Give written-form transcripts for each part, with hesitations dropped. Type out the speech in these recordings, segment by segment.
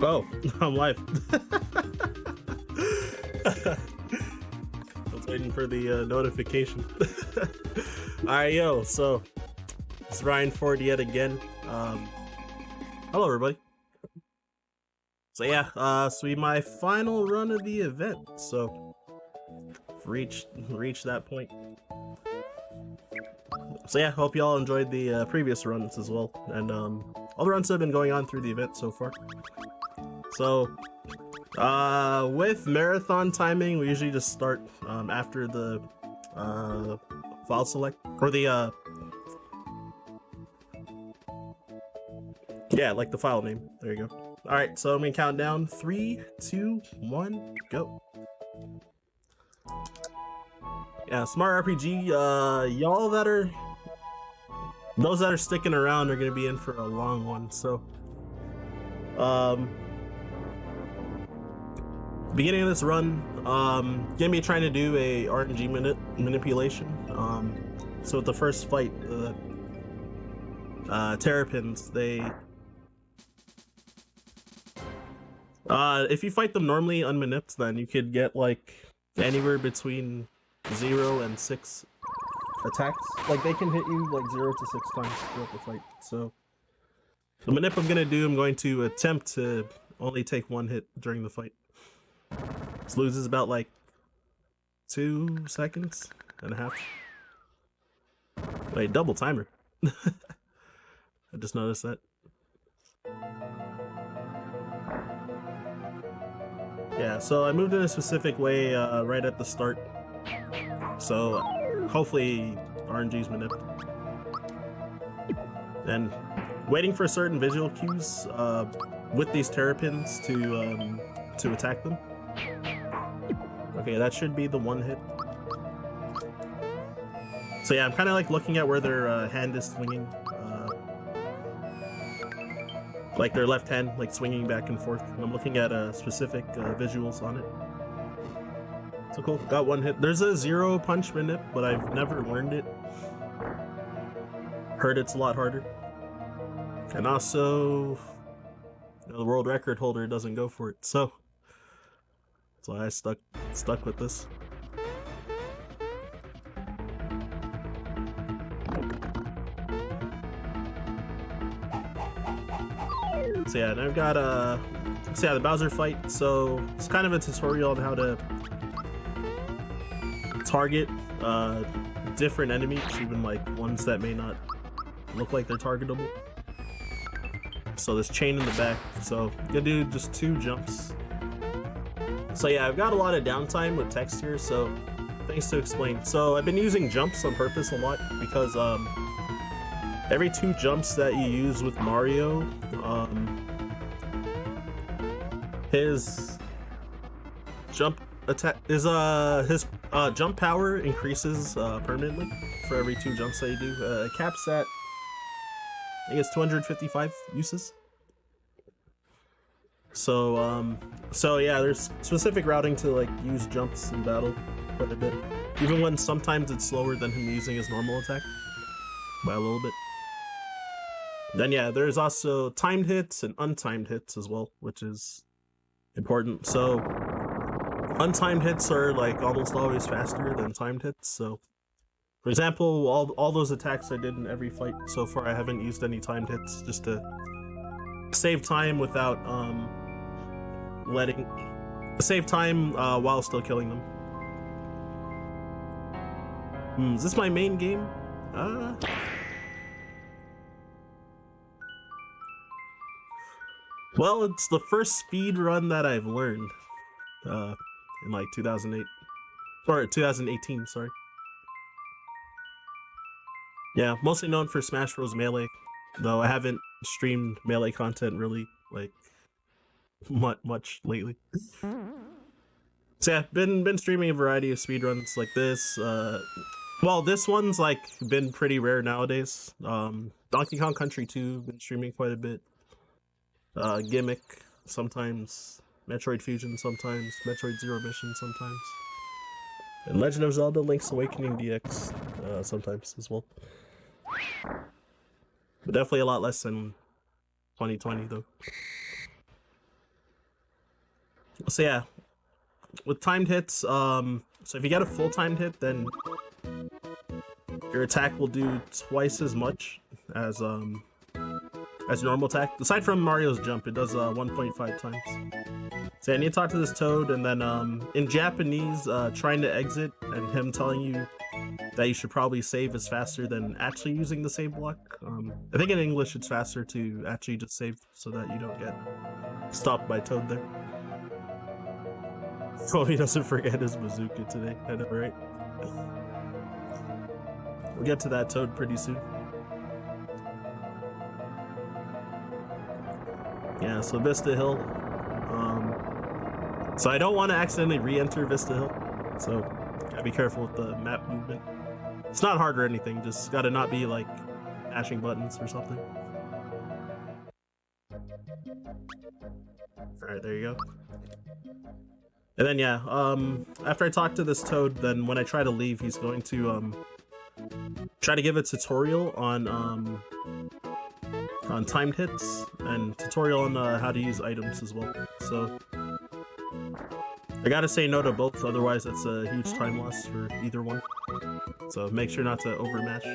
Oh, I'm live. I was waiting for the notification. Alright, yo, so it's Ryan Ford yet again. Hello, everybody. So yeah, so my final run of the event. So reached that point. So yeah, hope y'all enjoyed the previous runs as well, and all the runs have been going on through the event so far. So with marathon timing, we usually just start after the file select, or the yeah, like the file name. There you go. All right, so I'm gonna count down 3, 2, 1, go. Yeah, Smart RPG. Y'all that are those that are sticking around are gonna be in for a long one. So beginning of this run, gonna be trying to do a RNG manipulation. So with the first fight, Terrapins, they if you fight them normally unmanipped, then you could get like anywhere between 0 and 6 attacks. Like they can hit you like 0 to 6 times throughout the fight. So the manip I'm gonna do, I'm going to attempt to only take 1 hit during the fight. This loses about like 2 seconds and a half. Wait, double timer. I just noticed that. Yeah, so I moved in a specific way right at the start. So hopefully RNG's manip. And waiting for certain visual cues with these Terrapins to attack them. Okay, that should be the 1 hit. So yeah, I'm kind of like looking at where their hand is swinging. Like their left hand, like swinging back and forth. And I'm looking at specific visuals on it. So cool, got 1 hit. There's a 0 punch manip, but I've never learned it. Heard it's a lot harder. And also, you know, the world record holder doesn't go for it, so that's why I stuck with this. So yeah, and I've got so yeah, the Bowser fight. So it's kind of a tutorial on how to target different enemies, even like ones that may not look like they're targetable. So there's chain in the back. So I'm gonna do just 2 jumps. So yeah, I've got a lot of downtime with text here, so things to explain. So I've been using jumps on purpose a lot because every 2 jumps that you use with Mario, his jump attack is his jump power increases permanently for every 2 jumps that you do. It caps at, I think it's 255 uses. So so yeah, there's specific routing to like use jumps in battle quite a bit, even when sometimes it's slower than him using his normal attack by a little bit. Then yeah, there's also timed hits and untimed hits as well, which is important. So untimed hits are like almost always faster than timed hits. So for example, all those attacks I did in every fight so far, I haven't used any timed hits, just to save time without save time while still killing them. Is this my main game? Well, it's the first speed run that I've learned in like 2008 or 2018, sorry. Yeah, mostly known for Smash Bros. Melee, though I haven't streamed Melee content really like much lately. So yeah, been streaming a variety of speedruns like this. Well, this one's like been pretty rare nowadays. Donkey Kong Country 2, been streaming quite a bit. Gimmick sometimes, Metroid Fusion sometimes, Metroid Zero Mission sometimes, and Legend of Zelda Link's Awakening DX sometimes as well. But definitely a lot less than 2020 though. So yeah, with timed hits, so if you get a full timed hit, then your attack will do twice as much as normal attack. Aside from Mario's jump, it does 1.5 times. So I need to talk to this toad, and then in Japanese, trying to exit and him telling you that you should probably save is faster than actually using the save block. I think in English it's faster to actually just save so that you don't get stopped by Toad there. So he doesn't forget his bazooka today. I know, right? We'll get to that Toad pretty soon. Yeah, so Vista Hill. So I don't want to accidentally re-enter Vista Hill, so gotta be careful with the map movement. It's not hard or anything, just gotta not be like mashing buttons or something. Alright, there you go. And then yeah, after I talk to this Toad, then when I try to leave, he's going to try to give a tutorial on timed hits and tutorial on how to use items as well. So I gotta say no to both, otherwise that's a huge time loss for either one. So make sure not to overmatch.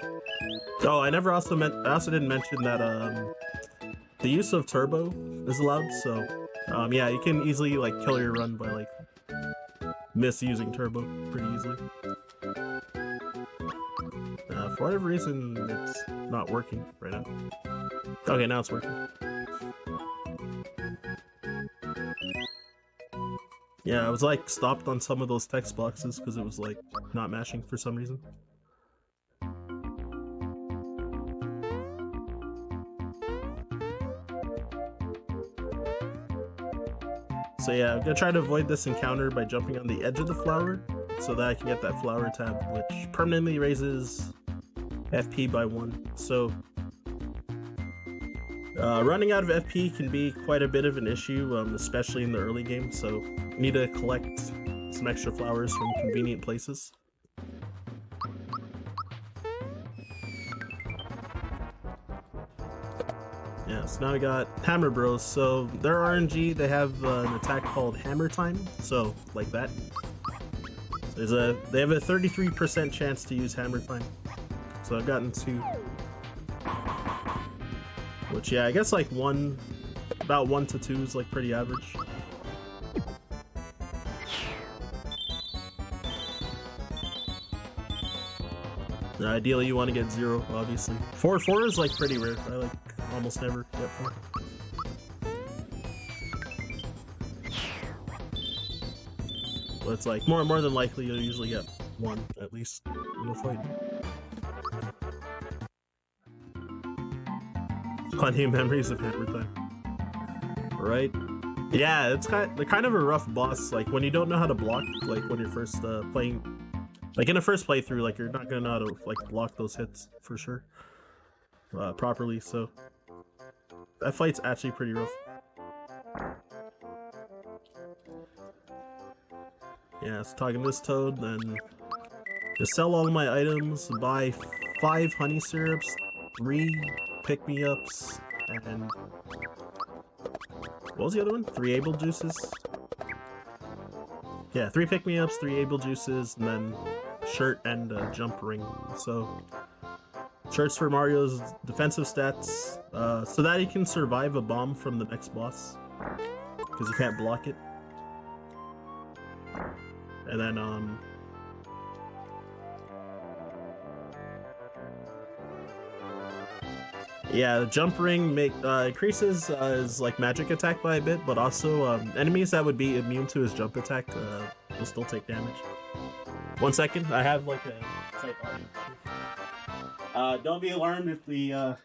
Oh, I also didn't mention that the use of turbo is allowed. So yeah, you can easily like kill your run by like misusing turbo pretty easily. For whatever reason, it's not working right now. Okay, now it's working. Yeah, I was like stopped on some of those text boxes because it was like not mashing for some reason. So yeah, I'm gonna try to avoid this encounter by jumping on the edge of the flower so that I can get that flower tab, which permanently raises FP by 1. So running out of FP can be quite a bit of an issue, especially in the early game, so you need to collect some extra flowers from convenient places. Yeah, so now we got Hammer Bros. So their RNG, they have an attack called Hammer Time, so like that. They have a 33% chance to use Hammer Time. So I've gotten 2. Which, yeah, I guess like about 1 to 2 is like pretty average. Ideally you want to get 0, obviously. 4 is like pretty rare. I like almost never get 4. But it's like more than likely you'll usually get 1 at least in a fight. Plenty of memories of Hammer Time. Right? Yeah, it's kind of a rough boss. Like when you don't know how to block, like when you're first playing, like in a first playthrough, like you're not gonna know how to like block those hits for sure properly. So that fight's actually pretty rough. Yeah, so talking to this Toad, then just sell all my items, buy 5 honey syrups, 3 pick-me-ups, and what was the other one? 3 able juices? Yeah, 3 pick-me-ups, 3 able juices, and then shirt and a jump ring. So shirts for Mario's defensive stats, so that he can survive a bomb from the next boss, because you can't block it. And then yeah, the jump ring increases his like magic attack by a bit, but also enemies that would be immune to his jump attack will still take damage. 1 second, I have like a slight audio. Don't be alarmed if the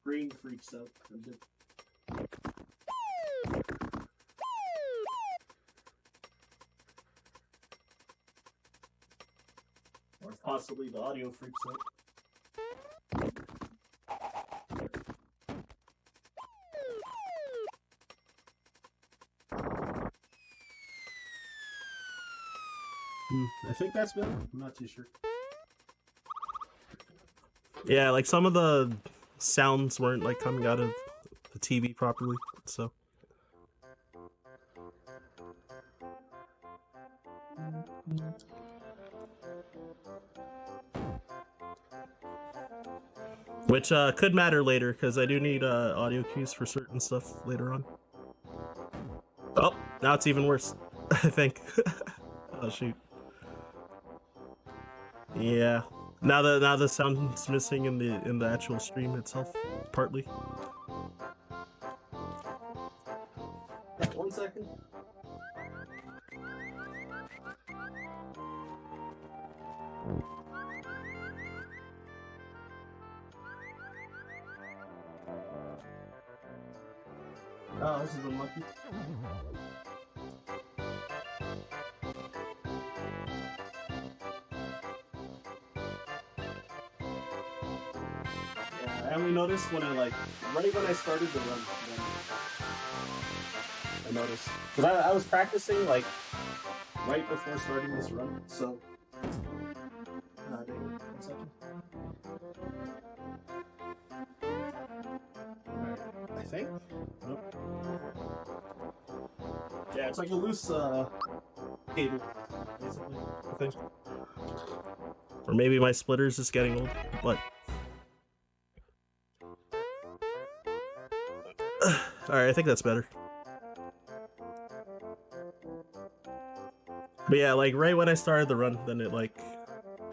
screen freaks out a bit. Or possibly the audio freaks out. I think that's better. I'm not too sure. Yeah, like some of the sounds weren't like coming out of the TV properly, so. Which could matter later, because I do need audio cues for certain stuff later on. Oh, now it's even worse, I think. Oh shoot. Yeah. Now the sound's missing in the actual stream itself, partly. 1 second. Oh, this is unlucky. Yeah, I only noticed when right when I started the run, then I noticed. Because I was practicing, like, right before starting this run, so... dang it. 1 second. I think? Nope. Yeah, it's like a loose, cable, basically, I think. Or maybe my splitter's just getting old, but... Alright, I think that's better. But yeah, like, right when I started the run, then it, like,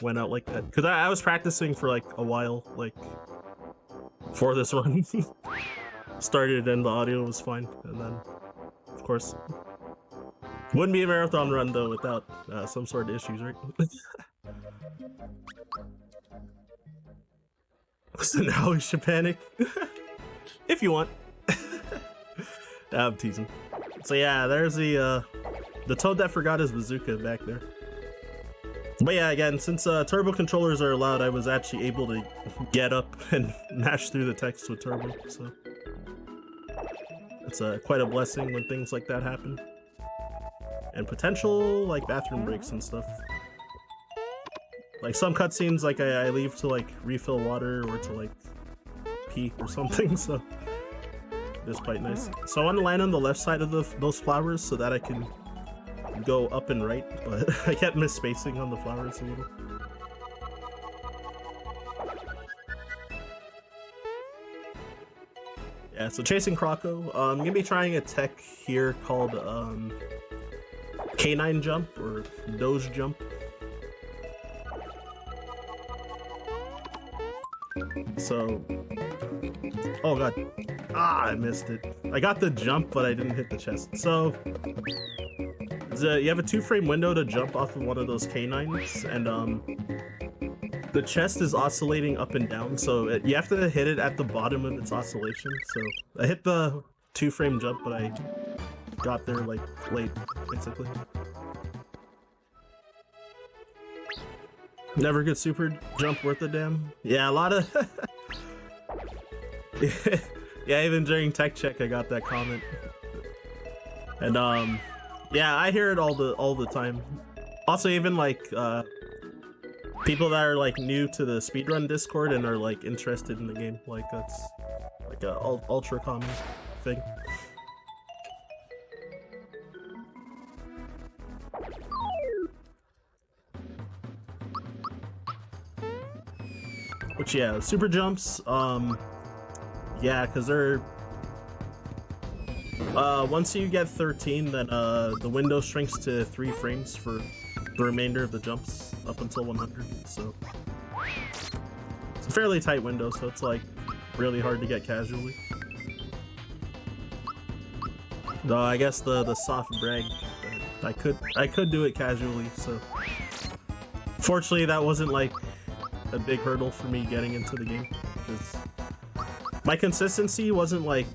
went out like that. Because I was practicing for, like, a while, like, for this run. Started and the audio was fine, and then, of course, wouldn't be a marathon run, though, without some sort of issues, right? So now we should panic. If you want. I'm teasing. So yeah, there's the toad that forgot his bazooka back there. But yeah, again, since turbo controllers are allowed, I was actually able to get up and mash through the text with turbo, so it's quite a blessing when things like that happen. And potential, like, bathroom breaks and stuff. Like, some cutscenes, like, I leave to, like, refill water or to, like, pee or something, so it's quite nice. So I want to land on the left side of those flowers so that I can go up and right, but I kept misspacing on the flowers a little. Yeah, so chasing Croco. I'm gonna be trying a tech here called Canine Jump or Doge Jump. So, oh god, I missed it. I got the jump, but I didn't hit the chest. So, you have a 2-frame window to jump off of one of those canines, and the chest is oscillating up and down, so you have to hit it at the bottom of its oscillation. So I hit the 2-frame jump, but I got there, like, late, basically. Never get super jump worth a damn. Yeah, a lot of... Yeah, even during tech check I got that comment. And yeah, I hear it all the time. Also, even like people that are like new to the speedrun Discord and are like interested in the game, like that's like a ultra common thing. Which, yeah, super jumps, yeah, because they're, once you get 13, then, the window shrinks to 3 frames for the remainder of the jumps up until 100, so it's a fairly tight window, so it's, like, really hard to get casually. Though, I guess the soft brag, I could do it casually, so fortunately that wasn't, like, a big hurdle for me getting into the game, because my consistency wasn't like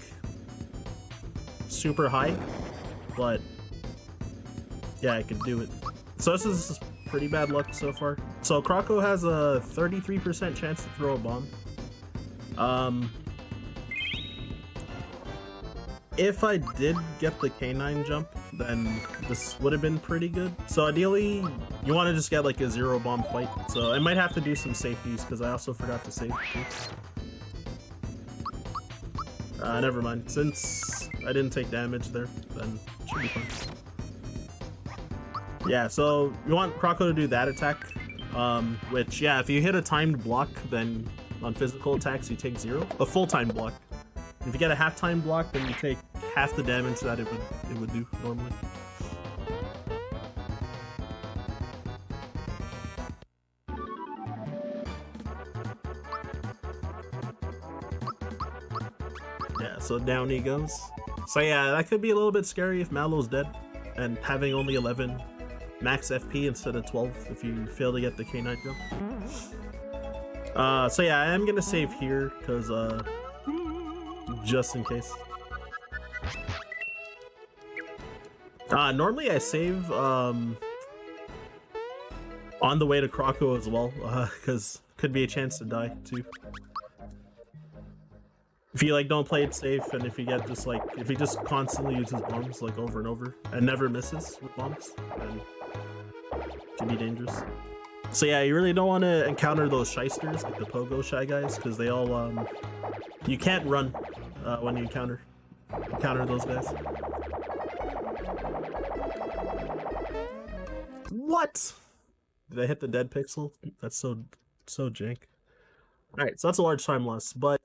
super high, but yeah, I could do it. So this is pretty bad luck so far. So Croco has a 33% chance to throw a bomb. If I did get the canine jump, then this would have been pretty good. So ideally, you want to just get like a 0 bomb fight. So I might have to do some safeties because I also forgot to save. Never mind. Since I didn't take damage there, then it should be fine. Yeah, so you want Croco to do that attack, which, yeah, if you hit a timed block, then on physical attacks, you take 0. A full-time block. If you get a half-time block, then you take half the damage that it would do normally. Yeah, so down he goes. So yeah, that could be a little bit scary if Mallow's dead, and having only 11 max FP instead of 12 if you fail to get the K9 jump. So yeah, I am gonna save here, because just in case. Normally I save on the way to Croco as well, because could be a chance to die too. If you like don't play it safe, and if you get just like, if he just constantly uses bombs like over and over and never misses with bombs, then it can be dangerous. So yeah, you really don't want to encounter those shysters, like the Pogo Shy guys, because they all you can't run when you encounter those guys. What? Did I hit the dead pixel? That's so jank. Alright, so that's a large time loss, but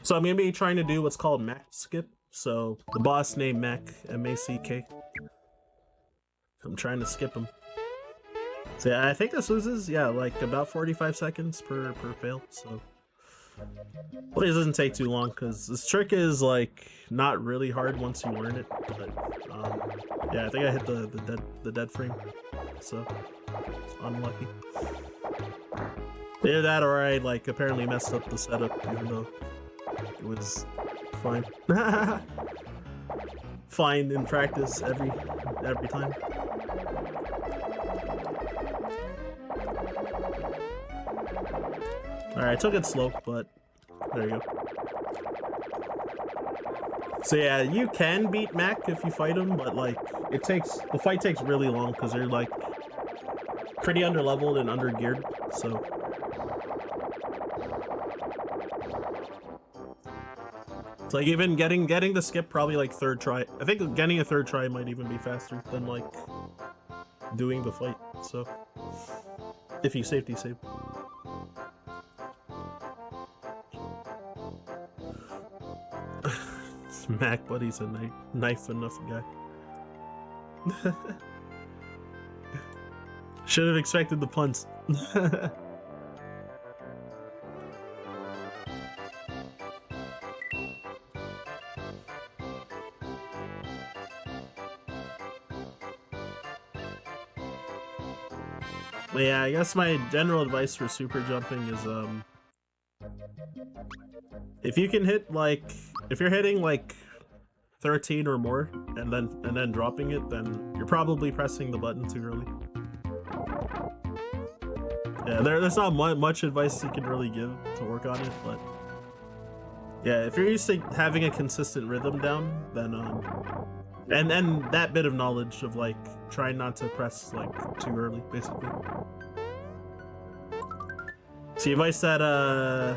so I'm gonna be trying to do what's called Mac skip. So the boss named Mac, M-A-C-K. I'm trying to skip him. So yeah, I think this loses, yeah, like about 45 seconds per fail, so well, it doesn't take too long, because this trick is like not really hard once you learn it, but yeah, I think I hit the dead frame, so unlucky. Either that or I like apparently messed up the setup, even though it was fine. Fine in practice every time. Alright, I took it slow, but there you go. So yeah, you can beat Mac if you fight him, but like the fight takes really long because they're like pretty underleveled and undergeared, so it's like even getting the skip probably like third try. I think getting a third try might even be faster than like doing the fight, so if you safety save. Mac Buddy's a knife enough guy. Should have expected the puns. But yeah, I guess my general advice for super jumping is if you can hit like, if you're hitting like 13 or more and then dropping it, then you're probably pressing the button too early. Yeah, there's not much advice you can really give to work on it, but yeah, if you're used to having a consistent rhythm down, then and that bit of knowledge of like trying not to press like too early, basically. See, advice that I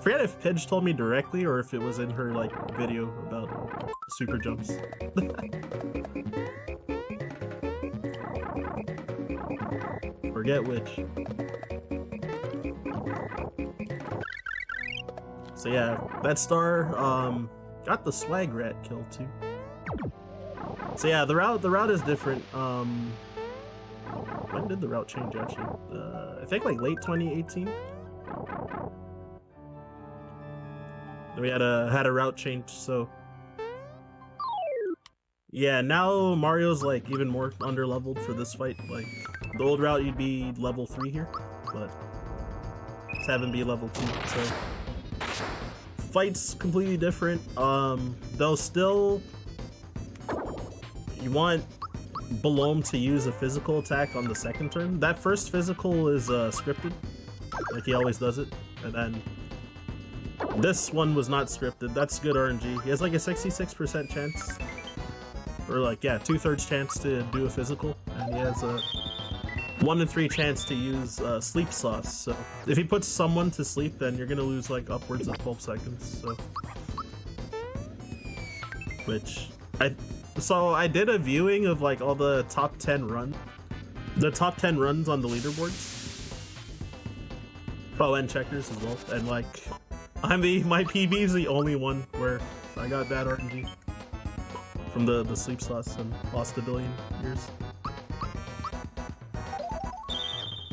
forget if Pidge told me directly or if it was in her like video about super jumps. Forget which. So yeah, that star got the swag rat kill too. So yeah, the route is different. When did the route change actually? I think like late 2018. We had a route change, so yeah, now Mario's like even more underleveled for this fight. Like the old route you'd be level 3 here, but it's having be level 2, so fight's completely different. Though still you want Balom to use a physical attack on the second turn. That first physical is scripted, like he always does it, and then this one was not scripted. That's good RNG. He has like a 66% chance, or like, yeah, 2/3 chance to do a physical, and he has a 1 in 3 chance to use sleep sauce. So if he puts someone to sleep, then you're gonna lose like upwards of 12 seconds. So, so I did a viewing of like all the top 10 runs on the leaderboards. Oh, and checkers as well. And like, my PB is the only one where I got bad RNG from the sleep slots and lost a billion years.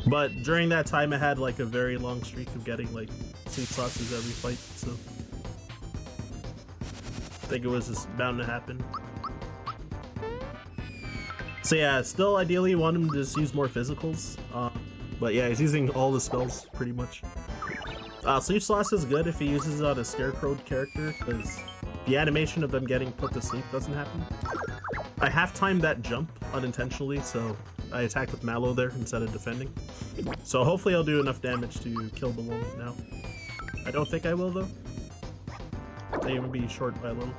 But during that time, I had like a very long streak of getting like sleep slots every fight, so I think it was just bound to happen. So yeah, still ideally want him to just use more physicals, but yeah, he's using all the spells pretty much. Sleep slots is good if he uses it on a scarecrowed character, because the animation of them getting put to sleep doesn't happen. I half-timed that jump unintentionally, so I attacked with Mallow there instead of defending. So hopefully I'll do enough damage to kill below now. I don't think I will though. They would be short by a little.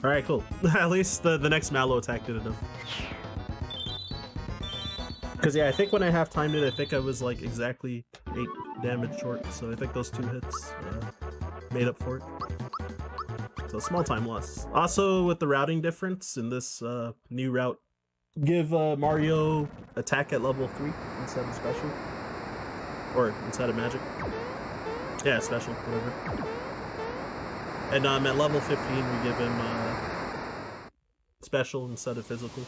Alright, cool. At least the next Mallow attack did enough. Because yeah, I think when I half-timed it, I think I was like exactly 8 damage short, so I think those 2 hits made up for it. So small time loss. Also, with the routing difference in this new route, give Mario attack at level 3 instead of special. Or instead of magic. Yeah, special, whatever. And at level 15, we give him special instead of physical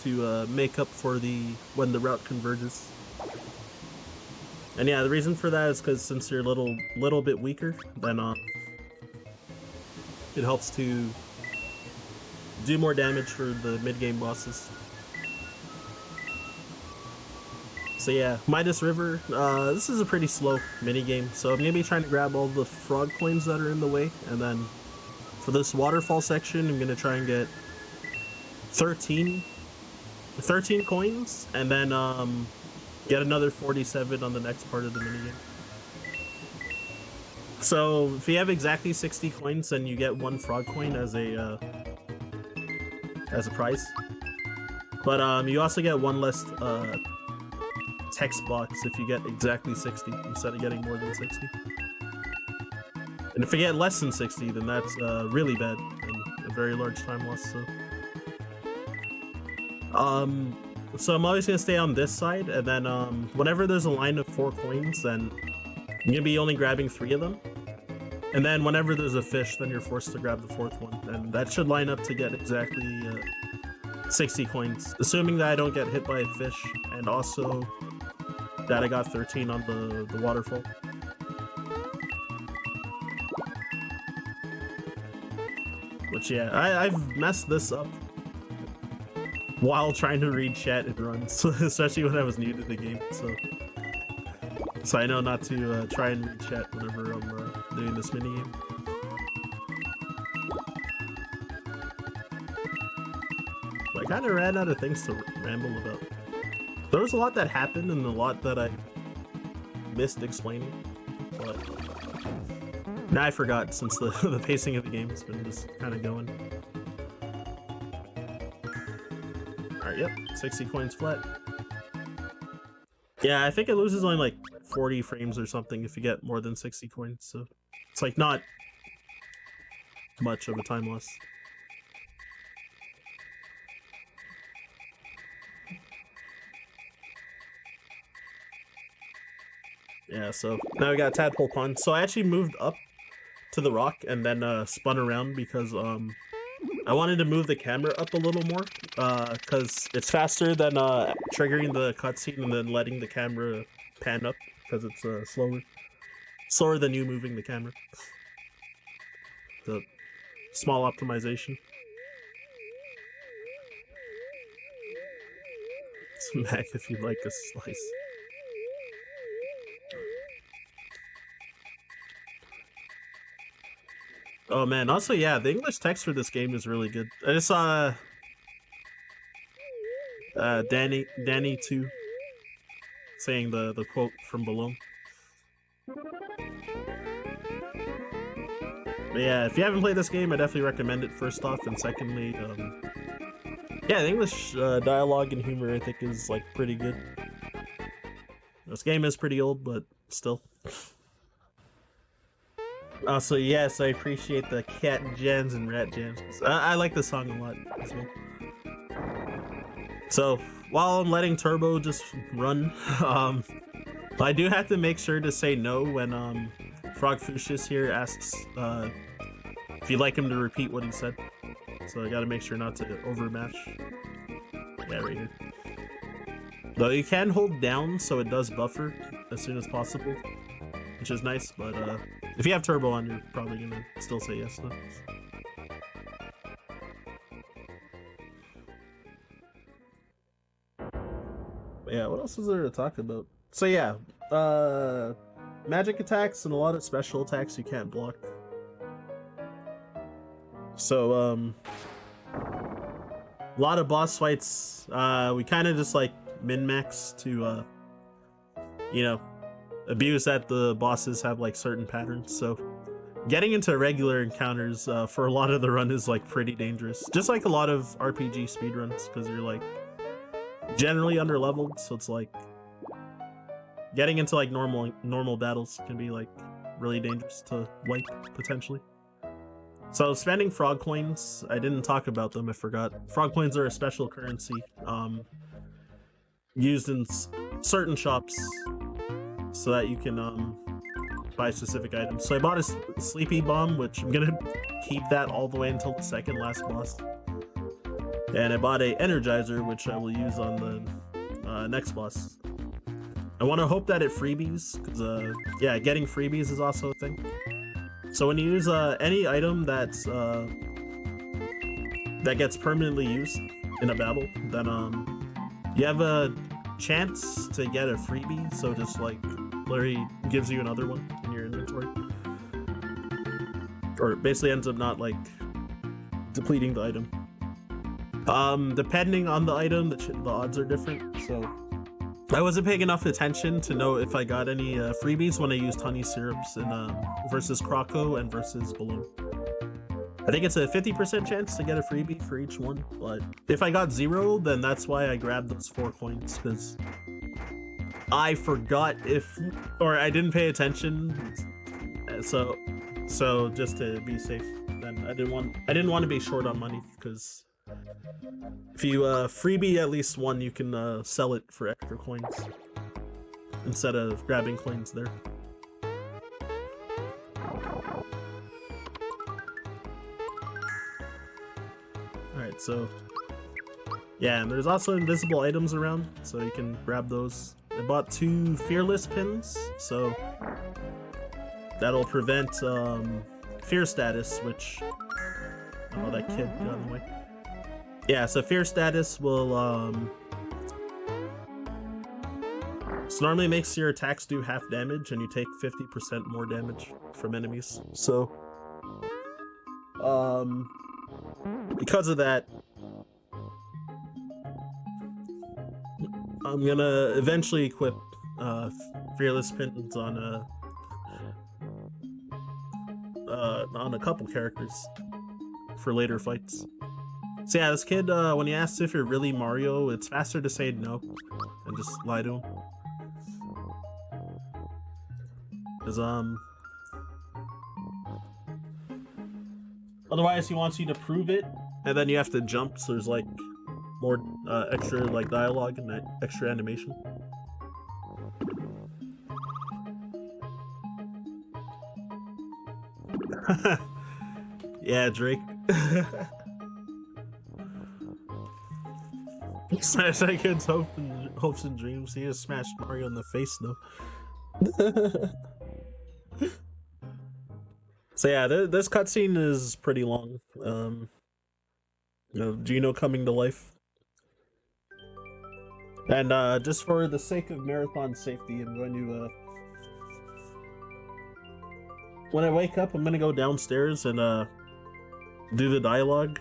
to make up for when the route converges. And yeah, the reason for that is because since you're a little bit weaker, then it helps to do more damage for the mid-game bosses. So yeah, Midas River, this is a pretty slow mini-game, so I'm gonna be trying to grab all the frog coins that are in the way, and then for this waterfall section, I'm gonna try and get 13 coins, and then get another 47 on the next part of the minigame. So if you have exactly 60 coins, then you get 1 frog coin as a prize. But you also get 1 less text box if you get exactly 60 instead of getting more than 60. And if you get less than 60, then that's really bad and a very large time loss. So I'm always gonna stay on this side, and then whenever there's a line of 4 coins, then I'm gonna be only grabbing 3 of them. And then whenever there's a fish, then you're forced to grab the 4th one, and that should line up to get exactly 60 coins, assuming that I don't get hit by a fish, and also that I got 13 on the waterfall. Which yeah, I've messed this up while trying to read chat in runs, especially when I was new to the game, so I know not to try and read chat whenever I'm doing this minigame. But I kind of ran out of things to ramble about. There was a lot that happened and a lot that I missed explaining, but now I forgot since the pacing of the game has been just kind of going. Alright, yep, 60 coins flat. Yeah, I think it loses only like 40 frames or something if you get more than 60 coins, so it's like not much of a time loss. Yeah, so now we got Tadpole Pond. So I actually moved up to the rock and then spun around because I wanted to move the camera up a little more because it's faster than triggering the cutscene and then letting the camera pan up because it's slower than you moving the camera. So small optimization. Smack if you'd like a slice. Oh man, also yeah, the English text for this game is really good. I just saw Danny too saying the quote from below. But yeah, if you haven't played this game, I definitely recommend it first off, and secondly, yeah, the English dialogue and humor I think is like pretty good. This game is pretty old, but still. Also, yes, I appreciate the cat jams and rat jams. I like the song a lot as well. So, while I'm letting Turbo just run, I do have to make sure to say no when Frogfucius here asks if you'd like him to repeat what he said. So I gotta make sure not to overmatch. Yeah, right here. Though you can hold down so it does buffer as soon as possible, which is nice, but if you have Turbo on, you're probably gonna still say yes though. But yeah, what else is there to talk about? So yeah, magic attacks and a lot of special attacks you can't block. So a lot of boss fights, we kind of just like min-max to you know, abuse that the bosses have like certain patterns. So getting into regular encounters for a lot of the run is like pretty dangerous, just like a lot of RPG speedruns, because you're like generally underleveled, so it's like getting into like normal battles can be like really dangerous to wipe potentially. So spending frog coins, I didn't talk about them, I forgot. Frog coins are a special currency used in certain shops so that you can buy specific items. So I bought a sleepy bomb, which I'm gonna keep that all the way until the second last boss. And I bought a energizer, which I will use on the next boss. I want to hope that it freebies, because yeah, getting freebies is also a thing. So when you use any item that's that gets permanently used in a battle, then you have a chance to get a freebie. So just like literally gives you another one in your inventory, or it basically ends up not like depleting the item. Depending on the item, the odds are different. So I wasn't paying enough attention to know if I got any freebies when I used honey syrups in versus Croco and versus Balloon. I think it's a 50% chance to get a freebie for each one, but if I got 0, then that's why I grabbed those 4 coins, because I forgot or I didn't pay attention. So just to be safe, then I didn't want to be short on money, because if you freebie at least one, you can sell it for extra coins instead of grabbing coins there. Alright, so yeah, and there's also invisible items around, so you can grab those. I bought 2 fearless pins, so that'll prevent fear status, which oh, that kid got in the way. Yeah, so fear status will so normally makes your attacks do half damage, and you take 50% more damage from enemies. So because of that, I'm gonna eventually equip fearless pins on a couple characters for later fights. So yeah, this kid, when he asks if you're really Mario, it's faster to say no and just lie to him. Because, otherwise he wants you to prove it, and then you have to jump, so there's like more extra like dialogue and extra animation. Yeah, Drake. Smash that kid's hopes and dreams. He just smashed Mario in the face though. So yeah, this cutscene is pretty long. You know, Gino coming to life. And just for the sake of marathon safety, I'm going to when I wake up, I'm gonna go downstairs and do the dialogue,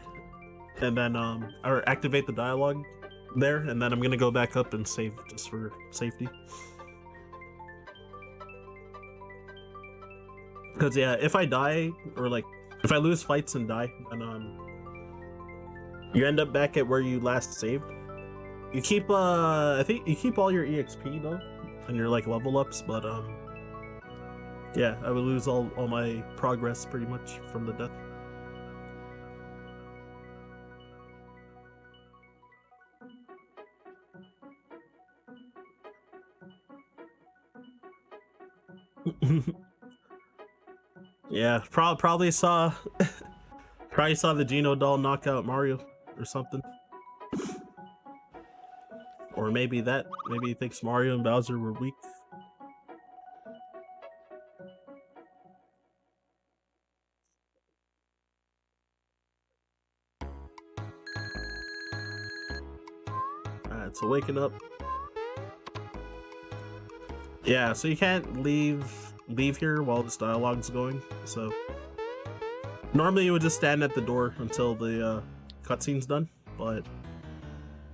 and then or activate the dialogue there, and then I'm gonna go back up and save just for safety. Because yeah, if I die, or like if I lose fights and die, then you end up back at where you last saved. You keep I think you keep all your EXP though and your like level ups, but Yeah, I would lose all my progress pretty much from the death. Yeah, probably saw the Geno doll knock out Mario or something. Or maybe he thinks Mario and Bowser were weak. Alright, so waking up. Yeah, so you can't leave here while this dialogue's going, so normally you would just stand at the door until the cutscene's done, but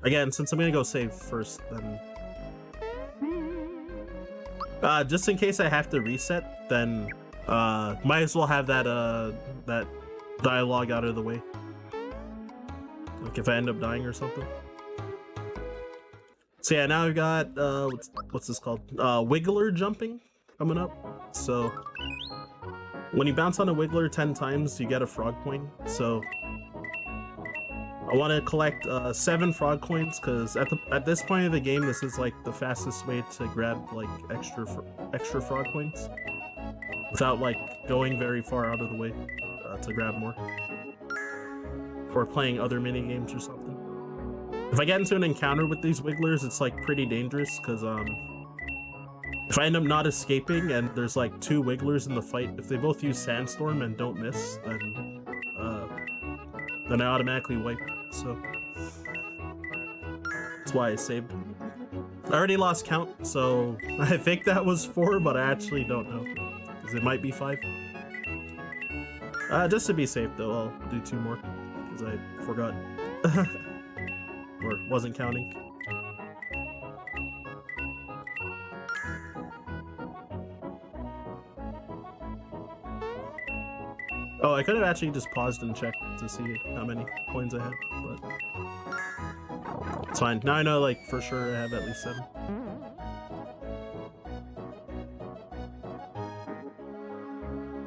again, since I'm gonna go save first, then just in case I have to reset, then might as well have that dialogue out of the way, like if I end up dying or something. So yeah, now we've got what's this called? Wiggler jumping coming up. So when you bounce on a Wiggler 10 times, you get a frog coin. So I want to collect 7 frog coins because at this point of the game, this is like the fastest way to grab like extra frog coins without like going very far out of the way to grab more, or playing other mini games or something. If I get into an encounter with these Wigglers, it's like pretty dangerous because if I end up not escaping and there's like 2 Wigglers in the fight, if they both use Sandstorm and don't miss, then I automatically wipe. So that's why I saved. I already lost count, so I think that was 4, but I actually don't know because it might be 5. Just to be safe though, I'll do 2 more because I forgot. Or wasn't counting. Oh, I could have actually just paused and checked to see how many coins I had, but it's fine. Now I know, like, for sure I have at least 7.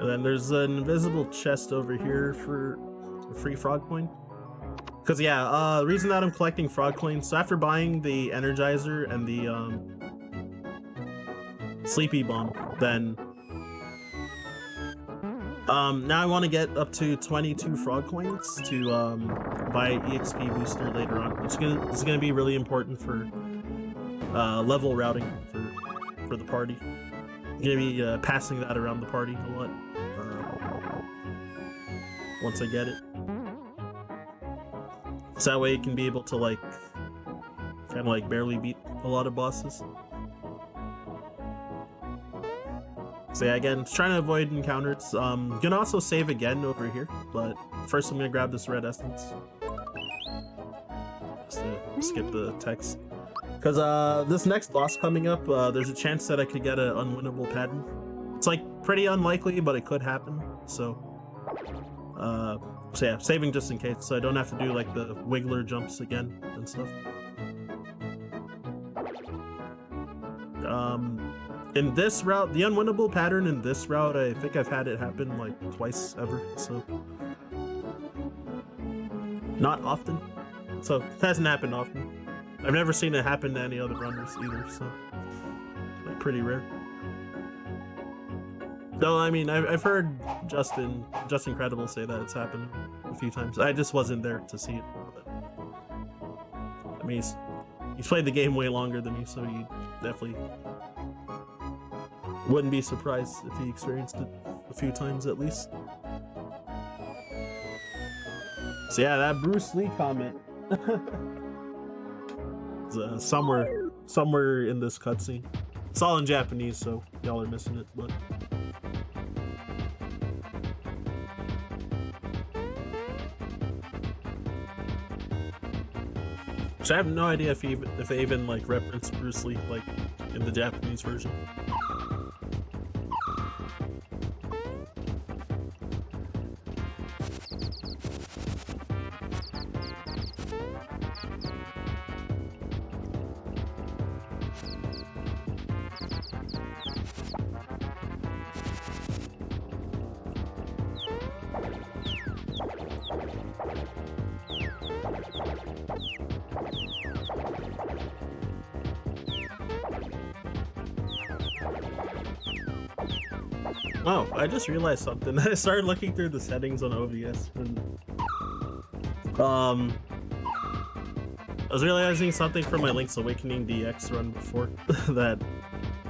And then there's an invisible chest over here for a free frog coin. Because, yeah, the reason that I'm collecting frog coins, so after buying the Energizer and the Sleepy Bomb, then now I want to get up to 22 frog coins to buy EXP booster later on, which is going to be really important for level routing for the party. I'm going to be passing that around the party a lot once I get it. So that way you can be able to like kind of like barely beat a lot of bosses. So yeah, again, just trying to avoid encounters. You can also save again over here, but first I'm gonna grab this red essence just to skip the text. Because this next boss coming up, there's a chance that I could get an unwinnable pattern. It's like pretty unlikely, but it could happen. So yeah, saving just in case, so I don't have to do like the Wiggler jumps again and stuff. In this route, the unwinnable pattern in this route, I think I've had it happen like twice ever, so not often. So it hasn't happened often. I've never seen it happen to any other runners either, so like pretty rare. No, I mean, I've heard Justin Credible say that it's happened a few times. I just wasn't there to see it. But, I mean, he's played the game way longer than me, so he definitely wouldn't be surprised if he experienced it a few times at least. So yeah, that Bruce Lee comment. It's, somewhere in this cutscene. It's all in Japanese, so y'all are missing it, but. So I have no idea if they even like reference Bruce Lee like in the Japanese version. Oh, I just realized something. I started looking through the settings on OBS and I was realizing something from my Link's Awakening DX run before that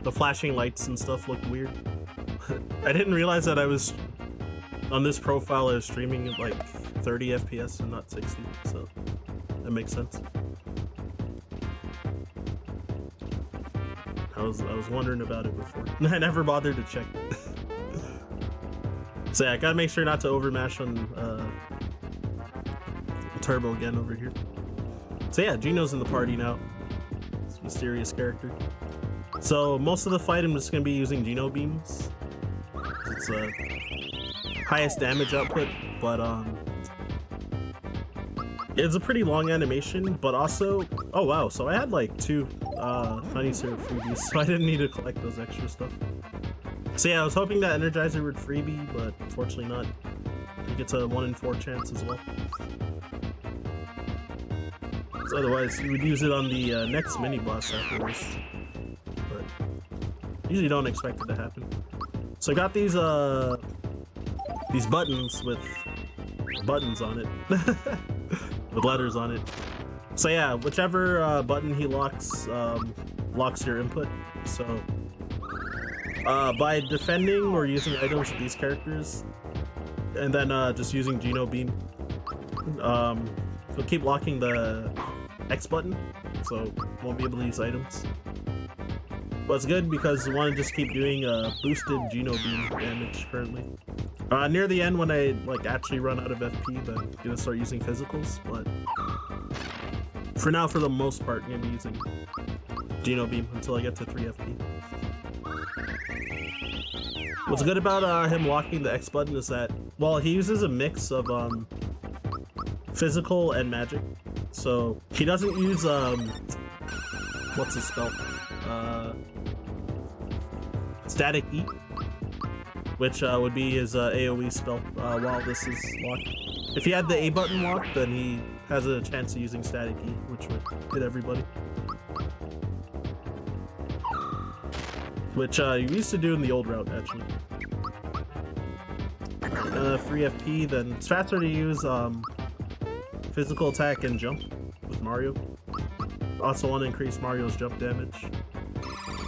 the flashing lights and stuff looked weird. I didn't realize that I was on this profile. I was streaming at like 30 FPS and not 60, so that makes sense. I was wondering about it before. I never bothered to check. So yeah, I gotta make sure not to overmash on Turbo again over here. So yeah, Gino's in the party now. This mysterious character. So most of the fight I'm just gonna be using Gino beams. It's highest damage output, but it's a pretty long animation, but also, oh wow, so I had like 2 honey syrup freebies, so I didn't need to collect those extra stuff. So yeah, I was hoping that Energizer would freebie, but unfortunately not. I think it's a 1 in 4 chance as well. So otherwise, you would use it on the next mini boss afterwards, but usually don't expect it to happen. So I got these buttons with buttons on it, with letters on it. So yeah, whichever button he locks, locks your input. So by defending or using items with these characters, and then just using Gino Beam, he'll keep locking the X button, so won't be able to use items. But it's good because you want to just keep doing boosted Gino Beam damage currently. Near the end, when I like actually run out of FP, then I'm gonna start using physicals. But for now, for the most part, I'm gonna be using Gino Beam until I get to 3 FP. What's good about him locking the X button is that, well, he uses a mix of physical and magic. So he doesn't use what's his spell? Static E, which would be his AoE spell while this is locked. If he had the A button locked, then he has a chance of using Static E, which would hit everybody. Which you used to do in the old route, actually. Free FP, then it's faster to use physical attack and jump with Mario. Also want to increase Mario's jump damage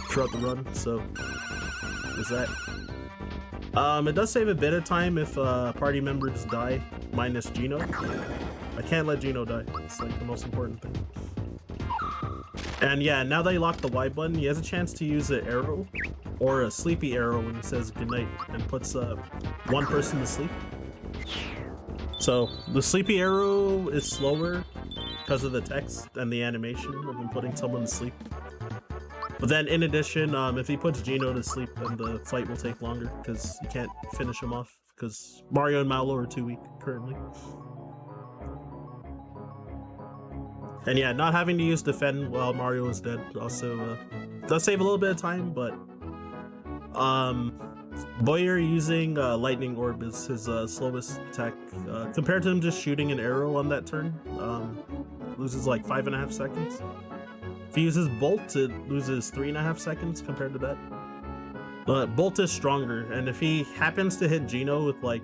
throughout the run, so there's that. It does save a bit of time if party members die, minus Gino. I can't let Gino die, it's like the most important thing. And yeah, now that he locked the Y button, he has a chance to use an arrow or a sleepy arrow when he says goodnight and puts one person to sleep. So the sleepy arrow is slower because of the text and the animation of him putting someone to sleep. But then in addition, if he puts Gino to sleep, then the fight will take longer because you can't finish him off because Mario and Mallow are too weak currently. And yeah, not having to use defend while Mario is dead also does save a little bit of time, but Boyer using Lightning Orb is his slowest attack. Compared to him just shooting an arrow on that turn, loses like 5.5 seconds. If he uses Bolt, it loses 3.5 seconds compared to that. But Bolt is stronger, and if he happens to hit Gino with like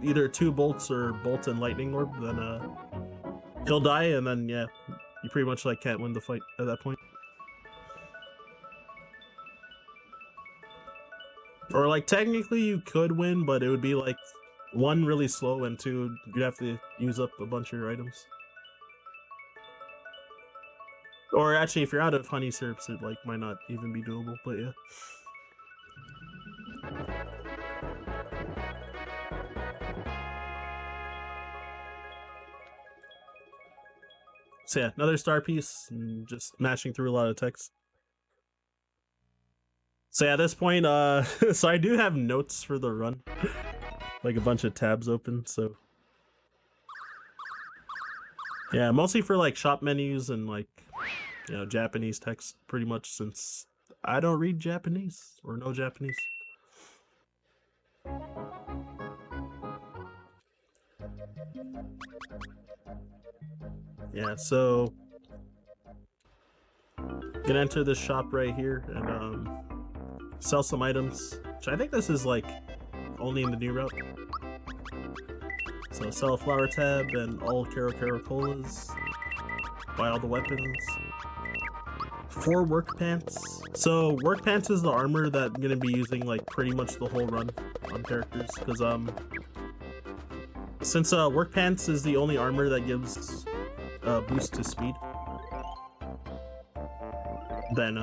either 2 bolts or Bolt and Lightning Orb, then he'll die, and then yeah, you pretty much like can't win the fight at that point. Or like technically you could win, but it would be like 1 really slow and 2 you'd have to use up a bunch of your items. Or actually, if you're out of honey syrups, it like might not even be doable, but yeah. So yeah, another star piece, and just mashing through a lot of text. So yeah, at this point, so I do have notes for the run, like a bunch of tabs open, so. Yeah, mostly for like shop menus and like, you know, Japanese text, pretty much, since I don't read Japanese or know Japanese. Yeah, so gonna enter this shop right here and sell some items, which I think this is like only in the new route. So sell a flower tab and all Kero Colas. Buy all the weapons. 4 work pants. So work pants is the armor that I'm gonna be using like pretty much the whole run on characters, because since work pants is the only armor that gives boost to speed, then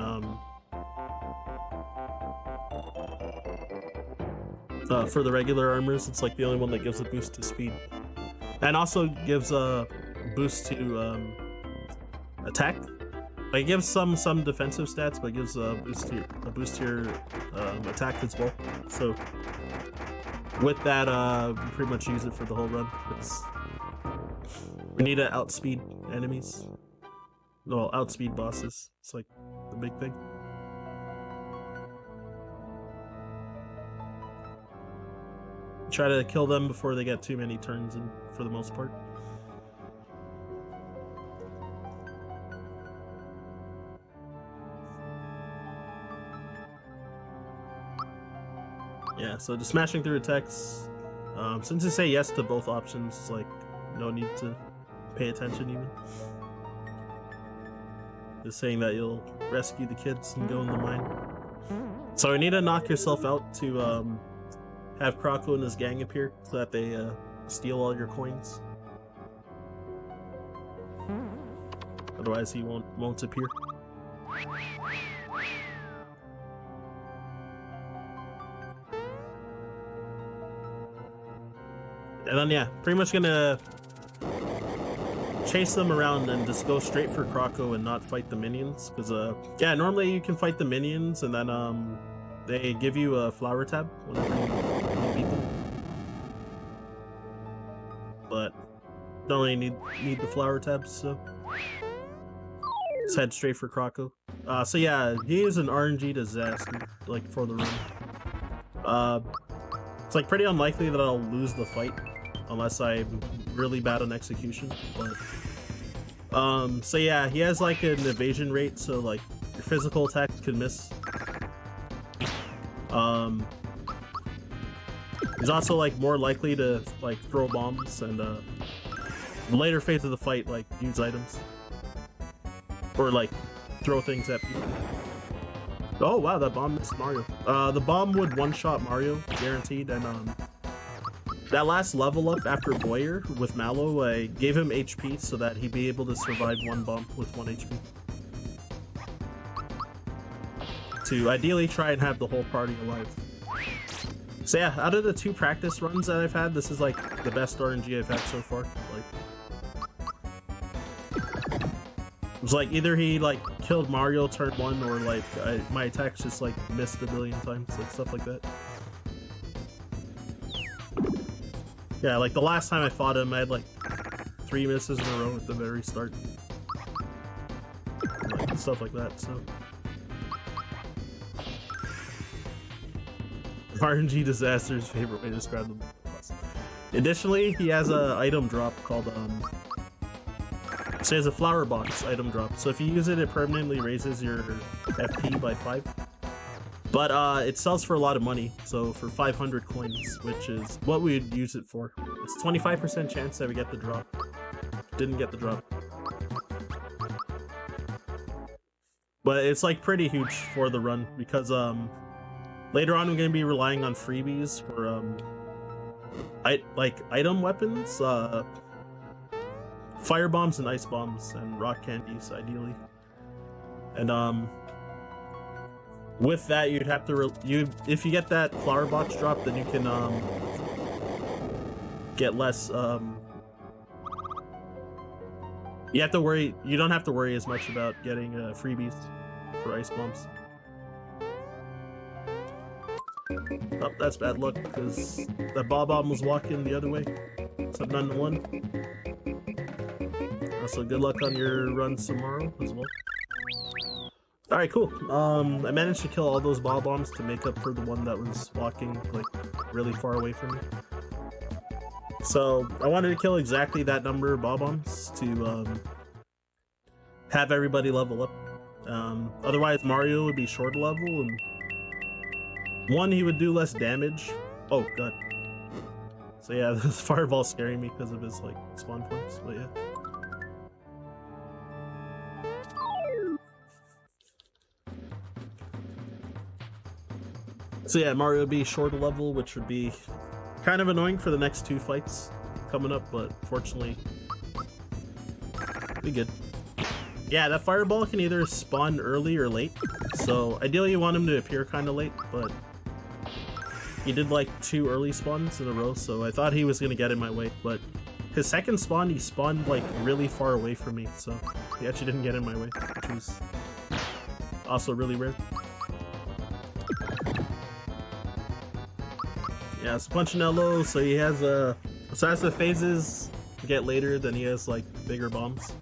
for the regular armors it's like the only one that gives a boost to speed, and also gives a boost to attack. Like, it gives some defensive stats, but it gives a boost to your attack as well. So with that, we pretty much use it for the whole run. We need to outspeed enemies. Well, outspeed bosses. It's like the big thing. Try to kill them before they get too many turns in, for the most part. Yeah, so just smashing through attacks. Since you say yes to both options, it's like no need to pay attention even. Just saying that you'll rescue the kids and go in the mine. So you need to knock yourself out to have Croco and his gang appear so that they steal all your coins. Otherwise he won't appear. And then yeah, pretty much gonna chase them around and just go straight for Croco and not fight the minions, because yeah, normally you can fight the minions and then they give you a flower tab whenever you beat them, but don't really need the flower tabs, so just head straight for Croco. So yeah, he is an RNG disaster, like, for the run. It's like pretty unlikely that I'll lose the fight unless I'm really bad on execution, but so yeah, he has like an evasion rate, so like your physical attack can miss. He's also like more likely to like throw bombs and the later phase of the fight, like use items or like throw things at people. Oh wow, that bomb missed Mario. The bomb would one-shot Mario, guaranteed, and that last level up after Boyer with Mallow, I gave him HP so that he'd be able to survive one bomb with 1 HP. To ideally try and have the whole party alive. So yeah, out of the 2 practice runs that I've had, this is like the best RNG I've had so far. Like, it was like either he like killed Mario turn 1, or like my attacks just like missed a billion times, like stuff like that. Yeah, like the last time I fought him, I had like 3 misses in a row at the very start. Like, stuff like that, so. RNG disaster's favorite way to describe them. Additionally, he has a item drop called so he has a flower box item drop. So if you use it, it permanently raises your FP by 5. But it sells for a lot of money, so for 500 coins, which is what we'd use it for. It's 25% chance that we get the drop. Didn't get the drop. But it's like pretty huge for the run, because later on we're going to be relying on freebies for like item weapons, fire bombs and ice bombs and rock candies ideally. And with that, you'd have to if you get that flower box drop, then you can get less. You don't have to worry as much about getting freebies for ice bombs. Oh, that's bad luck, because that bomb was walking the other way. So 9-1. Also, good luck on your runs tomorrow as well. Alright, cool. I managed to kill all those bombs to make up for the one that was walking like really far away from me. So I wanted to kill exactly that number of bob-ombs to have everybody level up. Otherwise Mario would be short level, and one, he would do less damage. Oh god. So yeah, the fireball's scaring me because of his like spawn points, but yeah. So yeah, Mario would be shorter level, which would be kind of annoying for the next 2 fights coming up, but fortunately, we good. Yeah, that fireball can either spawn early or late, so ideally you want him to appear kind of late, but he did like 2 early spawns in a row, so I thought he was gonna get in my way, but his second spawn, he spawned like really far away from me, so he actually didn't get in my way, which was also really rare. Yeah, so Punchinello, so he has so as the phases get later, then he has like bigger bombs.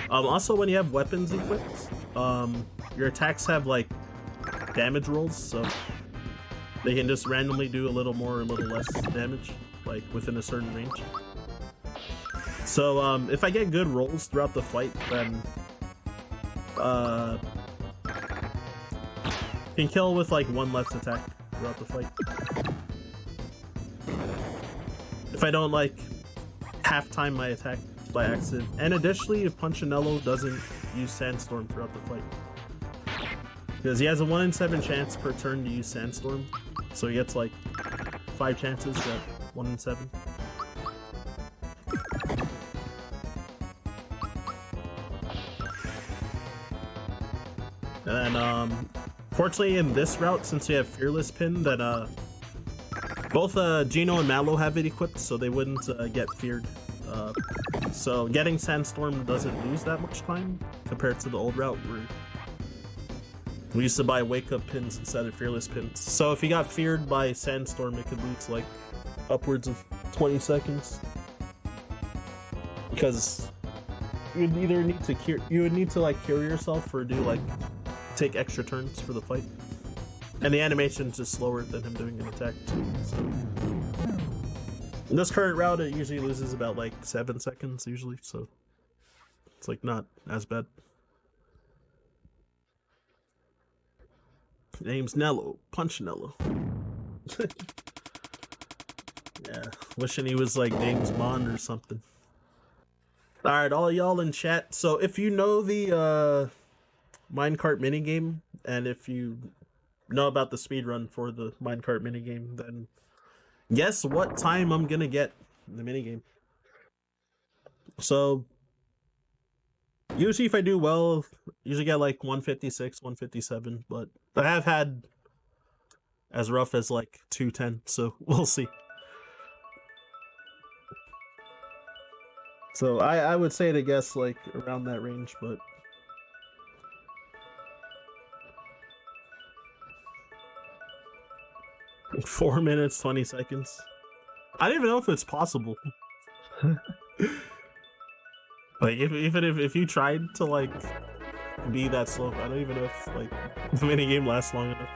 Also when you have weapons equipped, your attacks have like damage rolls, so they can just randomly do a little more or a little less damage, like within a certain range. So if I get good rolls throughout the fight, then can kill with like 1 less attack throughout the fight. If I don't like half-time my attack by accident. And additionally, if Punchinello doesn't use Sandstorm throughout the fight. Because he has a 1 in 7 chance per turn to use Sandstorm. So he gets like 5 chances at 1 in 7. And then, fortunately in this route, since we have Fearless Pin, that both Gino and Mallow have it equipped, so they wouldn't get feared. So getting Sandstorm doesn't lose that much time compared to the old route where we used to buy Wake Up Pins instead of Fearless Pins. So if he got feared by Sandstorm, it could lose like upwards of 20 seconds. Because you'd either need to like cure yourself or do like take extra turns for the fight. And the animation's just slower than him doing an attack too. So in this current route, it usually loses about like 7 seconds usually, so it's like not as bad. Name's Nello, Punchinello. Yeah, wishing he was like James Bond or something. Alright, all y'all in chat, so if you know the minecart minigame, and if you know about the speedrun for the minecart minigame, then guess what time I'm gonna get in the minigame. So usually if I do well, usually get like 156, 157, but I have had as rough as like 210, so we'll see. So I would say to guess like around that range, but 4 minutes, 20 seconds. I don't even know if it's possible. Like even if you tried to like be that slow, I don't even know if like the minigame lasts long enough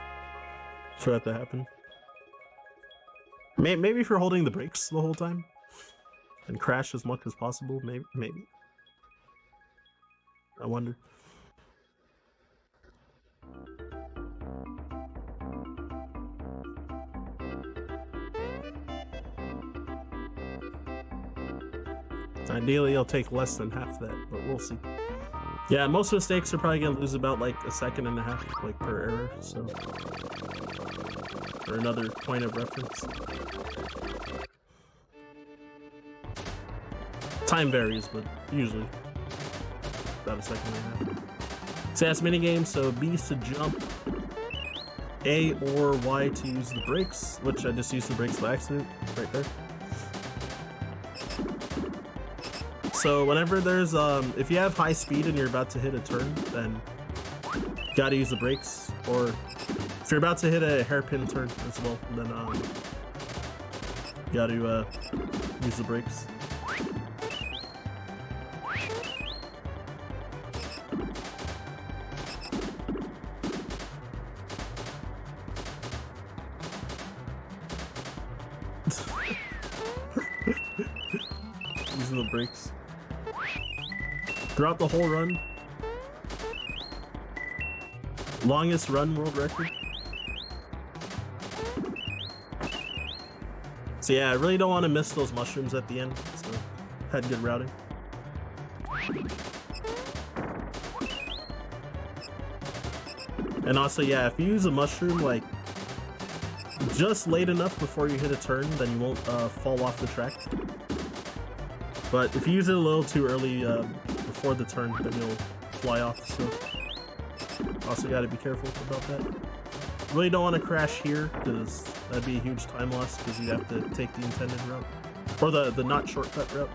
for that to happen. Maybe if you're holding the brakes the whole time and crash as much as possible, maybe. I wonder. Ideally, it'll take less than half that, but we'll see. Yeah, most mistakes are probably gonna lose about like 1.5 seconds, like per error, so for another point of reference. Time varies, but usually about 1.5 seconds. So that's minigame, so B is to jump, A or Y to use the brakes, which I just used the brakes by accident, right there. So whenever there's, if you have high speed and you're about to hit a turn, then you gotta use the brakes, or if you're about to hit a hairpin turn as well, then you gotta use the brakes. using the brakes. Throughout the whole run. Longest run world record. So yeah, I really don't want to miss those mushrooms at the end, so had good routing. And also, yeah, if you use a mushroom like just late enough before you hit a turn, then you won't fall off the track. But if you use it a little too early before the turn, then you'll fly off. So also got to be careful about that. Really don't want to crash here because that'd be a huge time loss because you have to take the intended route or the not shortcut route.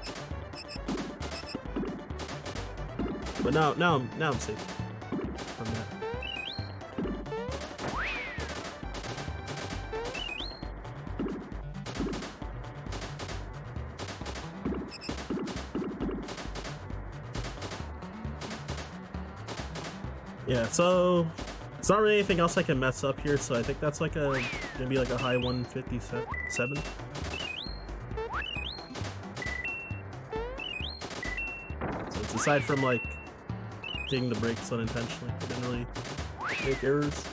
But now I'm safe from that. Yeah, so it's not really anything else I can mess up here, so I think that's like maybe like a high 157. So it's aside from like hitting the brakes unintentionally, I didn't really make errors.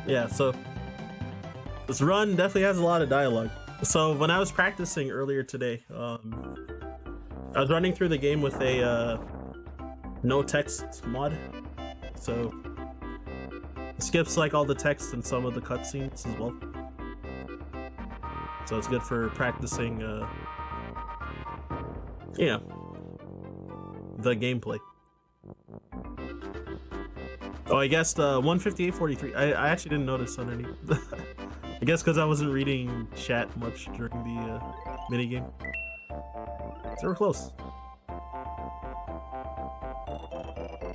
Yeah, so this run definitely has a lot of dialogue. So when I was practicing earlier today, I was running through the game with a no text mod. So it skips like all the text and some of the cutscenes as well. So it's good for practicing, you know, the gameplay. Oh, I guessed 158.43. I actually didn't notice underneath. I guess because I wasn't reading chat much during the minigame. So we're close.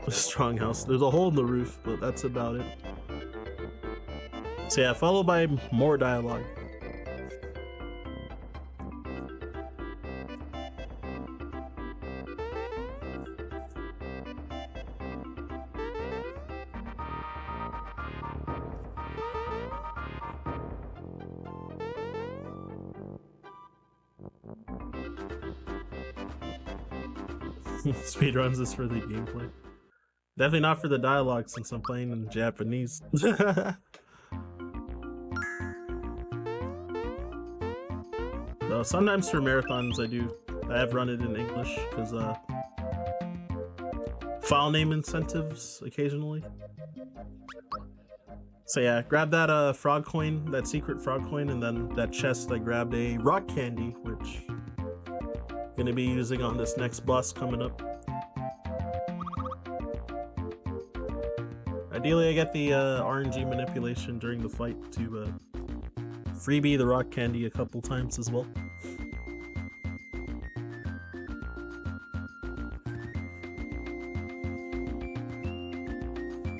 Strong house. There's a hole in the roof, but that's about it. So yeah, followed by more dialogue. Speedruns is for the gameplay. Definitely not for the dialogue since I'm playing in Japanese. So sometimes for marathons I have run it in English because file name incentives occasionally. So yeah, grab that frog coin, that secret frog coin, and then that chest I grabbed a rock candy, which gonna be using on this next boss coming up. Ideally I get the RNG manipulation during the fight to freebie the rock candy a couple times as well.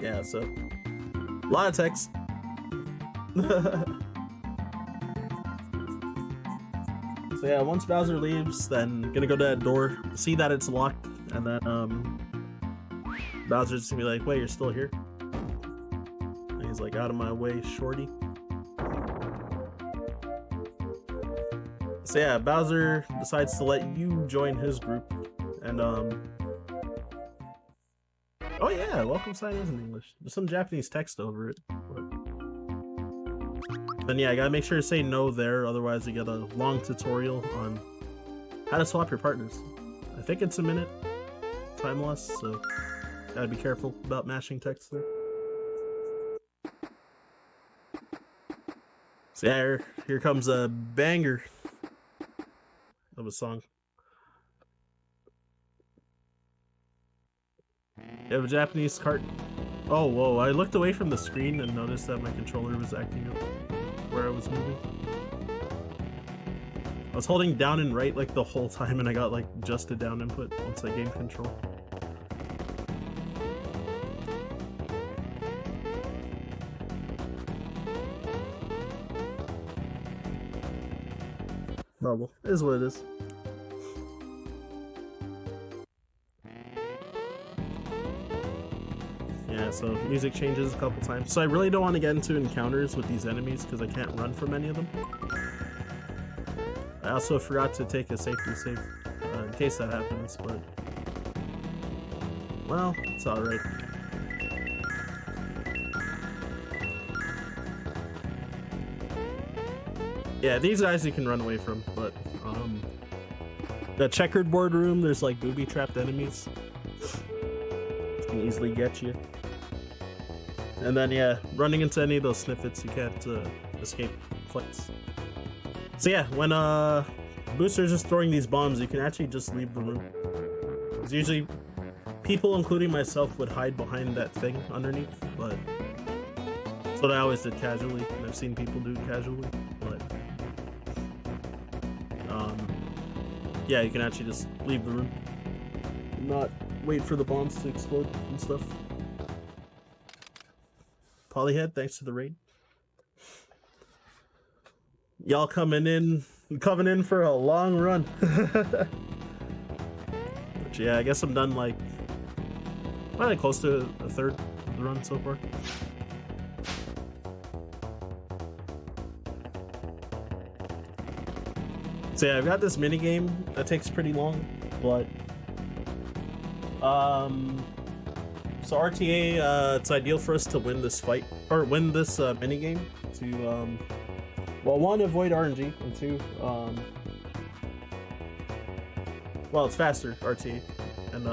Yeah, so a lot of text. So yeah, once Bowser leaves, then gonna go to that door, see that it's locked, and then Bowser's just gonna be like, wait, you're still here? And he's like, out of my way, shorty. So yeah, Bowser decides to let you join his group, and oh yeah, welcome sign is in English. There's some Japanese text over it. Then yeah, I gotta make sure to say no there, otherwise you get a long tutorial on how to swap your partners. I think it's a minute time loss, so gotta be careful about mashing text there. So yeah, here comes a banger of a song. You have a Japanese cart. Oh, whoa, I looked away from the screen and noticed that my controller was acting up where I was moving. I was holding down and right like the whole time and I got like just a down input once I gained control. Oh well, it is what it is. Yeah, so music changes a couple times. So I really don't want to get into encounters with these enemies because I can't run from any of them. I also forgot to take a safety save in case that happens, but well, it's alright. Yeah, these guys you can run away from, but the checkered board room, there's like booby-trapped enemies. Can easily get you. And then yeah, running into any of those snippets, you can't escape fights. So yeah, when boosters just throwing these bombs, you can actually just leave the room. Because usually people, including myself, would hide behind that thing underneath, but that's what I always did casually, and I've seen people do it casually, but yeah, you can actually just leave the room. Not wait for the bombs to explode and stuff. Polyhead, thanks to the raid. Y'all coming in for a long run. But yeah, I guess I'm done like probably close to a third of the run so far. So yeah, I've got this mini game that takes pretty long, but so RTA, it's ideal for us to win this fight or win this mini game to well, one, avoid RNG, and two, well, it's faster RTA, and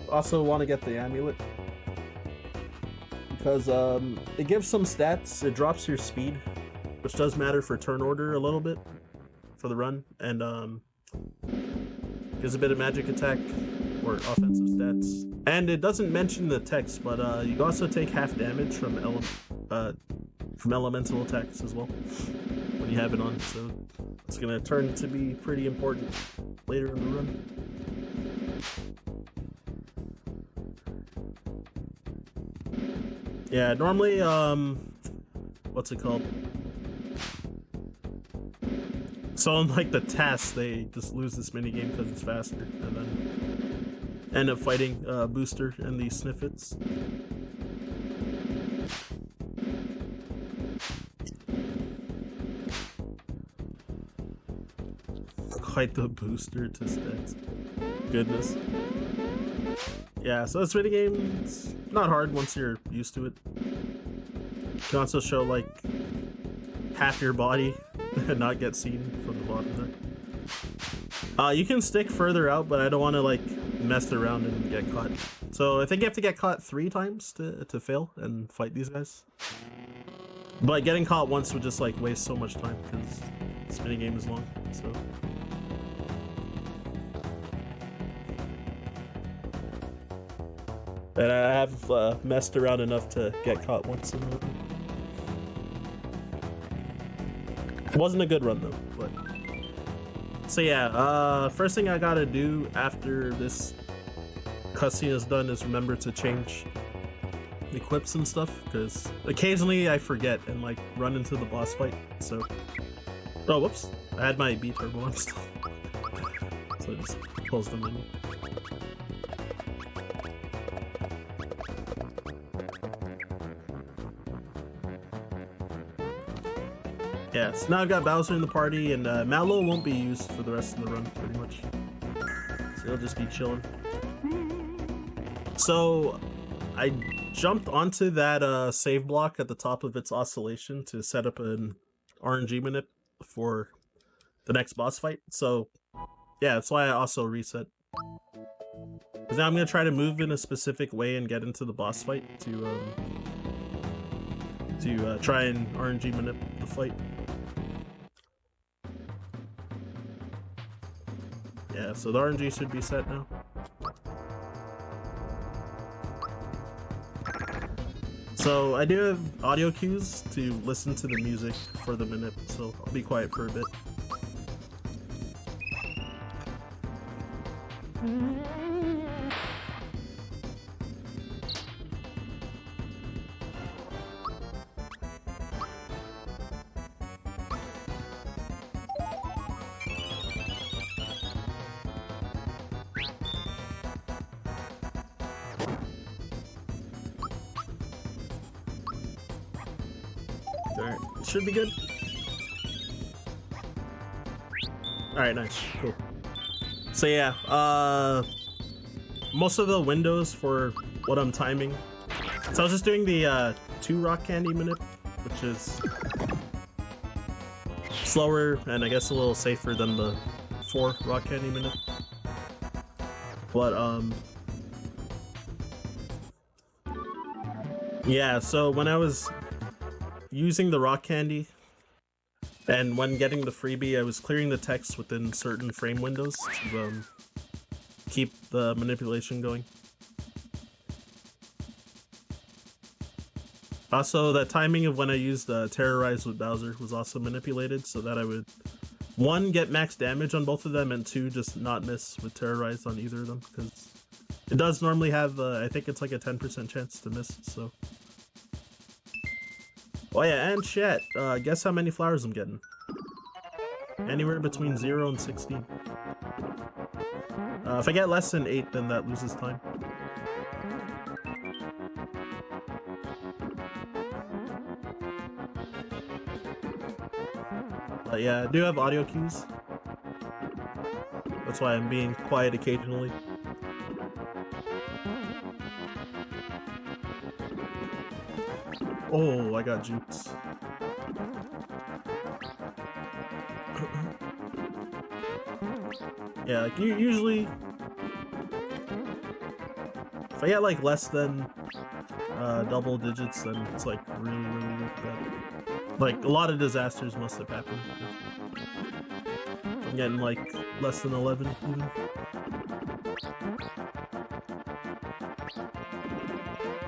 also want to get the amulet because it gives some stats. It drops your speed, which does matter for turn order a little bit for the run, and gives a bit of magic attack or offensive stats. And it doesn't mention the text, but you also take half damage from elemental attacks as well when you have it on, so it's gonna turn to be pretty important later in the run. Yeah, normally what's it called? So unlike the tasks, they just lose this minigame because it's faster, and then end up fighting Booster and these sniffets. Quite the booster to stats. Goodness. Yeah, so this minigame's not hard once you're used to it. You can also show like half your body and not get seen from the bottom there. You can stick further out, but I don't want to like mess around and get caught. So I think you have to get caught 3 times to fail and fight these guys. But getting caught once would just like waste so much time because this minigame is long, so. And I have messed around enough to get caught once in the run. It wasn't a good run though, but. So yeah, first thing I gotta do after this cutscene is done is remember to change equips and stuff, because occasionally I forget and like run into the boss fight, so. Oh, whoops. I had my B turbo on still. So I just closed the menu. Yeah, so now I've got Bowser in the party, and Mallow won't be used for the rest of the run, pretty much. So he'll just be chilling. So, I jumped onto that save block at the top of its oscillation to set up an RNG minute for the next boss fight. So, yeah, that's why I also reset. Because now I'm going to try to move in a specific way and get into the boss fight to try and RNG minute the fight. Yeah, so the RNG should be set now. So I do have audio cues to listen to the music for the minute, so I'll be quiet for a bit. Alright, should be good. Alright, nice, cool. So yeah, most of the windows for what I'm timing. So I was just doing the 2 rock candy minute, which is slower and I guess a little safer than the 4 rock candy minute. But yeah, so when I was using the rock candy and when getting the freebie, I was clearing the text within certain frame windows to keep the manipulation going. Also, the timing of when I used Terrorize with Bowser was also manipulated so that I would 1, get max damage on both of them, and 2, just not miss with Terrorize on either of them, because it does normally have, I think it's like a 10% chance to miss, so. Oh yeah, and chat, guess how many flowers I'm getting? Anywhere between 0 and 16. If I get less than 8, then that loses time. But yeah, I do have audio cues. That's why I'm being quiet occasionally. Oh, I got jukes. Yeah, like usually if I get like less than double digits, then it's like really bad. Like a lot of disasters must have happened. I'm getting like less than 11 even.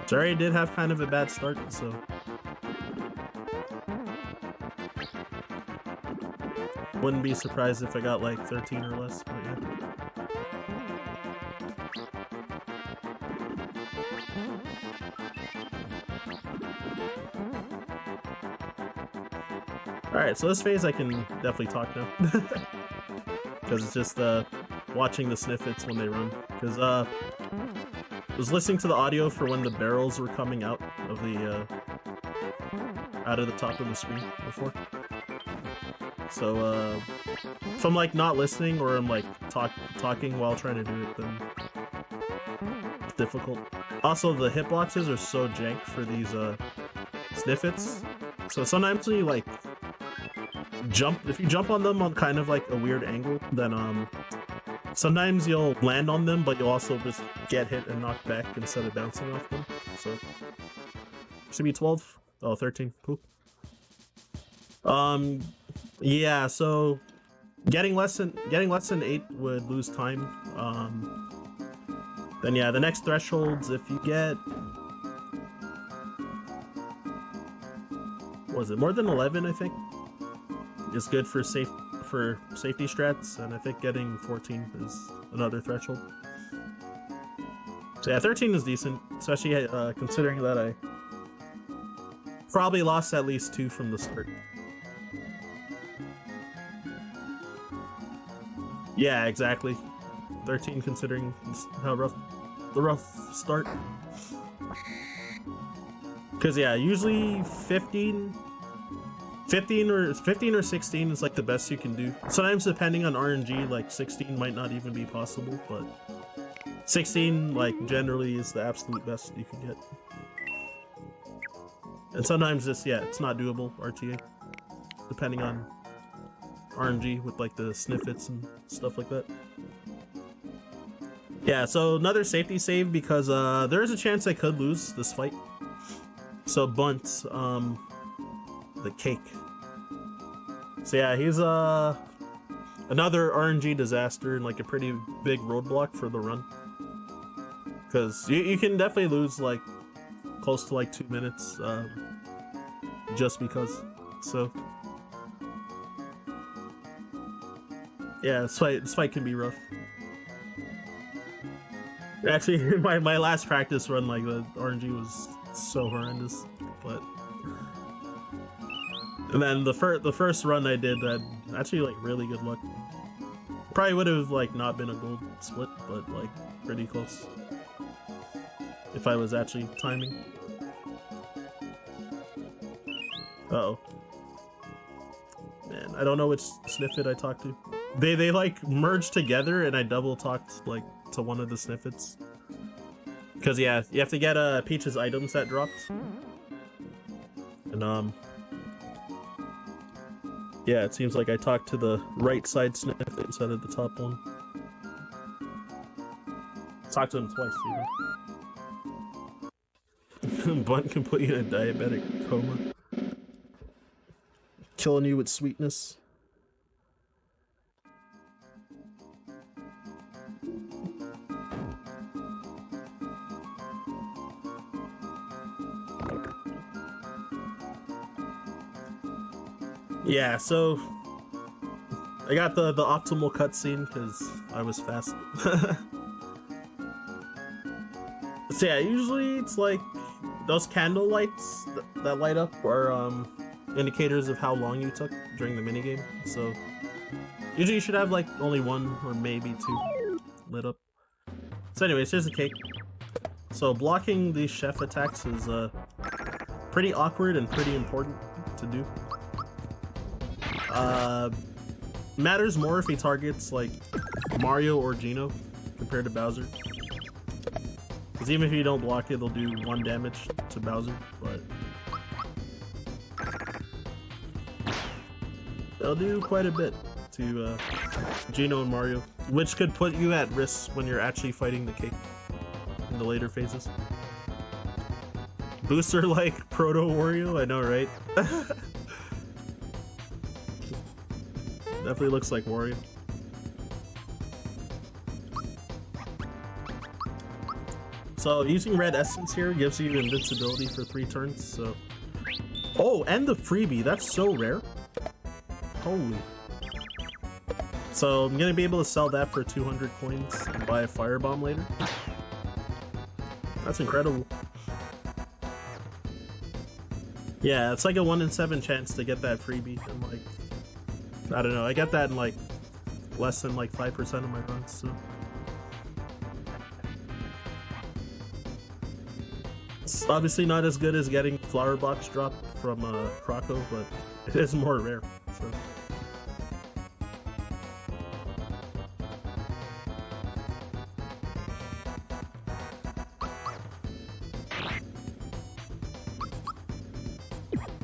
So I already did have kind of a bad start, so wouldn't be surprised if I got like 13 or less, but yeah. Alright, so this phase I can definitely talk now. Because it's just watching the snippets when they run. Because I was listening to the audio for when the barrels were coming out of the top of the screen before. So if I'm like not listening or I'm like talking while trying to do it, then it's difficult. Also, the hitboxes are so jank for these snippets. So sometimes when you like if you jump on them on kind of like a weird angle, then sometimes you'll land on them, but you'll also just get hit and knocked back instead of bouncing off them. So should be 12. Oh, 13. Cool. Yeah, so getting less than 8 would lose time. Then yeah, the next thresholds, if you get, what was it, more than 11, I think, is good for safety strats, and I think getting 14 is another threshold. So yeah, 13 is decent, especially considering that I probably lost at least 2 from the start. Yeah, exactly. 13 considering how the rough start. Because yeah, usually 15 or 16 is like the best you can do. Sometimes depending on RNG, like 16 might not even be possible, but 16 like generally is the absolute best you can get. And sometimes it's not doable RTA, depending on RNG with like the snippets and stuff like that. Yeah, so another safety save because there is a chance I could lose this fight. So Bunt, the cake. So yeah, he's another RNG disaster and like a pretty big roadblock for the run. Because you can definitely lose like close to like 2 minutes just because. So yeah, this fight can be rough. Actually, my last practice run, like the RNG was so horrendous, but and then the first run I did, I had actually like really good luck. Probably would have like not been a gold split, but like pretty close if I was actually timing. Uh-oh. Man, I don't know which sniffet I talked to. They like merged together, and I double talked like to one of the sniffets. Cause yeah, you have to get Peach's items that dropped. And yeah, it seems like I talked to the right side sniffet instead of the top one. Talked to him twice even. Bunt can put you in a diabetic coma. Killing you with sweetness. Yeah, so I got the optimal cutscene because I was fast. So yeah, usually it's like those candle lights that light up are indicators of how long you took during the minigame. So usually you should have like only one or maybe two lit up. So anyways, here's the cake. So blocking these chef attacks is pretty awkward and pretty important to do. Matters more if he targets like Mario or Geno compared to Bowser. Because even if you don't block it, they'll do 1 damage to Bowser, but they'll do quite a bit to Geno and Mario, which could put you at risk when you're actually fighting the cake in the later phases. Booster like Proto Wario, I know, right? Definitely looks like Wario. So using red essence here gives you invincibility for 3 turns, so... Oh, and the freebie, that's so rare. Holy. So I'm gonna be able to sell that for 200 coins and buy a firebomb later. That's incredible. Yeah, it's like a 1 in 7 chance to get that freebie, and like... I don't know, I get that in like less than like 5% of my runs, so... It's obviously not as good as getting Flower Box drop from Croco, but it is more rare, so...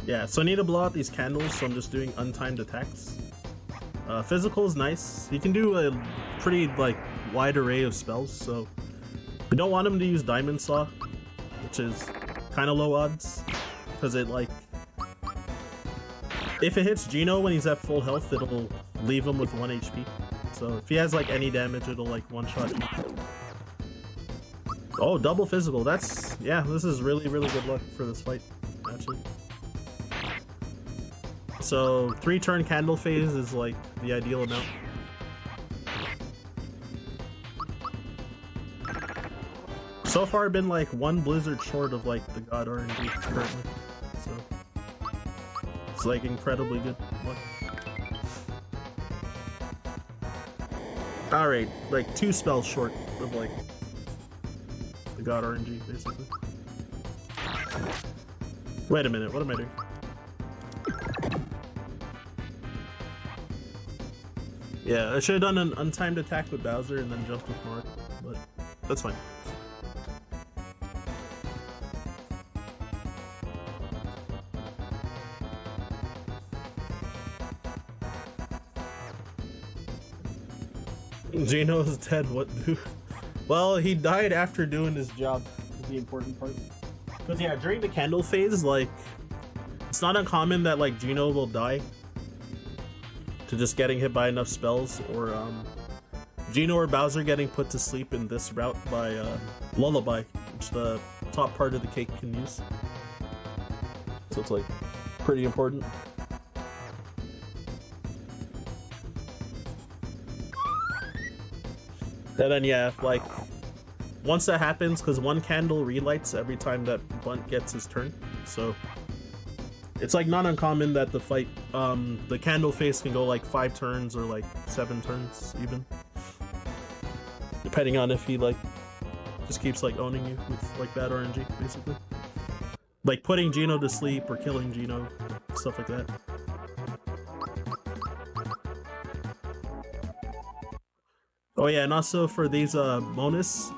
Yeah, so I need to blow out these candles, so I'm just doing untimed attacks. Physical is nice. You can do a pretty like wide array of spells, so you don't want him to use Diamond Saw, which is kind of low odds, because it like if it hits Geno when he's at full health, it'll leave him with 1 HP. So if he has like any damage, it'll like one-shot him. Oh, double physical. That's yeah. This is really good luck for this fight, actually. So 3-turn candle phase is like the ideal amount. So far I've been like 1 blizzard short of like the god RNG currently. So it's like incredibly good luck. Alright, like 2 spells short of like the god RNG basically. Wait a minute, what am I doing? Yeah, I should have done an untimed attack with Bowser and then jumped with Mario, but that's fine. Geno's dead, what dude? Well, he died after doing his job, is the important part. Because yeah, during the candle phase, like, it's not uncommon that like Geno will die to just getting hit by enough spells, or Geno or Bowser getting put to sleep in this route by Lullaby, which the top part of the cake can use. So it's like pretty important. And then yeah, like once that happens, because 1 candle relights every time that Bunt gets his turn, so it's like not uncommon that the fight, the candle phase can go like 5 turns or like 7 turns even, depending on if he like just keeps like owning you with like bad RNG basically, like putting Geno to sleep or killing Geno. stuff like that. Oh yeah, and also for these bonus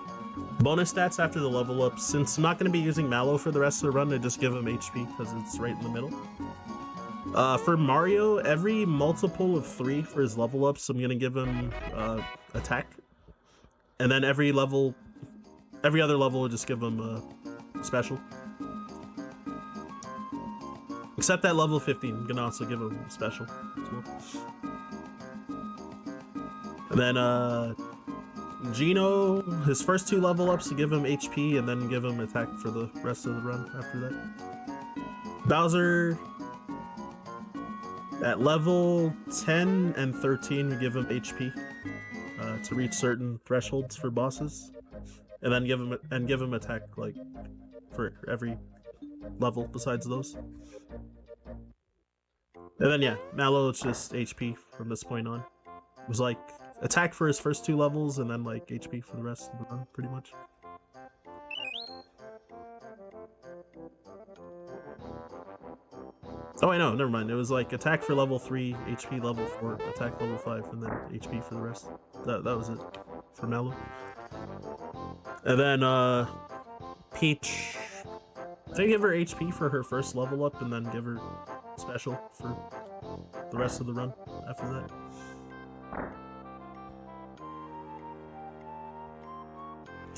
stats after the level up, since I'm not going to be using Mallow for the rest of the run, I just give him HP because it's right in the middle. For Mario, every multiple of 3 for his level ups, I'm going to give him attack. And then every other level will just give him special. Except that level 15, I'm going to also give him special as well. And then Geno, his first 2 level ups to give him HP and then give him attack for the rest of the run after that. Bowser, at level 10 and 13, we give him HP to reach certain thresholds for bosses, and then give him attack like for every level besides those. And then yeah, Mallow, it's just HP from this point on. It was like attack for his first 2 levels and then like HP for the rest of the run, pretty much. Oh, I know, never mind. It was like attack for level 3, HP level 4, attack level 5, and then HP for the rest. That was it for Mallow. And then Peach, I think give her HP for her first level up and then give her special for the rest of the run after that.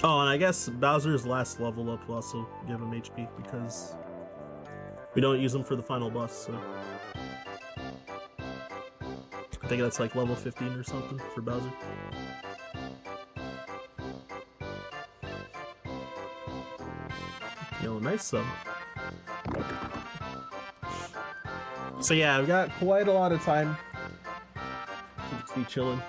Oh, and I guess Bowser's last level up will also give him HP because we don't use him for the final boss, so I think that's like level 15 or something for Bowser. Yo, nice sub. So yeah, I've got quite a lot of time to just be chilling.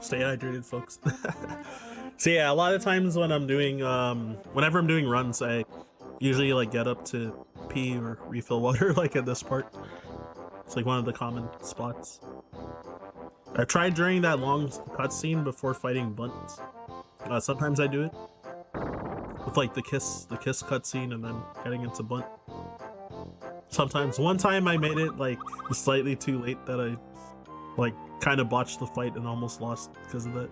Stay hydrated, folks. So yeah, a lot of times when I'm doing, whenever I'm doing runs, I usually like get up to pee or refill water, like at this part. It's like one of the common spots. I've tried during that long cutscene before fighting Bunt. Sometimes I do it with like the kiss cutscene and then getting into Bunt. Sometimes, one time I made it like slightly too late that I like kind of botched the fight and almost lost because of that.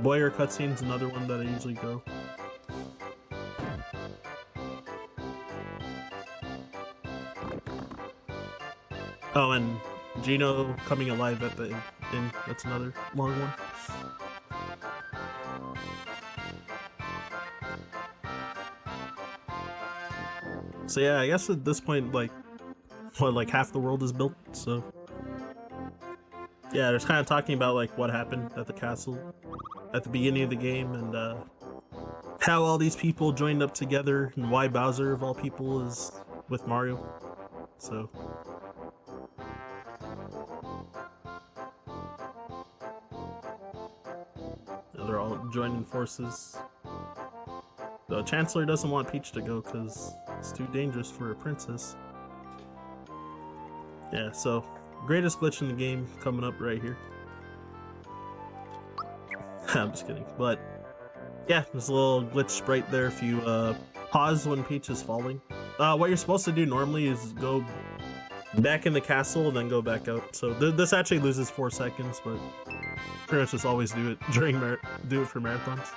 Boyer cutscene's another one that I usually go. Oh, and Geno coming alive at the end, that's another long one. So yeah, I guess at this point, like, what, like half the world is built, so yeah, there's kind of talking about like what happened at the castle at the beginning of the game and how all these people joined up together and why Bowser of all people is with Mario. So they're all joining forces. The Chancellor doesn't want Peach to go because it's too dangerous for a princess. Yeah, so greatest glitch in the game coming up right here. I'm just kidding, but yeah, there's a little glitch right there if you pause when Peach is falling. What you're supposed to do normally is go back in the castle and then go back out. So this actually loses 4 seconds, but pretty much just always do it during do it for marathons.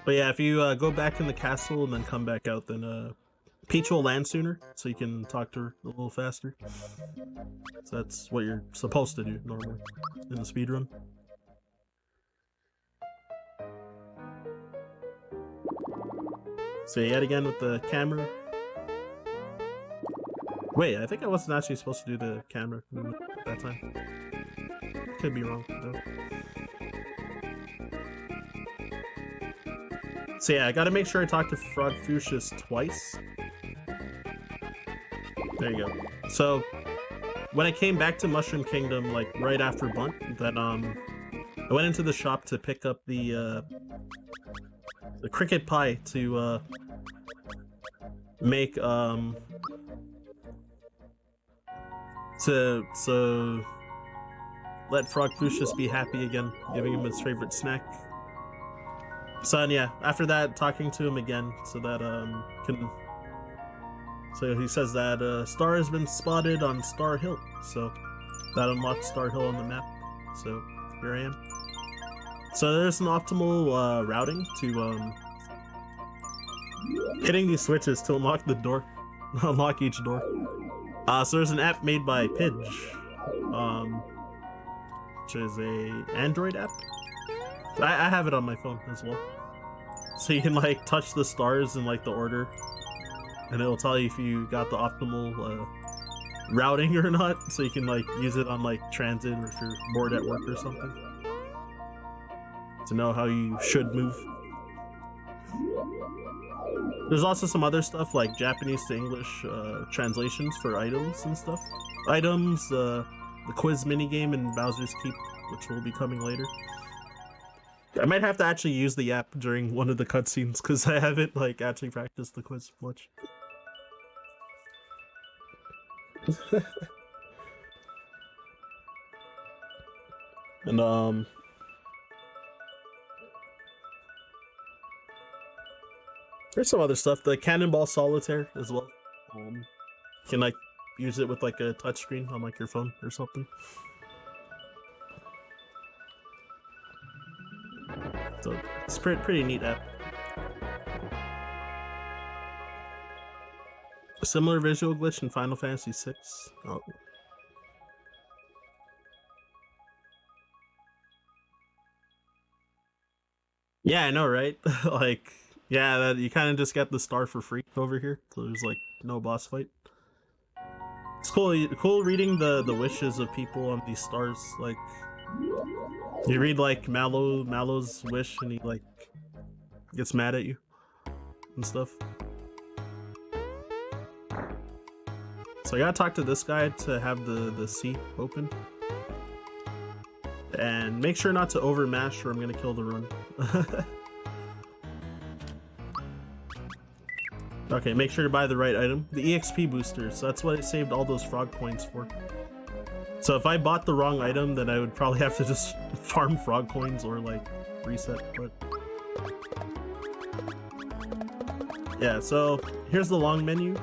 But yeah, if you go back in the castle and then come back out, then Peach will land sooner, so you can talk to her a little faster. So that's what you're supposed to do normally in the speedrun. So yet again with the camera. Wait, I think I wasn't actually supposed to do the camera movement that time. Could be wrong though. So yeah, I gotta make sure I talk to Frogfucius twice. There you go. So when I came back to Mushroom Kingdom, like right after Bunt, then I went into the shop to pick up the cricket pie to make So let Frogfucius be happy again, giving him his favorite snack. So and yeah, after that, talking to him again, so that so he says that Star has been spotted on Star Hill, so that unlocks Star Hill on the map. So here I am. So there's an optimal routing to hitting these switches to unlock the door, unlock each door. So there's an app made by Pidge, which is a Android app. I have it on my phone as well. So you can like touch the stars in like the order, and it'll tell you if you got the optimal routing or not. So you can like use it on like transit or if you're bored at work or something, to know how you should move. There's also some other stuff like Japanese to English translations for items and stuff. Items, the quiz minigame in Bowser's Keep, which will be coming later. I might have to actually use the app during one of the cutscenes because I haven't like actually practiced the quiz much. And there's some other stuff. The Cannonball Solitaire as well. You can like use it with like a touchscreen on like your phone or something. So it's pretty neat app. A similar visual glitch in Final Fantasy VI. Oh. Yeah, I know, right? Like, yeah, that you kind of just get the star for free over here. So there's like no boss fight. It's cool reading the wishes of people on these stars. Like, you read like Mallow's wish, and he like gets mad at you and stuff. So I gotta talk to this guy to have the sea open. And make sure not to overmash or I'm gonna kill the run. Okay, make sure to buy the right item. The EXP boosters, that's what I saved all those frog coins for. So if I bought the wrong item, then I would probably have to just farm frog coins or like reset, but... Yeah, so here's the long menu.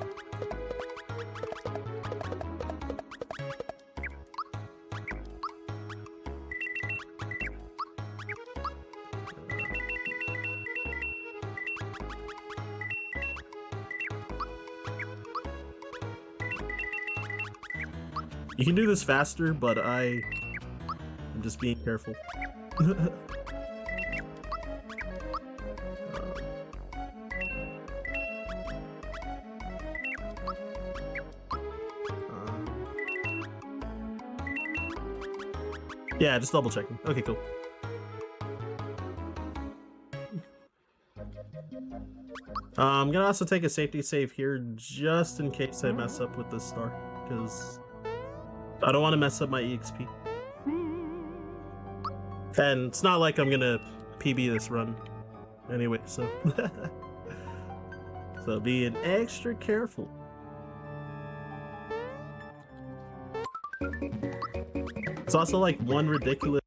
You can do this faster, but I'm just being careful. Yeah, just double checking. Okay, cool. I'm gonna also take a safety save here just in case I mess up with this star, because I don't want to mess up my EXP. And it's not like I'm gonna PB this run anyway, so so being extra careful. It's also like one ridiculous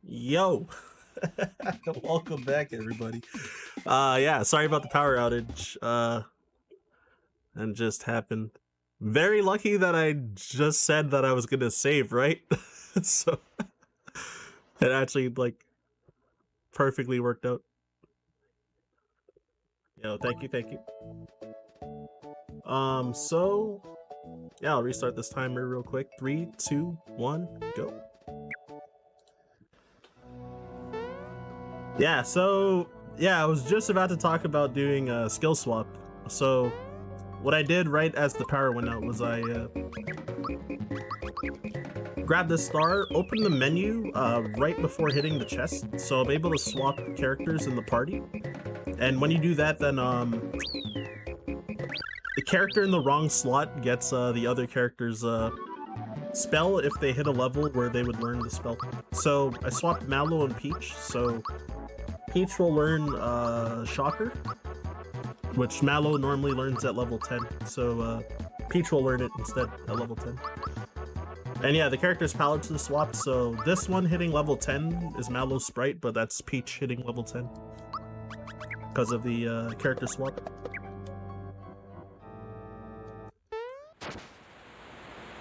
Yo, welcome back, everybody. Yeah, sorry about the power outage. And just happened. Very lucky that I just said that I was gonna save, right? So it actually like perfectly worked out. Yo, thank you. So yeah, I'll restart this timer real quick. 3, 2, 1, go. Yeah, so yeah, I was just about to talk about doing a skill swap. So what I did right as the power went out was I grabbed the star, opened the menu right before hitting the chest, so I'm able to swap characters in the party. And when you do that, then the character in the wrong slot gets the other character's spell if they hit a level where they would learn the spell. So I swapped Mallow and Peach, so Peach will learn Shocker, which Mallow normally learns at level 10, so Peach will learn it instead at level 10. And yeah, the character's palettes are swapped, so this one hitting level 10 is Mallow's sprite, but that's Peach hitting level 10 because of the character swap.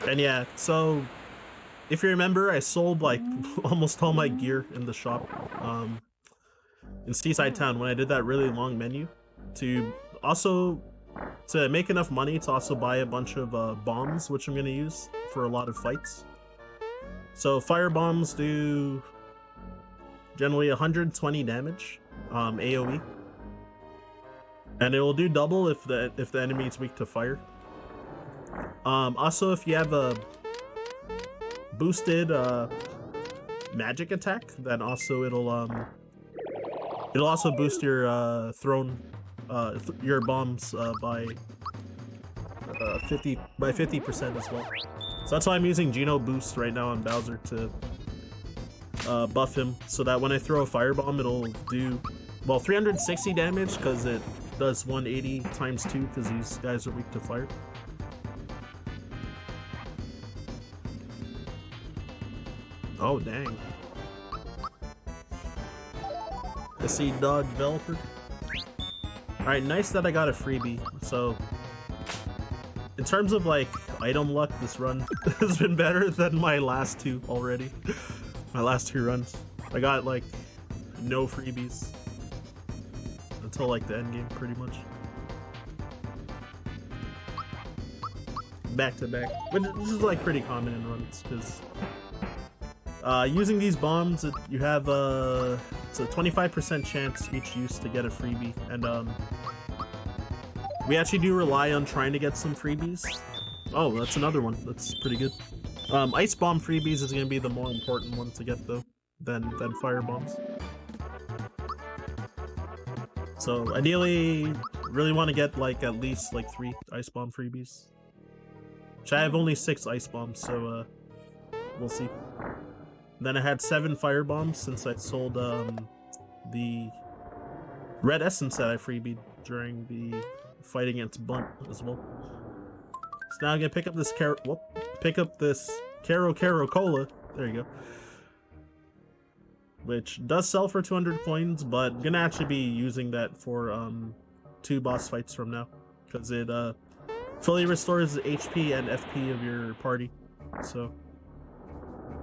And yeah, so if you remember, I sold like almost all my gear in the shop in Seaside Town when I did that really long menu to make enough money to also buy a bunch of bombs, which I'm going to use for a lot of fights. So fire bombs do generally 120 damage, AoE, and it will do double if the enemy is weak to fire. Also, if you have a boosted magic attack, then also it'll also boost your your bombs by 50% as well. So that's why I'm using Geno Boost right now on Bowser to buff him, so that when I throw a firebomb, it'll do 360 damage because it does 180 times 2 because these guys are weak to fire. Oh dang! I see dog developer. Alright, nice that I got a freebie. So, in terms of like item luck, this run has been better than my last two already. My last two runs. I got like no freebies until like the end game pretty much. Back to back. But this is like pretty common in runs because using these bombs, you have it's a 25% chance each use to get a freebie, and we actually do rely on trying to get some freebies. Oh, that's another one. That's pretty good. Ice bomb freebies is going to be the more important one to get though than fire bombs. So ideally, really want to get like at least like 3 ice bomb freebies. Which I have only 6 ice bombs, so we'll see. Then I had 7 fire bombs since I sold the red essence that I freebied during the fight against Bunt as well. So now I'm gonna pick up this Caro Cola. There you go. Which does sell for 200 coins, but I'm gonna actually be using that for 2 boss fights from now, because it fully restores the HP and FP of your party. So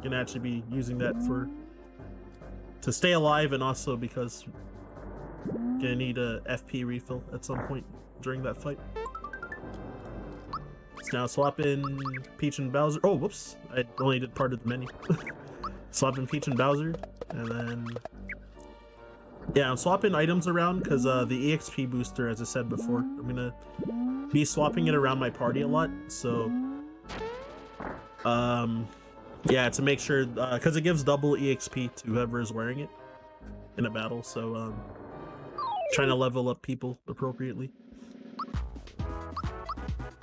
gonna actually be using that to stay alive, and also because gonna need a FP refill at some point during that fight. So now swap in Peach and Bowser. Oh, whoops! I only did part of the menu. Swap in Peach and Bowser, and then yeah, I'm swapping items around because the EXP booster, as I said before, I'm gonna be swapping it around my party a lot. So yeah, to make sure, because it gives double EXP to whoever is wearing it in a battle, so trying to level up people appropriately.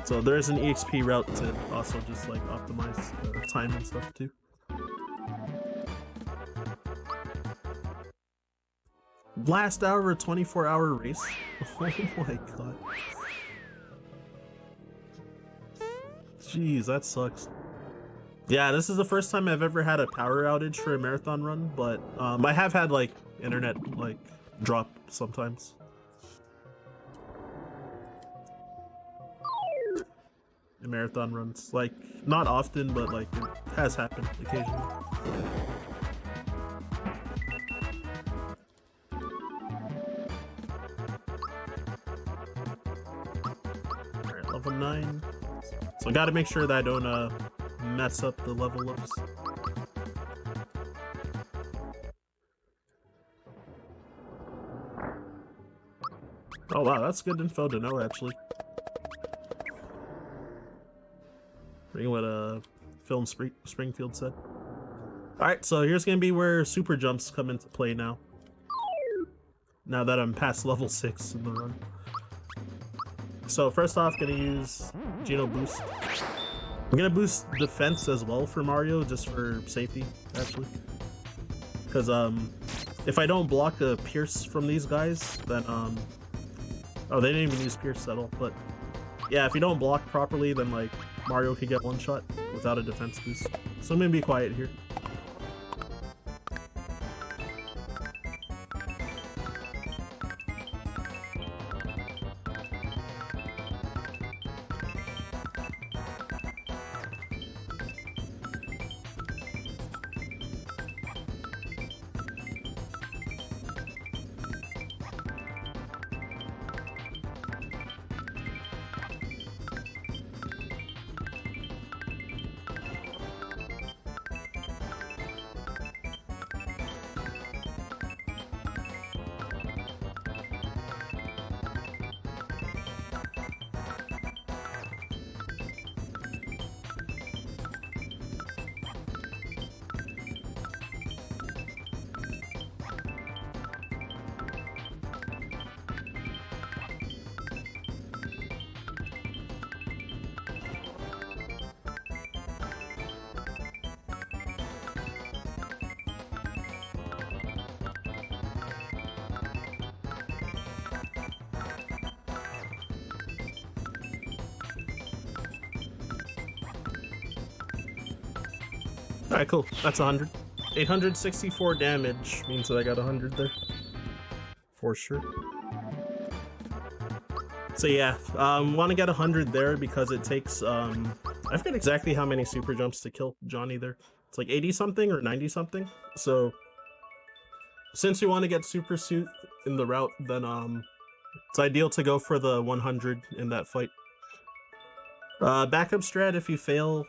So there is an EXP route to also just like optimize time and stuff too. Last hour, a 24-hour race? Oh my god. Jeez, that sucks. Yeah, this is the first time I've ever had a power outage for a marathon run, but I have had like internet like drop sometimes. In marathon runs, like not often, but like it has happened occasionally. Alright, level 9. So I gotta make sure that I don't mess up the level ups. Oh wow, that's good info to know actually. Reading what Film Springfield said. Alright, so here's gonna be where super jumps come into play now. Now that I'm past level 6 in the run. So first off, gonna use Geno Boost. I'm gonna boost defense as well for Mario, just for safety, actually. Because if I don't block a Pierce from these guys, then oh, they didn't even use Pierce at all, but yeah, if you don't block properly, then like Mario could get one shot without a defense boost. So I'm gonna be quiet here. Alright, cool. That's 100. 864 damage means that I got 100 there. For sure. So yeah, want to get 100 there because it takes, I forget exactly how many super jumps to kill Johnny there. It's like 80 something or 90 something. So, since you want to get super suit in the route, then it's ideal to go for the 100 in that fight. Backup strat if you fail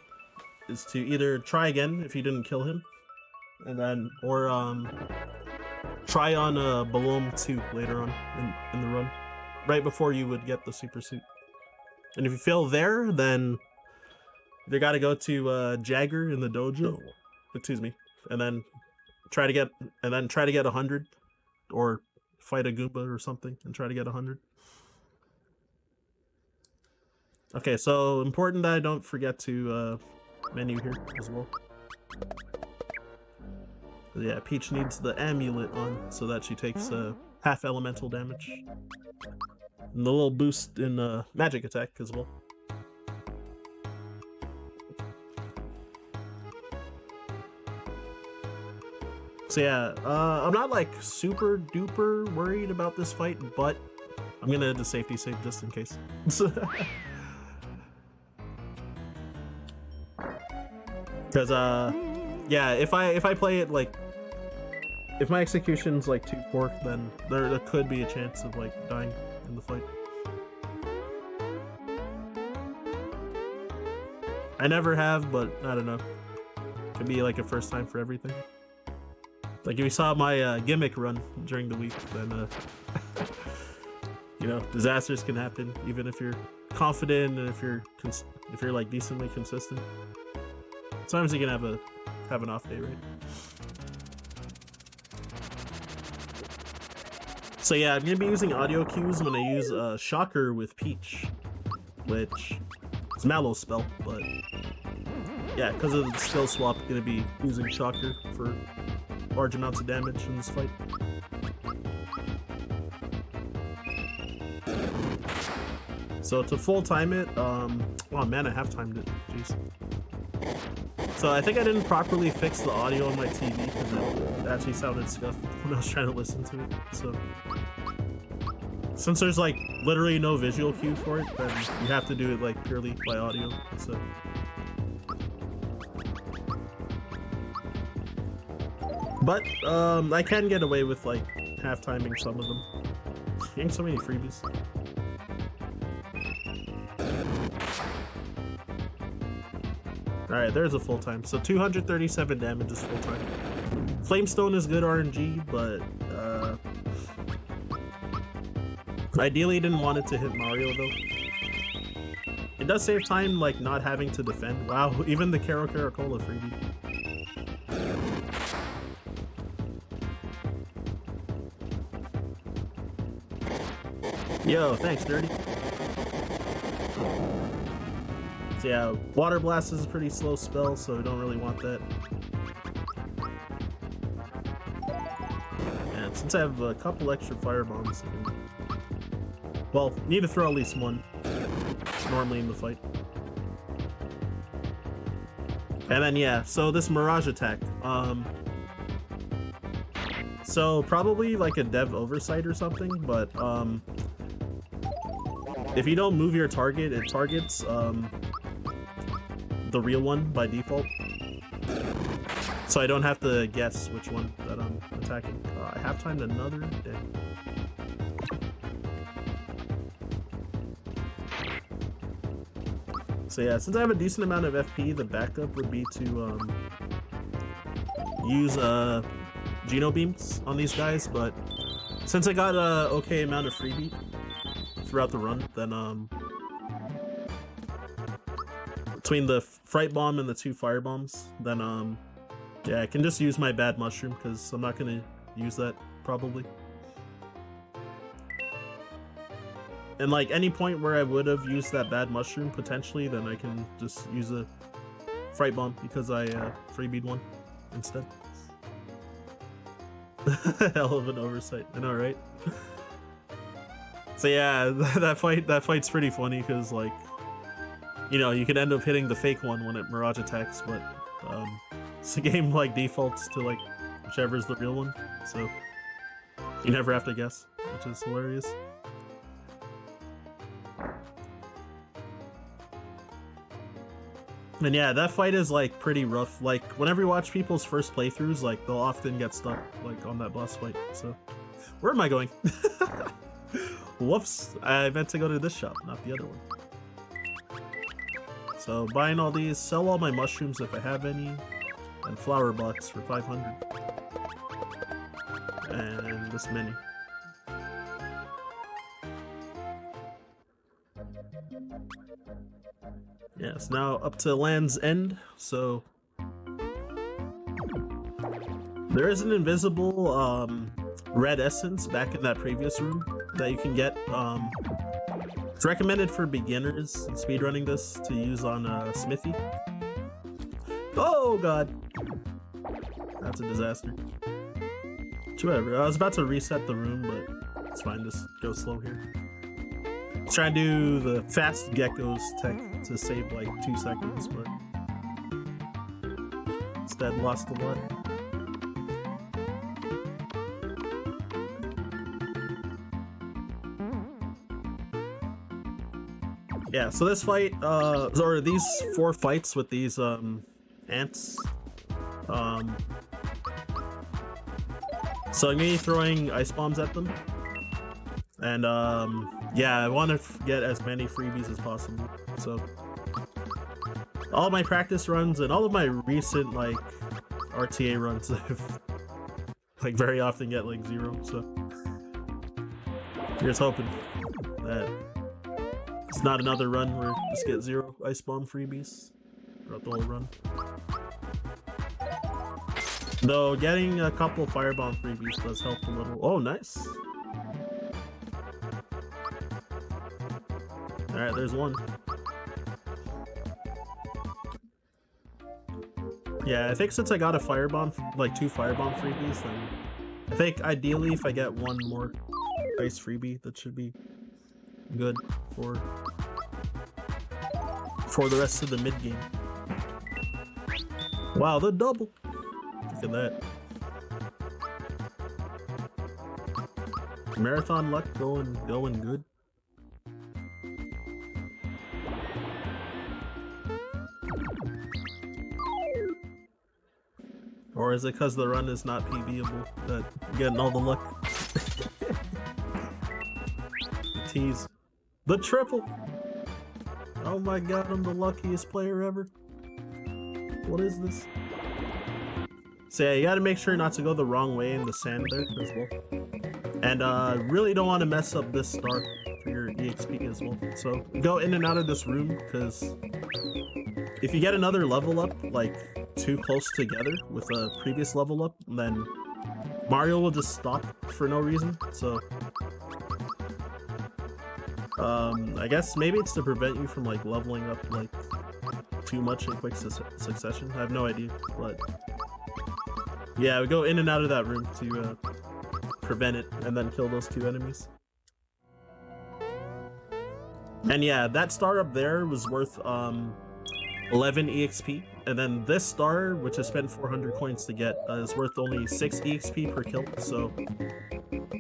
is to either try again if you didn't kill him, and then or try on Balloon 2 later on in the run, right before you would get the super suit. And if you fail there, then you gotta go to Jagger in the dojo, excuse me, and then try to get 100, or fight a Goomba or something and try to get 100. Okay, so important that I don't forget to menu here as well. Yeah, Peach needs the amulet on so that she takes half elemental damage. And the little boost in magic attack as well. So yeah, I'm not like super duper worried about this fight, but I'm gonna do safety save just in case. Because yeah, if I play it like, if my execution's like too poor, then there could be a chance of like dying in the fight. I never have, but I don't know. Could be like a first time for everything. Like if you saw my gimmick run during the week, then you know, disasters can happen even if you're confident and if you're like decently consistent. Sometimes you can have an off day, right? So yeah, I'm gonna be using audio cues when I use Shocker with Peach, which is Mallow's spell, but yeah, because of the skill swap, I'm gonna be using Shocker for large amounts of damage in this fight. So to full time it, oh man, I have timed it, jeez. So I think I didn't properly fix the audio on my TV because it actually sounded scuffed when I was trying to listen to it. So since there's like literally no visual cue for it, then you have to do it like purely by audio. So but I can get away with like half timing some of them. Getting so many freebies. Alright, there's a full time. So 237 damage is full time. Flamestone is good RNG, but ideally didn't want it to hit Mario though. It does save time like not having to defend. Wow, even the Caro Caracola freebie. Yo, thanks, Dirty. So yeah, Water Blast is a pretty slow spell, so we don't really want that. And since I have a couple extra fire bombs, well, need to throw at least one normally in the fight. And then yeah, so this Mirage Attack. So probably like a dev oversight or something, but if you don't move your target, it targets the real one by default. So I don't have to guess which one that I'm attacking. I have timed another day. So yeah, since I have a decent amount of FP, the backup would be to use Geno Beams on these guys, but since I got a okay amount of freebie throughout the run, then between the Fright Bomb and the 2 Fire Bombs, then yeah, I can just use my bad mushroom because I'm not gonna use that probably. And like any point where I would have used that bad mushroom potentially, then I can just use a Fright Bomb because I freebied one instead. Hell of an oversight, I know, right? So yeah, that fight's pretty funny because like, you know, you could end up hitting the fake one when it Mirage attacks, but the game like defaults to like whichever is the real one, so you never have to guess, which is hilarious. And yeah, that fight is like pretty rough. Like whenever you watch people's first playthroughs, like they'll often get stuck like on that boss fight. So where am I going? Whoops, I meant to go to this shop, not the other one. So buying all these, sell all my mushrooms if I have any, and flower box for 500. And this mini. Yes, now up to Land's End, so there is an invisible red essence back in that previous room that you can get. It's recommended for beginners speedrunning this to use on Smithy. Oh god! That's a disaster. Whatever, I was about to reset the room, but it's fine, just go slow here. Try to do the fast geckos tech to save like 2 seconds, but instead lost a lot. Yeah, so this fight, or these 4 fights with these ants, so I'm gonna be throwing ice bombs at them, and yeah, I want to get as many freebies as possible. So all my practice runs and all of my recent like RTA runs, I've like very often get like 0. So here's hoping that it's not another run where I just get 0 ice bomb freebies throughout the whole run. Though getting a couple firebomb freebies does help a little. Oh, nice. Alright, there's one. Yeah, I think since I got a firebomb, like 2 firebomb freebies, then I think ideally if I get 1 more ice freebie, that should be good for the rest of the mid game. Wow, the double. Look at that. Marathon luck going good. Or is it because the run is not PBable that you're getting all the luck? The tease. The triple! Oh my god, I'm the luckiest player ever. What is this? So yeah, you gotta make sure not to go the wrong way in the sand there as well. And really don't want to mess up this star for your EXP as well. So go in and out of this room, because if you get another level up, like too close together with a previous level up, then Mario will just stop for no reason. So I guess maybe it's to prevent you from like leveling up like too much in quick succession. I have no idea, but yeah, we go in and out of that room to prevent it and then kill those two enemies. And yeah, that star up there was worth 11 EXP, and then this star, which I spent 400 coins to get, is worth only 6 EXP per kill. So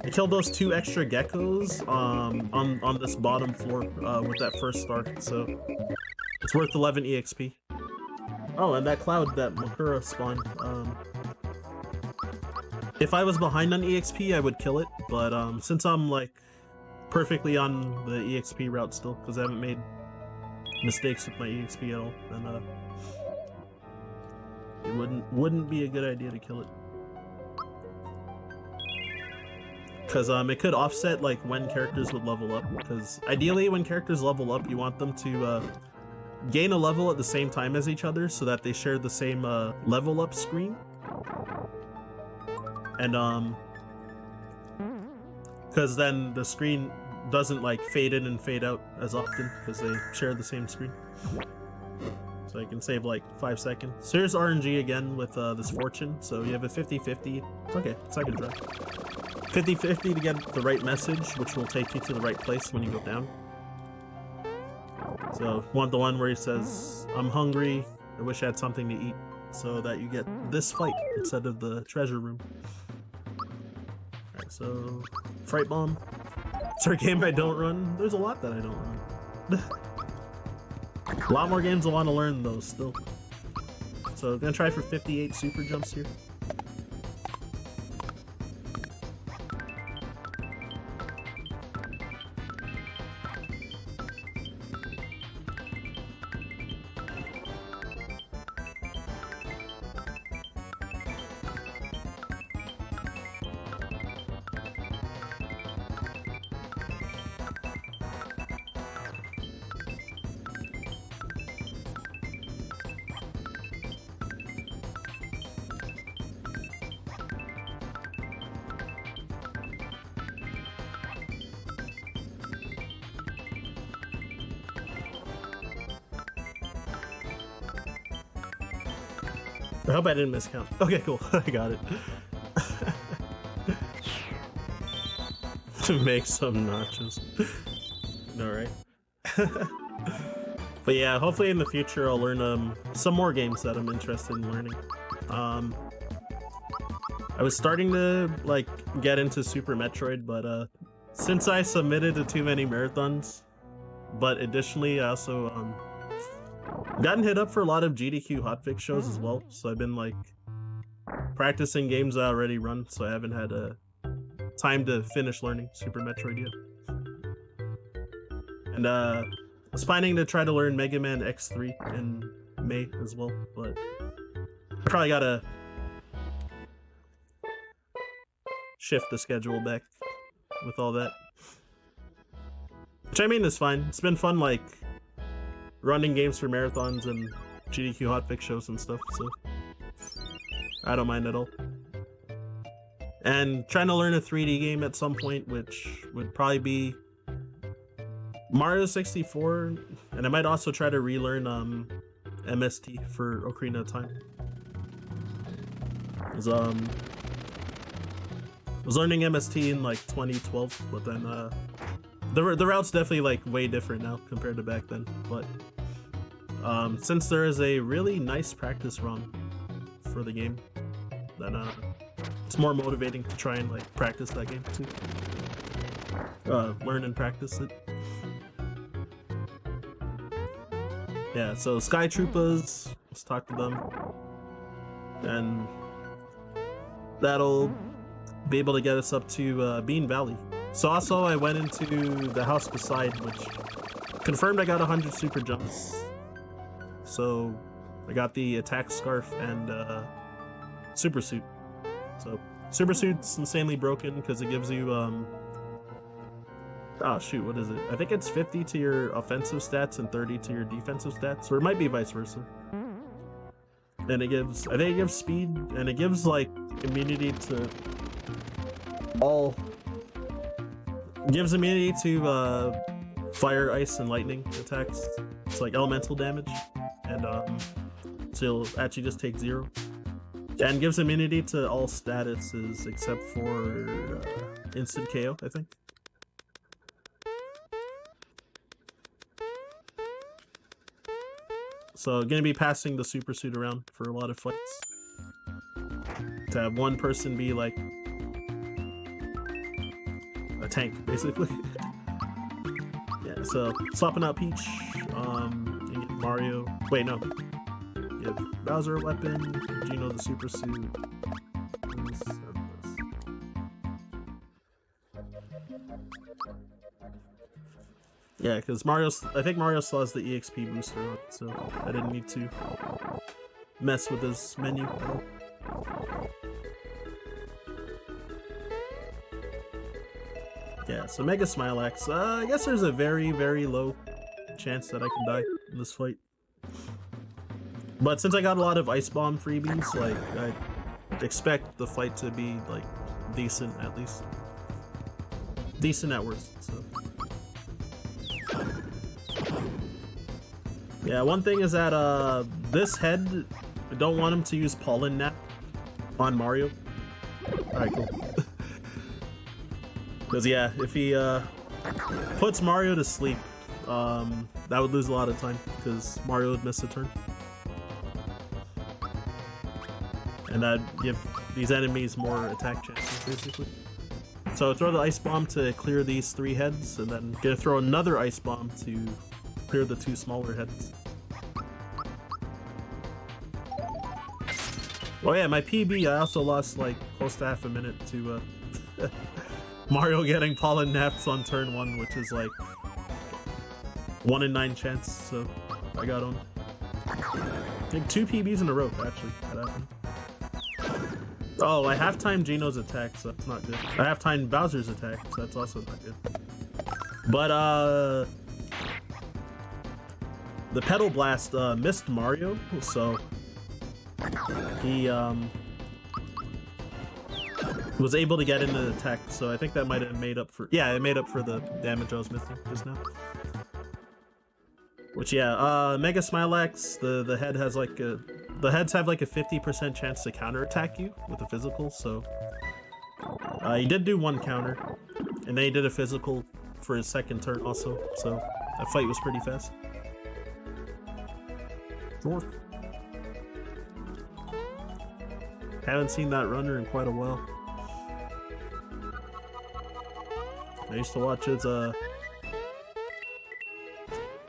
I killed those two extra geckos on this bottom floor with that first star, so it's worth 11 EXP. Oh, and that cloud that Makura spawned, if I was behind on EXP, I would kill it, but since I'm like perfectly on the EXP route still, because I haven't made mistakes with my EXP at all, then it wouldn't be a good idea to kill it. Because it could offset like when characters would level up, because ideally when characters level up, you want them to gain a level at the same time as each other so that they share the same level up screen. And because then the screen doesn't like fade in and fade out as often because they share the same screen. So you can save like 5 seconds. So here's RNG again with this fortune. So you have a 50-50. Okay, second try. 50-50 to get the right message, which will take you to the right place when you go down. So want the one where he says, "I'm hungry, I wish I had something to eat," so that you get this fight instead of the treasure room. Alright, so Fright Bomb. It's our game I don't run. There's a lot that I don't run. A lot more games I want to learn though still. So I'm gonna try for 58 super jumps here. I hope I didn't miscount. Okay, cool. I got it. To make some nachos. Alright. But yeah, hopefully in the future I'll learn some more games that I'm interested in learning. I was starting to like get into Super Metroid, but since I submitted to too many marathons, but additionally I also gotten hit up for a lot of GDQ hotfix shows as well, so I've been like practicing games I already run, so I haven't had time to finish learning Super Metroid yet. And I was planning to try to learn Mega Man X3 in May as well, but I probably gotta shift the schedule back with all that. Which I mean is fine. It's been fun like running games for marathons and GDQ hotfix shows and stuff, so I don't mind at all. And trying to learn a 3D game at some point, which would probably be Mario 64, and I might also try to relearn MST for Ocarina of Time. I was learning MST in like 2012, but then the route's definitely like way different now compared to back then. But since there is a really nice practice ROM for the game, then it's more motivating to try and like practice that game too. Learn and practice it. Yeah, so Sky Troopas, let's talk to them. And that'll be able to get us up to Bean Valley. So also I went into the house beside, which confirmed I got 100 super jumps. So I got the attack scarf and super suit. So super suit's insanely broken because it gives you oh shoot, what is it? I think it's 50 to your offensive stats and 30 to your defensive stats, or it might be vice versa. And it gives, I think it gives speed, and it gives like immunity to all. It gives immunity to fire, ice, and lightning attacks. It's like elemental damage, and so you'll actually just take 0. And gives immunity to all statuses except for instant KO, I think. So gonna be passing the super suit around for a lot of fights. To have one person be like a tank, basically. Yeah, so swapping out Peach, you get Mario. Wait, no. You have Bowser a weapon, Geno the super suit. Yeah, because I think Mario still has the EXP booster on, so I didn't need to mess with this menu. Yeah, so Mega Smilax. I guess there's a very, very low chance that I can die in this fight. But since I got a lot of Ice Bomb freebies, like, I expect the fight to be, like, decent at least. Decent at worst, so. Yeah, one thing is that this head, I don't want him to use Pollen Nap on Mario. Alright, cool. Because yeah, if he puts Mario to sleep, that would lose a lot of time, because Mario would miss a turn. And that'd give these enemies more attack chances, basically. So throw the Ice Bomb to clear these 3 heads, and then gonna throw another Ice Bomb to clear the 2 smaller heads. Oh yeah, my PB, I also lost like close to half a minute to Mario getting Pollen Naps on turn 1, which is like 1 in 9 chance, so I got on. I think 2 PBs in a row, actually, that happened. Oh, I half-timed Geno's attack, so that's not good. I half-timed Bowser's attack, so that's also not good. But, the Petal Blast, missed Mario, so he, was able to get into the attack, so I think that might have made up for... Yeah, it made up for the damage I was missing just now. Which, yeah, Mega Smilax, the head has like a... The heads have like a 50% chance to counterattack you with a physical, so... he did do 1 counter, and then he did a physical for his 2nd turn also, so that fight was pretty fast. Sure. Haven't seen that runner in quite a while. I used to watch his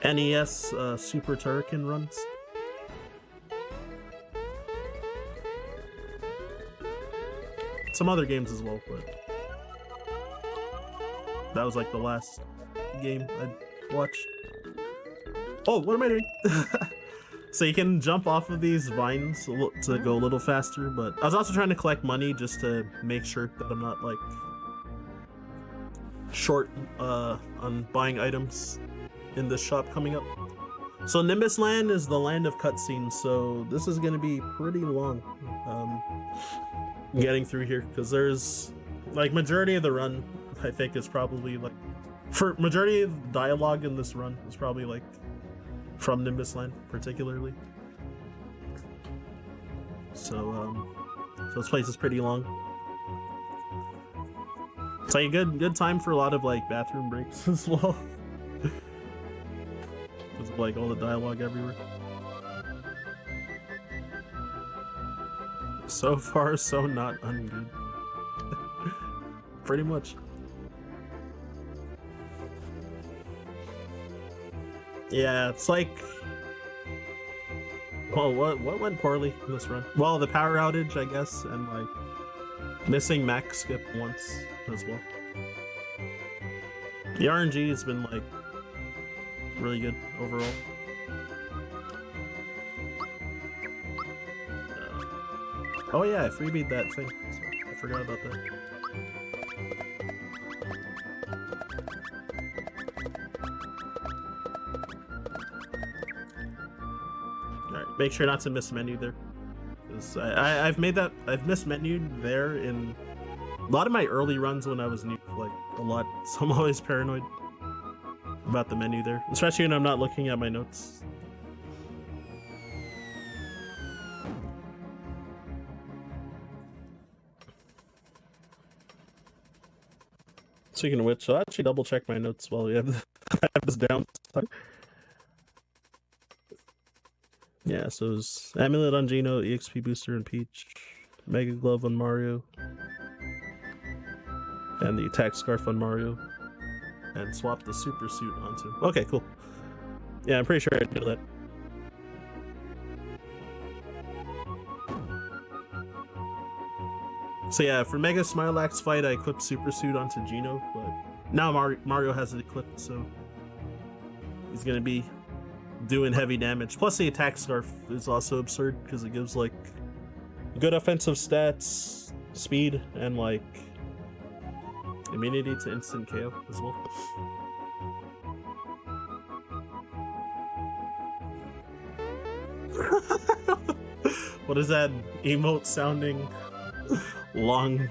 NES Super Turrican runs. Some other games as well, but that was like the last game I watched. Oh, what am I doing? So you can jump off of these vines to go a little faster, but I was also trying to collect money just to make sure that I'm not like short on buying items in this shop coming up. So Nimbus Land is the land of cutscenes, so this is going to be pretty long getting through here, because there's like majority of the run I think is probably like, for majority of the dialogue in this run is probably like from Nimbus Land particularly. So this place is pretty long. It's like a good time for a lot of like bathroom breaks as well. Because of like all the dialogue everywhere. So far, so not ungood. Pretty much. Yeah, it's like... Well, what went poorly in this run? Well, the power outage, I guess, and like missing max skip once as well. The RNG has been like really good overall. Oh yeah, I freebied that thing. So I forgot about that. Alright, make sure not to miss menu there. Because I've missed menu there in a lot of my early runs when I was new, like a lot, so I'm always paranoid about the menu there. Especially when I'm not looking at my notes. Speaking of which, I'll actually double check my notes while we have this down. Yeah, so it was Amulet on Geno, EXP Booster on Peach, Mega Glove on Mario, and the Attack Scarf on Mario, and swap the Super Suit onto. Okay, cool. Yeah, I'm pretty sure I did that. So yeah, for Mega Smilax fight, I equipped Super Suit onto Geno, but now Mario has it equipped, so he's gonna be doing heavy damage. Plus the Attack Scarf is also absurd because it gives like good offensive stats, speed, and like immunity to instant KO as well. What is that emote sounding long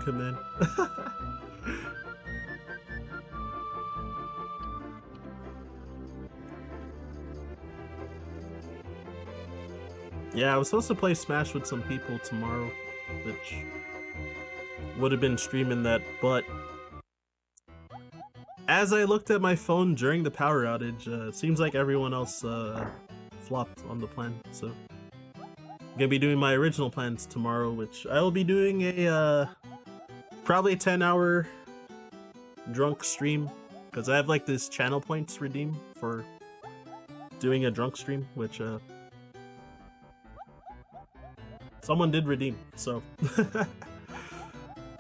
command? Yeah, I was supposed to play Smash with some people tomorrow, which would have been streaming that, but as I looked at my phone during the power outage, it seems like everyone else flopped on the plan, so I'm gonna be doing my original plans tomorrow, which I will be doing a probably 10-hour drunk stream, because I have like this channel points redeem for doing a drunk stream, which someone did redeem, so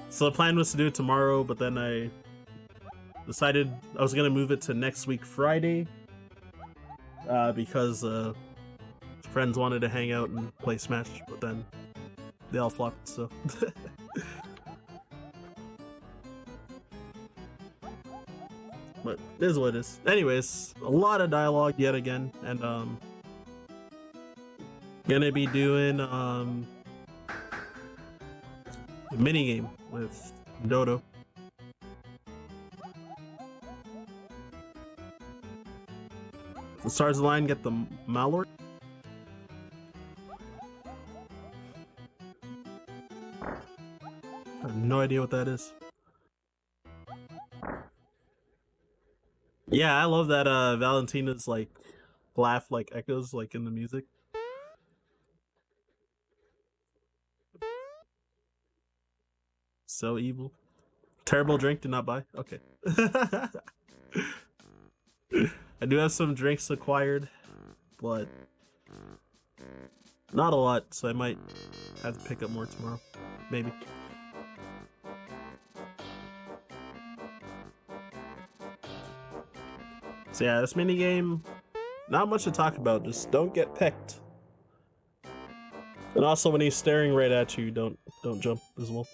so the plan was to do it tomorrow, but then I decided I was gonna move it to next week Friday because friends wanted to hang out and play Smash, but then they all flopped, so but it is what it is. Anyways, a lot of dialogue yet again, and gonna be doing a mini game with Dodo. The stars align, get the Malort. I have no idea what that is. Yeah, I love that Valentina's like laugh like echoes like in the music. So evil. Terrible drink, did not buy. Okay. I do have some drinks acquired, but not a lot, so I might have to pick up more tomorrow. Maybe. So yeah, this minigame, not much to talk about, just don't get pecked. And also when he's staring right at you, don't jump as well.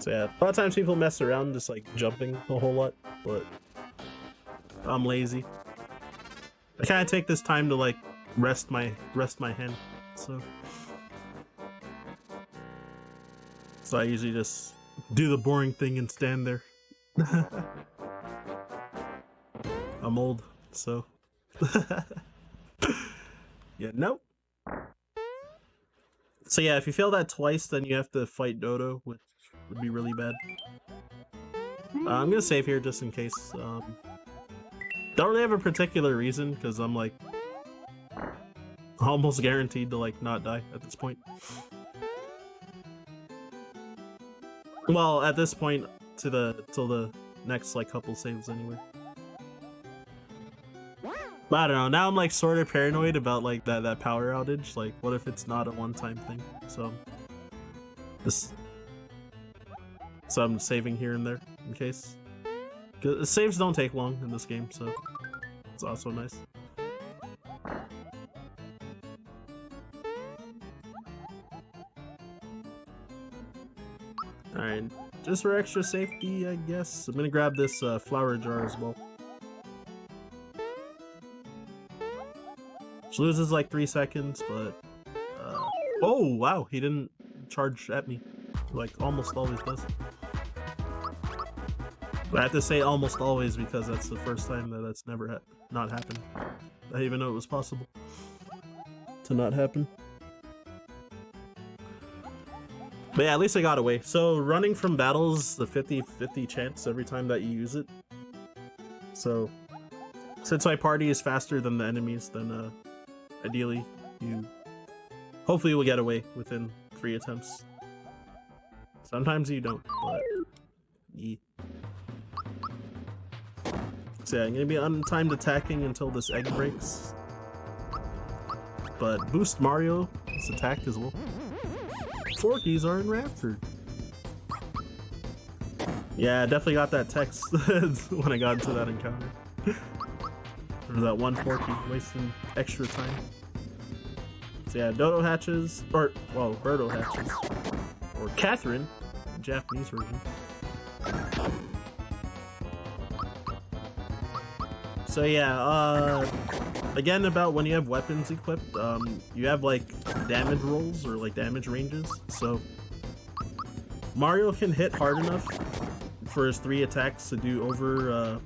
So yeah, a lot of times people mess around just like jumping a whole lot, but I'm lazy. I kind of take this time to like rest my hand, so I usually just do the boring thing and stand there. I'm old, so yeah, nope. So yeah, if you fail that twice, then you have to fight Dodo, which would be really bad. I'm gonna save here just in case. Don't really have a particular reason, because I'm like almost guaranteed to like not die at this point. Well, at this point till the next like couple saves anyway. But I don't know, now I'm like sort of paranoid about like that power outage. Like what if it's not a one-time thing? So I'm saving here and there in case. 'Cause the saves don't take long in this game, so it's also nice. Alright, just for extra safety, I guess, I'm gonna grab this flower jar as well. Which loses like 3 seconds, but... oh, wow, he didn't charge at me. Like, almost always does. But I have to say almost always because that's the first time that that's never not happened. I didn't even know it was possible to not happen. But yeah, at least I got away. So running from battles, the 50-50 chance every time that you use it. So since my party is faster than the enemies, then ideally you hopefully will get away within 3 attempts. Sometimes you don't, but yeah. So yeah, I'm gonna be untimed attacking until this egg breaks. But boost Mario's attack as well. Forkies are enraptured. Yeah, I definitely got that text when I got into that encounter. There's that one Forky wasting extra time. So yeah, Dodo hatches, or, well, Birdo hatches. Or Catherine, the Japanese version. So yeah, again about when you have weapons equipped, you have like damage rolls or like damage ranges. So Mario can hit hard enough for his 3 attacks to do over a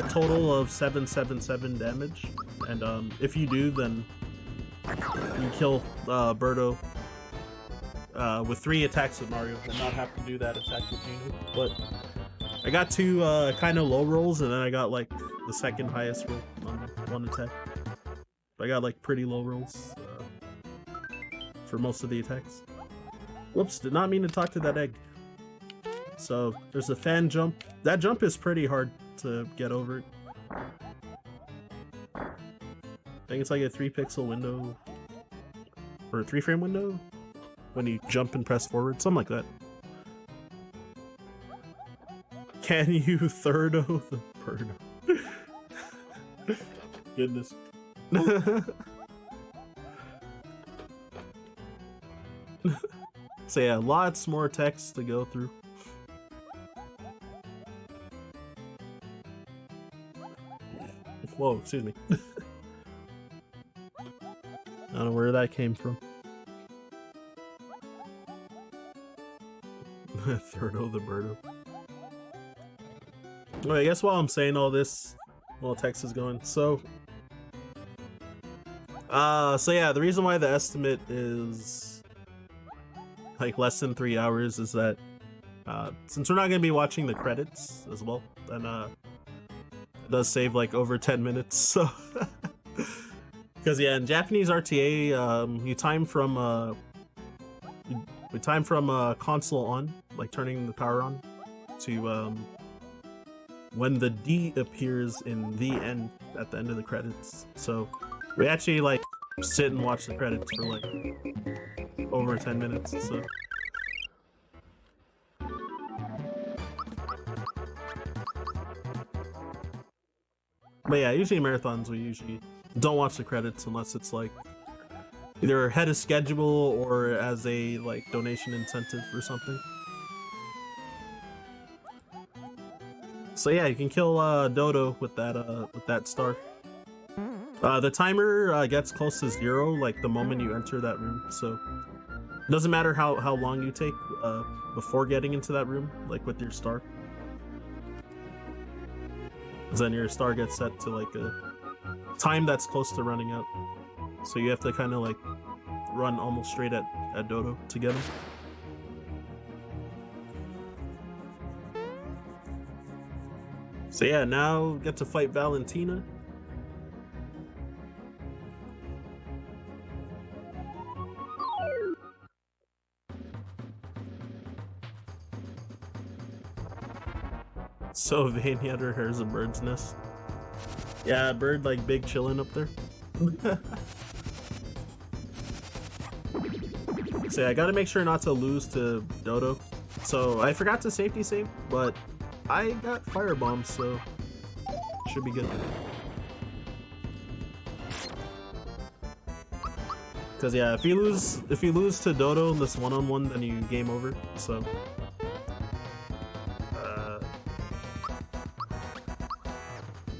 total of 777 damage. And if you do, then you kill Birdo with 3 attacks with Mario and not have to do that attack with Geno. But I got 2 kind of low rolls, and then I got like the second highest roll on 1 attack. I got like pretty low rolls for most of the attacks. Whoops, did not mean to talk to that egg. So there's a fan jump. That jump is pretty hard to get over it. I think it's like a 3-pixel window or a 3-frame window when you jump and press forward, something like that. Can you thirdo the birdo? Goodness. So yeah, lots more text to go through. Whoa, excuse me. I don't know where that came from. Thirdo the birdo. Well, I guess while I'm saying all this, while text is going, so yeah, the reason why the estimate is like less than 3 hours is that since we're not gonna be watching the credits as well, then it does save like over 10 minutes. So because yeah, in Japanese RTA, you time from we time from console on, like turning the power on, to when the D appears in the end at the end of the credits. So we actually like sit and watch the credits for like over 10 minutes. So but yeah, usually marathons we usually don't watch the credits unless it's like either ahead of schedule or as a like donation incentive or something. So yeah, you can kill Dodo with that star. The timer gets close to 0 like the moment you enter that room, so it doesn't matter how long you take before getting into that room, like with your star. Then your star gets set to like a time that's close to running out. So you have to kind of like run almost straight at Dodo to get him. So yeah, now get to fight Valentina. So vain he under here's a bird's nest. Yeah, a bird like big chilling up there. So yeah, I gotta make sure not to lose to Dodo. So I forgot to safety save, but I got firebombs, so should be good. Cause yeah, if you lose to Dodo in this one-on-one, then you game over. So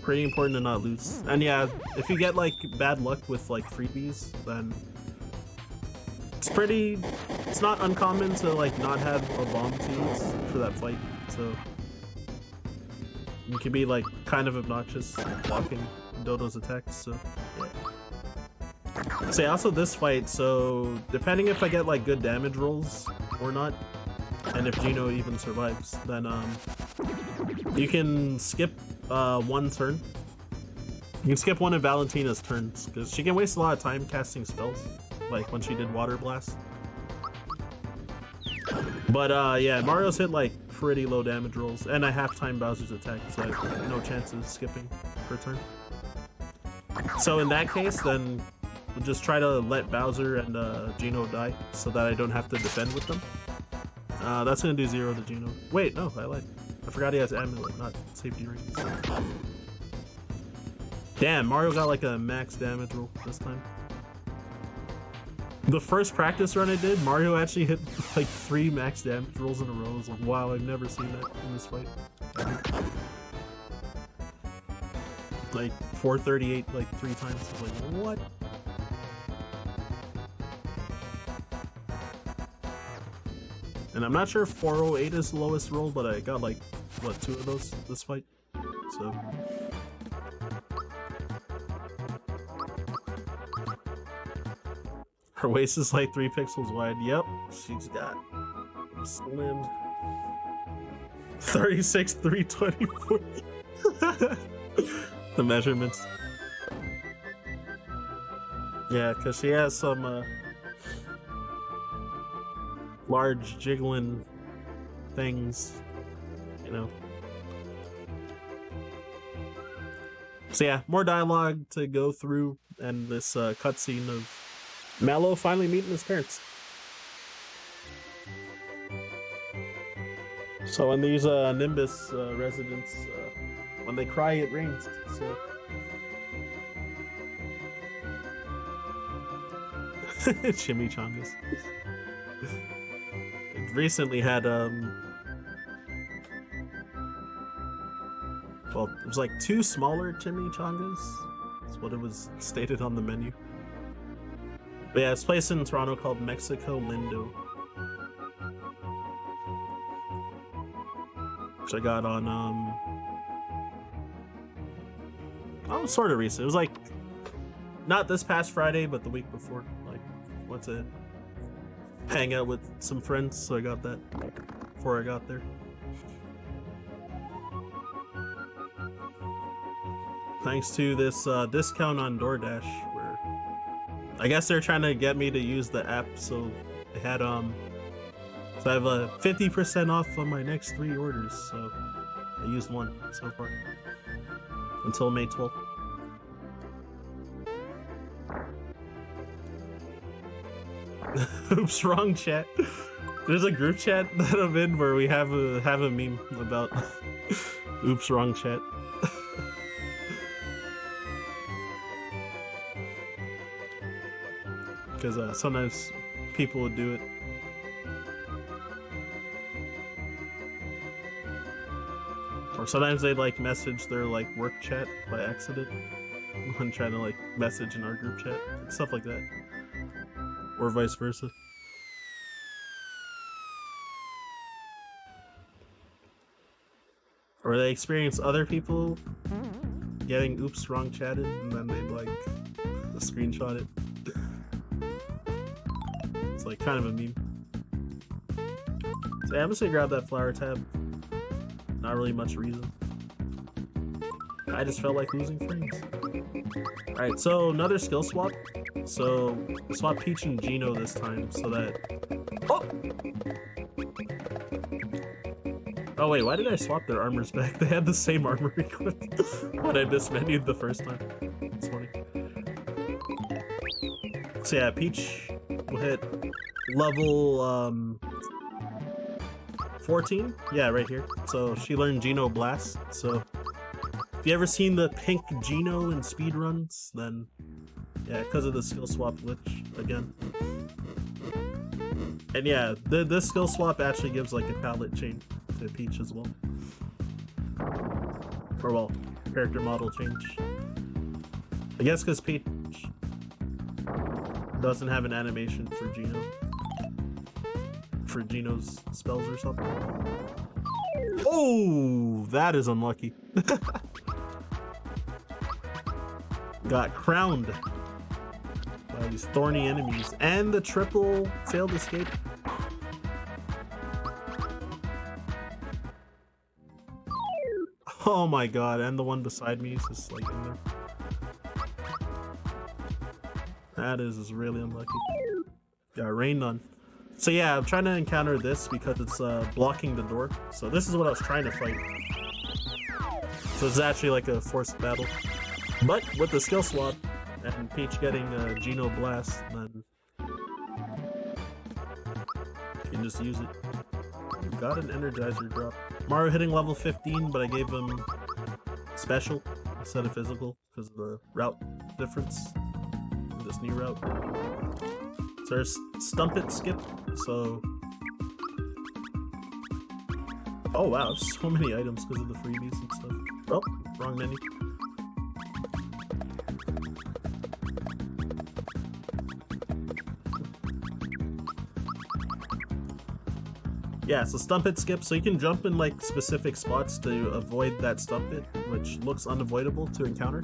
pretty important to not lose. And yeah, if you get like bad luck with like freebies, then it's not uncommon to like not have a bomb to use for that fight. So you can be like kind of obnoxious blocking Dodo's attacks. So yeah. Say also this fight, so depending if I get like good damage rolls or not, and if Gino even survives, then you can skip one turn. You can skip one of Valentina's turns because she can waste a lot of time casting spells, like when she did Water Blast. But yeah, Mario's hit like pretty low damage rolls, and I half-time Bowser's attack, so I have no chance of skipping per turn. So in that case, then we'll just try to let Bowser and Gino die so that I don't have to defend with them. That's gonna do 0 to Gino. Wait, no, I lied. I forgot he has Amulet, not Safety Ring. Damn, Mario got like a max damage roll this time. The first practice run I did, Mario actually hit like 3 max damage rolls in a row. I was like, wow, I've never seen that in this fight. Like 438 like 3 times. I was like, what? And I'm not sure if 408 is the lowest roll, but I got like, what, 2 of those this fight? So... her waist is like 3 pixels wide. Yep, she's got slim 36, 324. The measurements. Yeah, because she has some large jiggling things, you know. So yeah, more dialogue to go through, and this cutscene of Mallow finally meeting his parents. So when these Nimbus residents, when they cry, it rains. So chimichangas. It recently had well, it was like 2 smaller chimichangas. That's what it was stated on the menu. But yeah, it's a place in Toronto called Mexico Lindo, which I got on oh, sort of recent. It was like not this past Friday, but the week before. Like, went to hang out with some friends, so I got that before I got there. Thanks to this discount on DoorDash. I guess they're trying to get me to use the app, so they had so I have a 50% off on my next 3 orders, so I used 1 so far until May 12th. Oops, wrong chat. There's a group chat that I'm in where we have a meme about oops, wrong chat. Because sometimes people would do it. Or sometimes they'd like message their like work chat by accident when trying to like message in our group chat. Stuff like that. Or vice versa. Or they experience other people getting oops, wrong chatted, and then they'd like screenshot it. It's like kind of a meme. So yeah, I'm just gonna grab that flower tab. Not really much reason. I just felt like losing frames. Alright, so another skill swap. So swap Peach and Gino this time so that... Oh! Oh wait, why did I swap their armors back? They had the same armor equipped when I mismenued the first time. It's funny. So yeah, Peach will hit level 14. Yeah, right here. So she learned Geno Blast. So if you ever seen the pink Geno in speedruns, then yeah, because of the skill swap glitch again. And yeah, this skill swap actually gives like a palette change to Peach as well. Or well, character model change. I guess because Peach doesn't have an animation for Geno. For Geno's spells or something. Oh, that is unlucky. Got crowned by these thorny enemies. And the triple failed escape. Oh my god, and the one beside me is just like in there. That is really unlucky. Got rained on. So yeah, I'm trying to encounter this because it's blocking the door. So this is what I was trying to fight. So it's actually like a forced battle. But with the skill swap and Peach getting a Geno Blast, then you can just use it. Got an Energizer drop. Mario hitting level 15, but I gave him special instead of physical because of the route difference in this new route. So there's Stump It, Skip. So, oh wow, so many items because of the freebies and stuff. Oh, wrong menu. Yeah, so Stump It, Skip. So you can jump in like specific spots to avoid that Stump It, which looks unavoidable to encounter.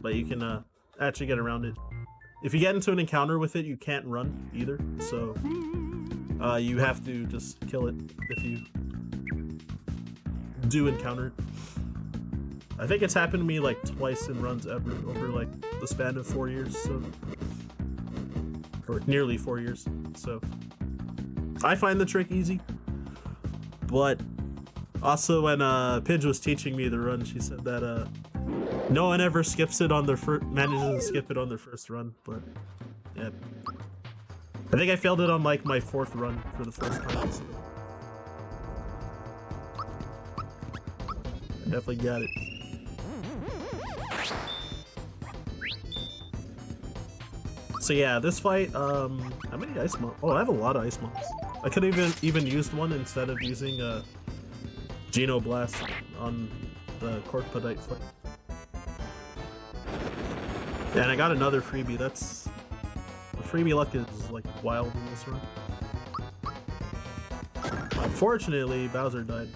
But you can actually get around it. If you get into an encounter with it, you can't run either. So you have to just kill it if you do encounter it. I think it's happened to me like twice in runs ever over like the span of 4 years. So, or nearly 4 years. So I find the trick easy, but also when Pidge was teaching me the run, she said that no one ever skips it on their manages to skip it on their first run. But yeah, I think I failed it on like my 4th run for the first time. So I definitely got it. So yeah, this fight, how many ice mobs? Oh, I have a lot of ice mobs. I could even used one instead of using a Geno Blast on the Corkpadite fight. Yeah, and I got another freebie. That's the freebie luck is like wild in this run. Unfortunately, Bowser died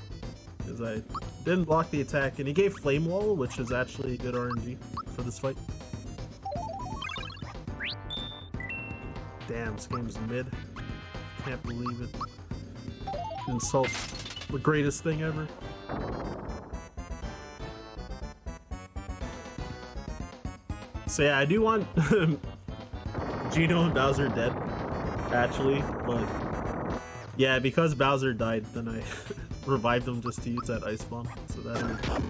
because I didn't block the attack, and he gave Flame Wall, which is actually good RNG for this fight. Damn, this game's mid. Can't believe it. Insult the greatest thing ever. So yeah, I do want Geno and Bowser dead, actually, but yeah, because Bowser died, then I revived him just to use that Ice Bomb, so that would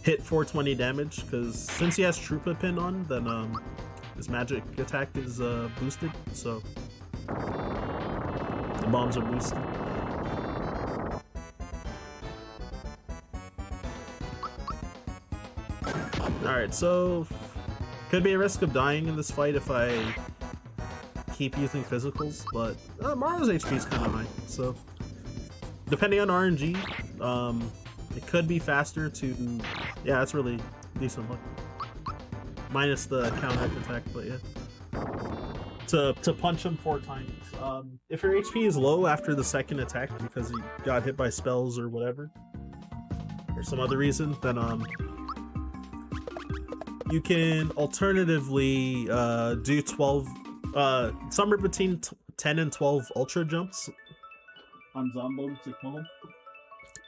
hit 420 damage, because since he has Troopa Pin on, then his magic attack is boosted, so the bombs are boosted. Alright, so could be a risk of dying in this fight if I keep using physicals, but Mario's HP is kind of high, so depending on RNG, it could be faster to... Yeah, that's really decent luck. Minus the counter attack, but yeah. To punch him 4 times. If your HP is low after the second attack because you got hit by spells or whatever, or some other reason, then you can alternatively do 12, somewhere between 10 and 12 ultra jumps on Zombo to kill him,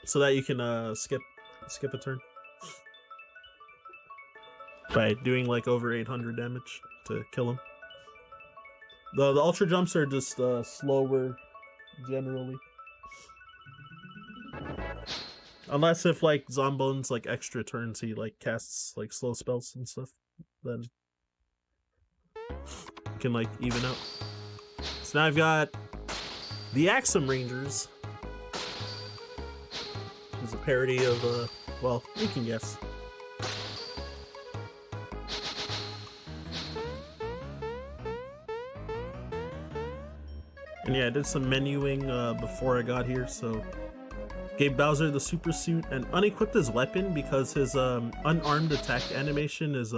so that you can skip a turn by doing like over 800 damage to kill him. The ultra jumps are just slower generally. Unless if like Zombone's like extra turns, he like casts like slow spells and stuff, then can like even out. So now I've got the Axum Rangers. It's a parody of well, you can guess. And yeah, I did some menuing before I got here, so gave Bowser the super suit and unequipped his weapon because his unarmed attack animation is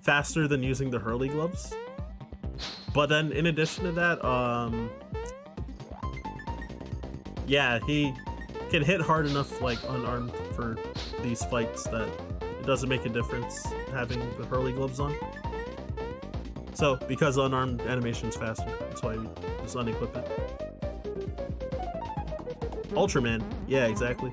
faster than using the hurley gloves. But then in addition to that, yeah, he can hit hard enough like unarmed for these fights that it doesn't make a difference having the hurley gloves on. So because unarmed animation's faster, that's why we just unequip it. Ultraman, yeah, exactly.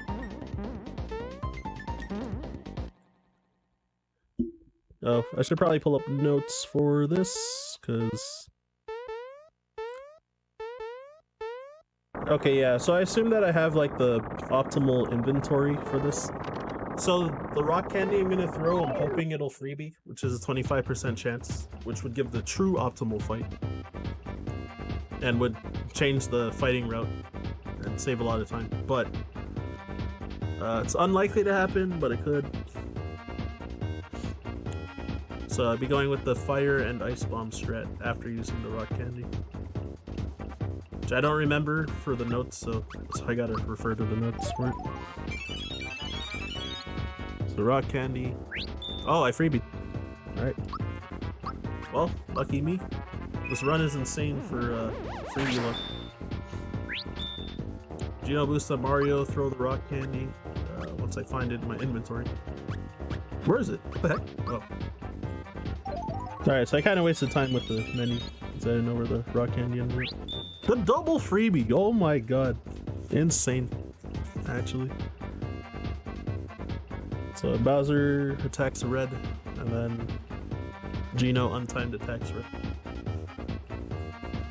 Oh, I should probably pull up notes for this, because... Okay, yeah, so I assume that I have, like, the optimal inventory for this. So, the rock candy I'm gonna throw, I'm hoping it'll freebie, which is a 25% chance, which would give the true optimal fight. And would change the fighting route and save a lot of time. But, it's unlikely to happen, but it could. So I'd be going with the fire and ice bomb strat after using the rock candy. Which I don't remember for the notes, so I gotta refer to the notes for it. So rock candy. Oh, I freebie. Alright. Well, lucky me. This run is insane for freebie luck. Geno boost up Mario, throw the rock candy. Once I find it in my inventory. Where is it? What the heck? Oh. Alright, so I kind of wasted time with the menu because I didn't know where the rock candy ended up. The double freebie! Oh my god. Insane. Actually. So Bowser attacks red, and then Geno untimed attacks red.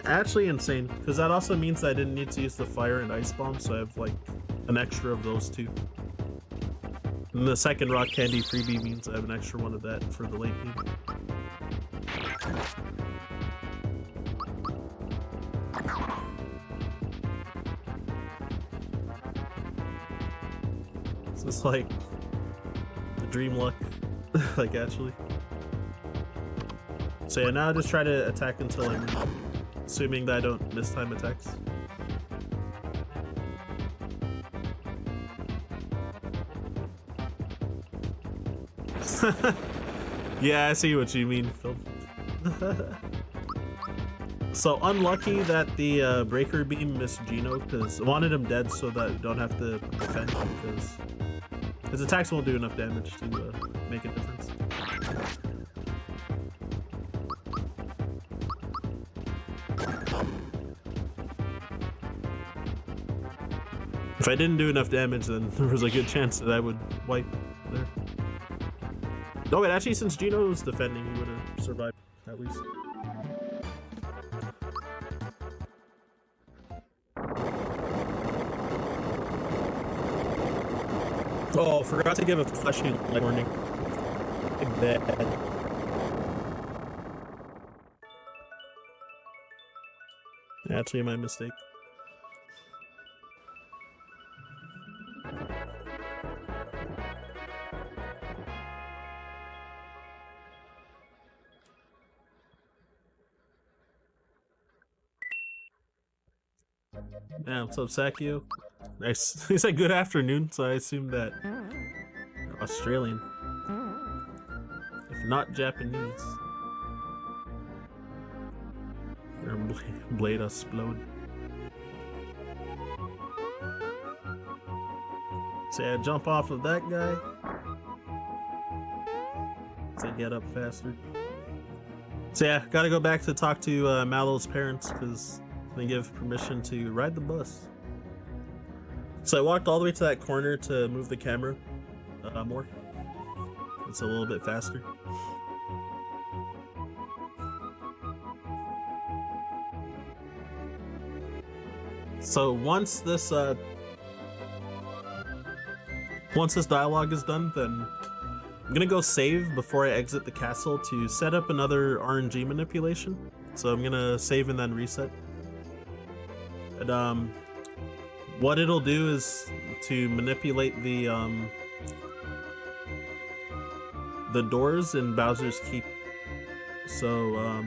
Actually insane, because that also means I didn't need to use the fire and ice bomb, so I have like an extra of those two. And the second rock candy freebie means I have an extra one of that for the late game. So it's like the dream luck, like actually. So yeah, now I just try to attack until I'm assuming that I don't miss time attacks. Yeah, I see what you mean, Phil. So unlucky that the breaker beam missed Geno, because I wanted him dead so that I don't have to defend him, because his attacks won't do enough damage to make a difference. If I didn't do enough damage, then there was a good chance that I would wipe there. Oh wait, actually, since Geno was defending, he would have survived, at least. Oh, forgot to give a flashing light warning. Bad. Actually, my mistake. Yeah, what's up, Sakio? Nice. He said good afternoon, so I assume that Australian, if not Japanese. Or blade explode. So yeah, jump off of that guy. To get up faster. So yeah, gotta go back to talk to Mallow's parents because they give permission to ride the bus. So I walked all the way to that corner to move the camera more. It's a little bit faster. So once this Once this dialogue is done, then I'm gonna go save before I exit the castle to set up another RNG manipulation. So I'm gonna save and then reset. And what it'll do is to manipulate the doors in Bowser's Keep. So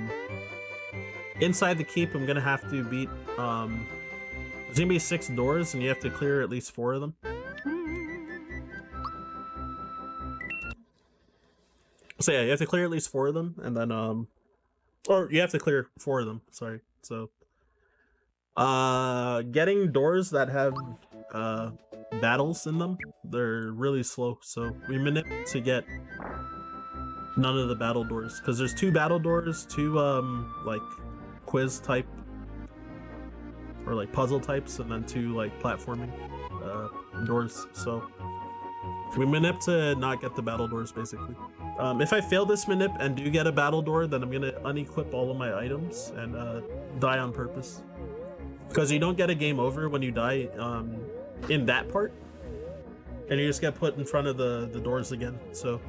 inside the keep, I'm gonna have to beat there's gonna be 6 doors, and you have to clear at least 4 of them. So yeah, you have to clear at least 4 of them, and then or you have to clear 4 of them. Sorry. So getting doors that have battles in them, they're really slow. So we manipulate to get none of the battle doors, because there's 2 battle doors, 2 like quiz type or like puzzle types, and then 2 like platforming doors. So we manip to not get the battle doors, basically. If I fail this manip and do get a battle door, then I'm gonna unequip all of my items and die on purpose, because you don't get a game over when you die in that part, and you just get put in front of the doors again. So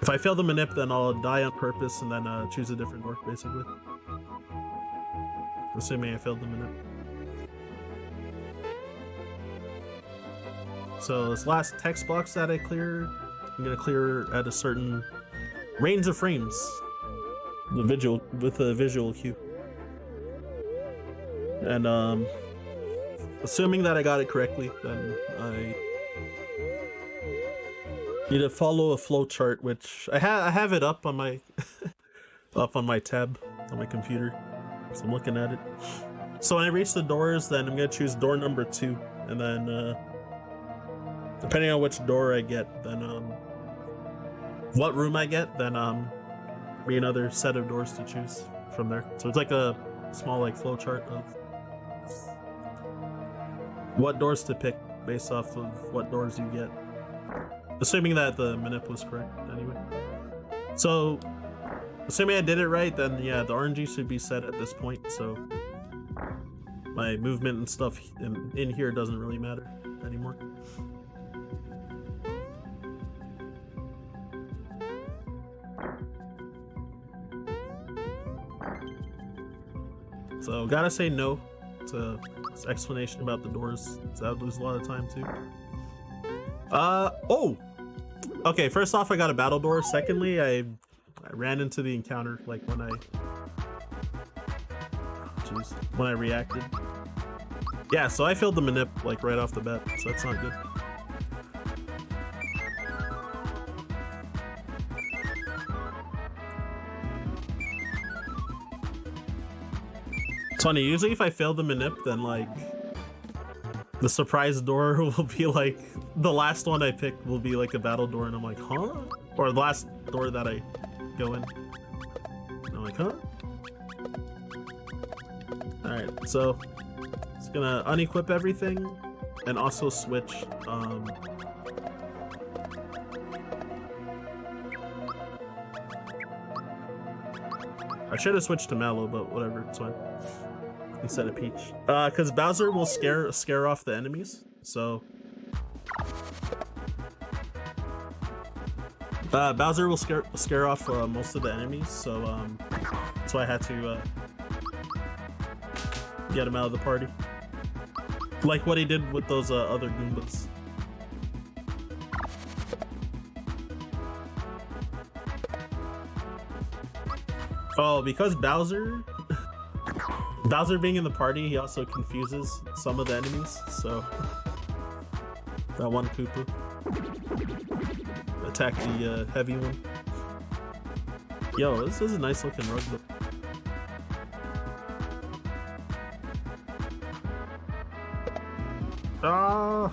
if I fail the manip, then I'll die on purpose and then choose a different door, basically. Assuming I failed the manip. So this last text box that I clear, I'm gonna clear at a certain range of frames. With a visual cue. And assuming that I got it correctly, then I need to follow a flow chart, which I have it up on my up on my tab on my computer, so I'm looking at it. So when I reach the doors, then I'm gonna choose door number 2, and then depending on which door I get, then what room I get, then be another set of doors to choose from there. So it's like a small like flow chart of what doors to pick based off of what doors you get. Assuming that the manip was correct, anyway. So, assuming I did it right, then yeah, the RNG should be set at this point, so my movement and stuff in here doesn't really matter anymore. So, gotta say no to this explanation about the doors, so I would lose a lot of time too. Oh! Okay, first off, I got a battle door. Secondly, I ran into the encounter, like when I reacted. Yeah, so I failed the manip, like right off the bat, so that's not good. It's funny, usually if I fail the manip, then like the surprise door will be like, the last one I pick will be like a battle door, and I'm like, huh? Or the last door that I go in. And I'm like, huh? Alright, so just gonna unequip everything and also switch I should have switched to Mallow, but whatever, it's fine. Instead of Peach. Because Bowser will scare off the enemies, so Bowser will scare off most of the enemies, so that's why I had to get him out of the party. Like what he did with those other Goombas. Oh, because Bowser being in the party, he also confuses some of the enemies, so that one Koopa attack the heavy one. Yo, this is a nice looking rug though. Ah!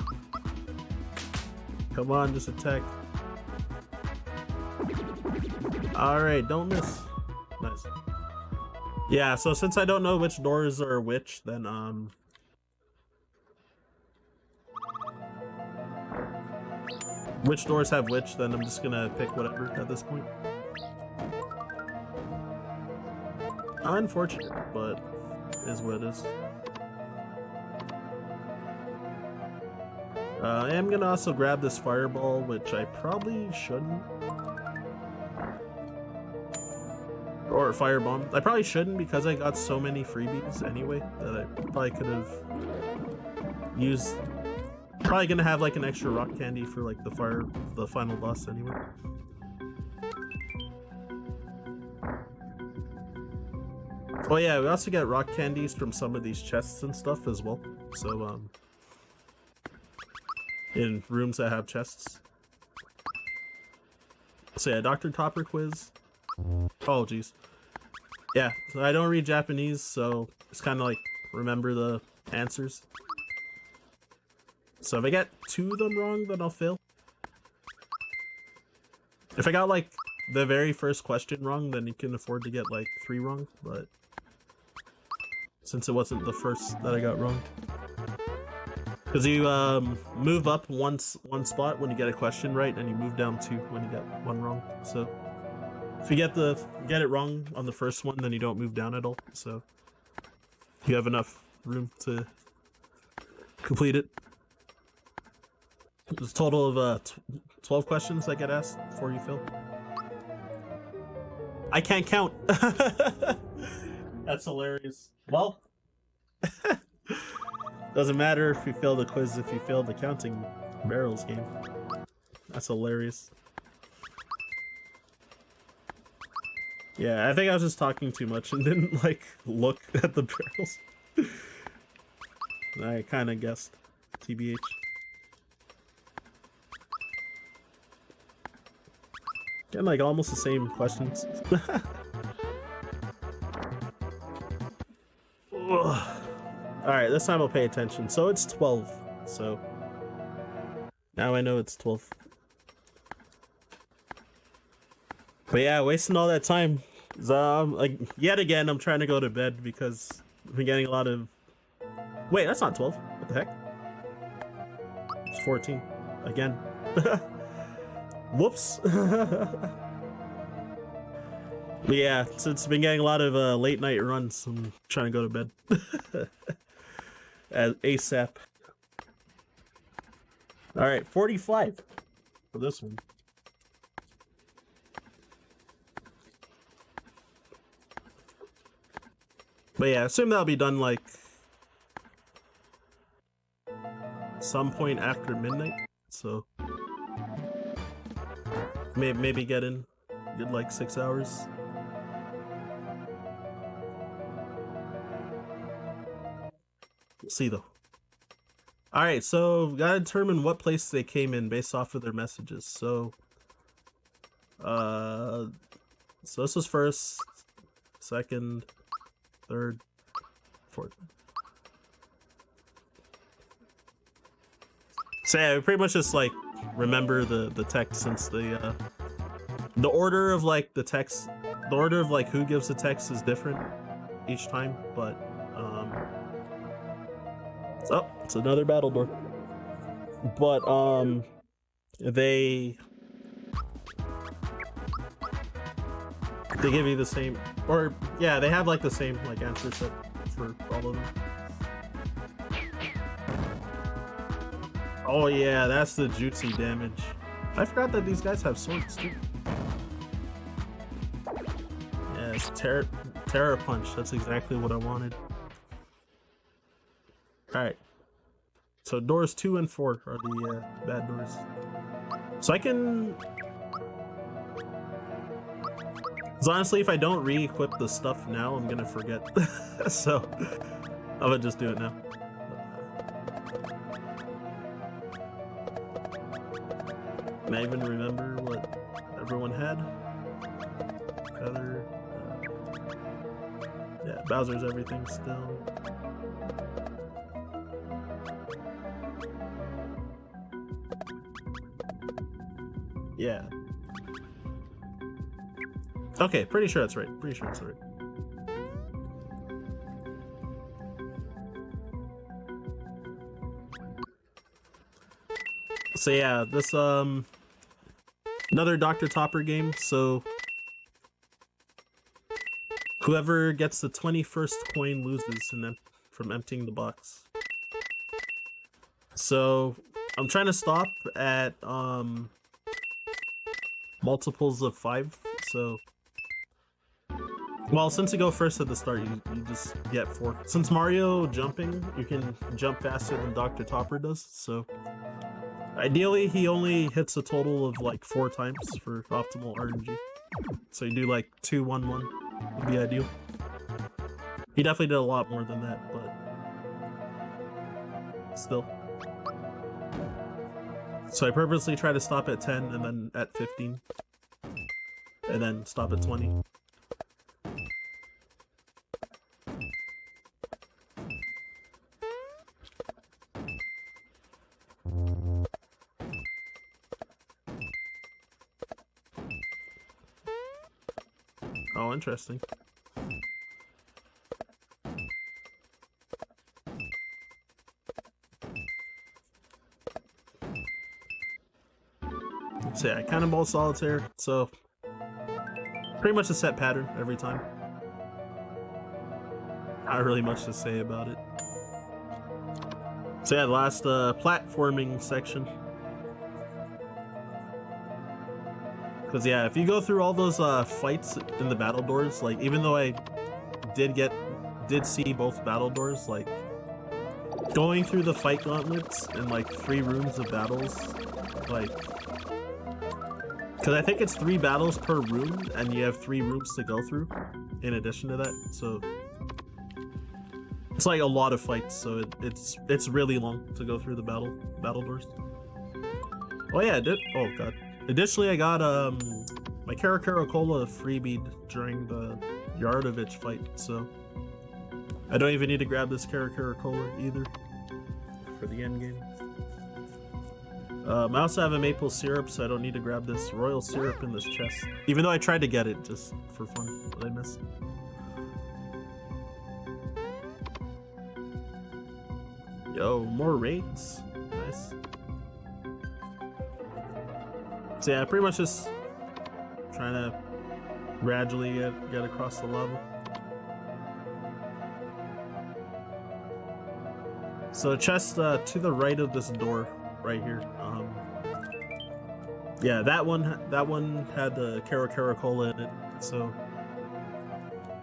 Come on, just attack. Alright, don't miss. Nice. Yeah, so since I don't know which doors are which, then which doors have which, then I'm just gonna pick whatever at this point. Unfortunate, but it is what it is. I am gonna also grab this fireball, which I probably shouldn't. Or firebomb. I probably shouldn't because I got so many freebies anyway that I probably could have used. Probably gonna have like an extra rock candy for like the final boss anyway. Oh yeah, we also get rock candies from some of these chests and stuff as well. So in rooms that have chests. So yeah, Dr. Topper quiz. Oh geez. Yeah, so I don't read Japanese, so it's kind of like remember the answers. So if I get 2 of them wrong, then I'll fail. If I got like the very first question wrong, then you can afford to get like 3 wrong, but since it wasn't the first that I got wrong. Because you move up one spot when you get a question right, and you move down 2 when you get 1 wrong. So if you get it wrong on the first one, then you don't move down at all. So you have enough room to complete it. There's a total of 12 questions that get asked before you fail. I can't count. That's hilarious. Well, doesn't matter if you fail the quiz if you fail the counting barrels game. That's hilarious. Yeah, I think I was just talking too much and didn't like look at the barrels. I kind of guessed. TBH. Getting like almost the same questions. Alright, this time I'll pay attention. So it's 12. So now I know it's 12. But yeah, wasting all that time. Like yet again, I'm trying to go to bed because I've been getting a lot of. Wait, that's not 12. What the heck? It's 14 again. Whoops. But yeah, since I've been getting a lot of late night runs, I'm trying to go to bed. ASAP. Alright, 45 for this one. But yeah, I assume that'll be done like some point after midnight. So maybe get like 6 hours. We'll see though. Alright, so gotta determine what place they came in based off of their messages. So this was first, second, third, fourth. So yeah, we pretty much just like remember the text, since the order of like the text, the order of like who gives the text is different each time, but oh, it's another battle door. But they give you the same, or yeah, they have like the same like answer set for all of them. Oh yeah, that's the jutsu damage. I forgot that these guys have swords too. Yeah, it's terror punch. That's exactly what I wanted. Alright. So doors 2 and 4 are the bad doors. So I can... So honestly, if I don't re-equip the stuff now, I'm gonna forget. So I'm gonna just do it now. Can I even remember what everyone had? Feather. Yeah, Bowser's everything still. Yeah. Okay, pretty sure that's right. Pretty sure that's right. So yeah, this another Dr. Topper game. So whoever gets the 21st coin loses from emptying the box. So I'm trying to stop at multiples of 5, so well, since you go first at the start, you just get 4. Since Mario jumping, you can jump faster than Dr. Topper does, so ideally he only hits a total of like 4 times for optimal RNG. So you do like 2, 1, 1 would be ideal. He definitely did a lot more than that, but still. So I purposely try to stop at 10 and then at 15. And then stop at 20. Oh, interesting. So yeah, Cannonball Solitaire, so pretty much a set pattern every time. Not really much to say about it. So yeah, the last platforming section. Because yeah, if you go through all those fights in the battle doors, like even though I did see both battle doors, like going through the fight gauntlets in like 3 rooms of battles, like, because I think it's 3 battles per room and you have 3 rooms to go through in addition to that, so it's like a lot of fights, so it's really long to go through the battle doors. Oh yeah, oh god. Additionally, I got my Caracara freebied during the Yardovich fight, so I don't even need to grab this Caracara either for the end game. I also have a maple syrup, so I don't need to grab this royal syrup in this chest. Even though I tried to get it just for fun, but I missed. Yo, more raids. Nice. So yeah, pretty much just trying to gradually get across the level. So the chest to the right of this door, right here. Yeah, that one had the Caracara in it. So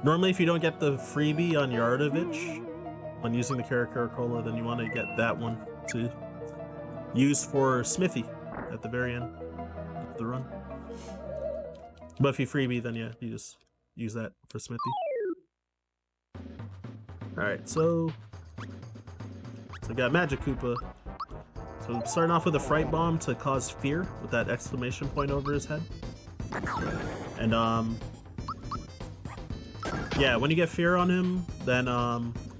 normally, if you don't get the freebie on Yardovich when using the Caracara, then you want to get that one to use for Smithy at the very end of the run. But if you freebie, then yeah, you just use that for Smithy. Alright, so I got Magic Koopa. So starting off with a Fright Bomb to cause fear with that exclamation point over his head. And yeah, when you get fear on him, then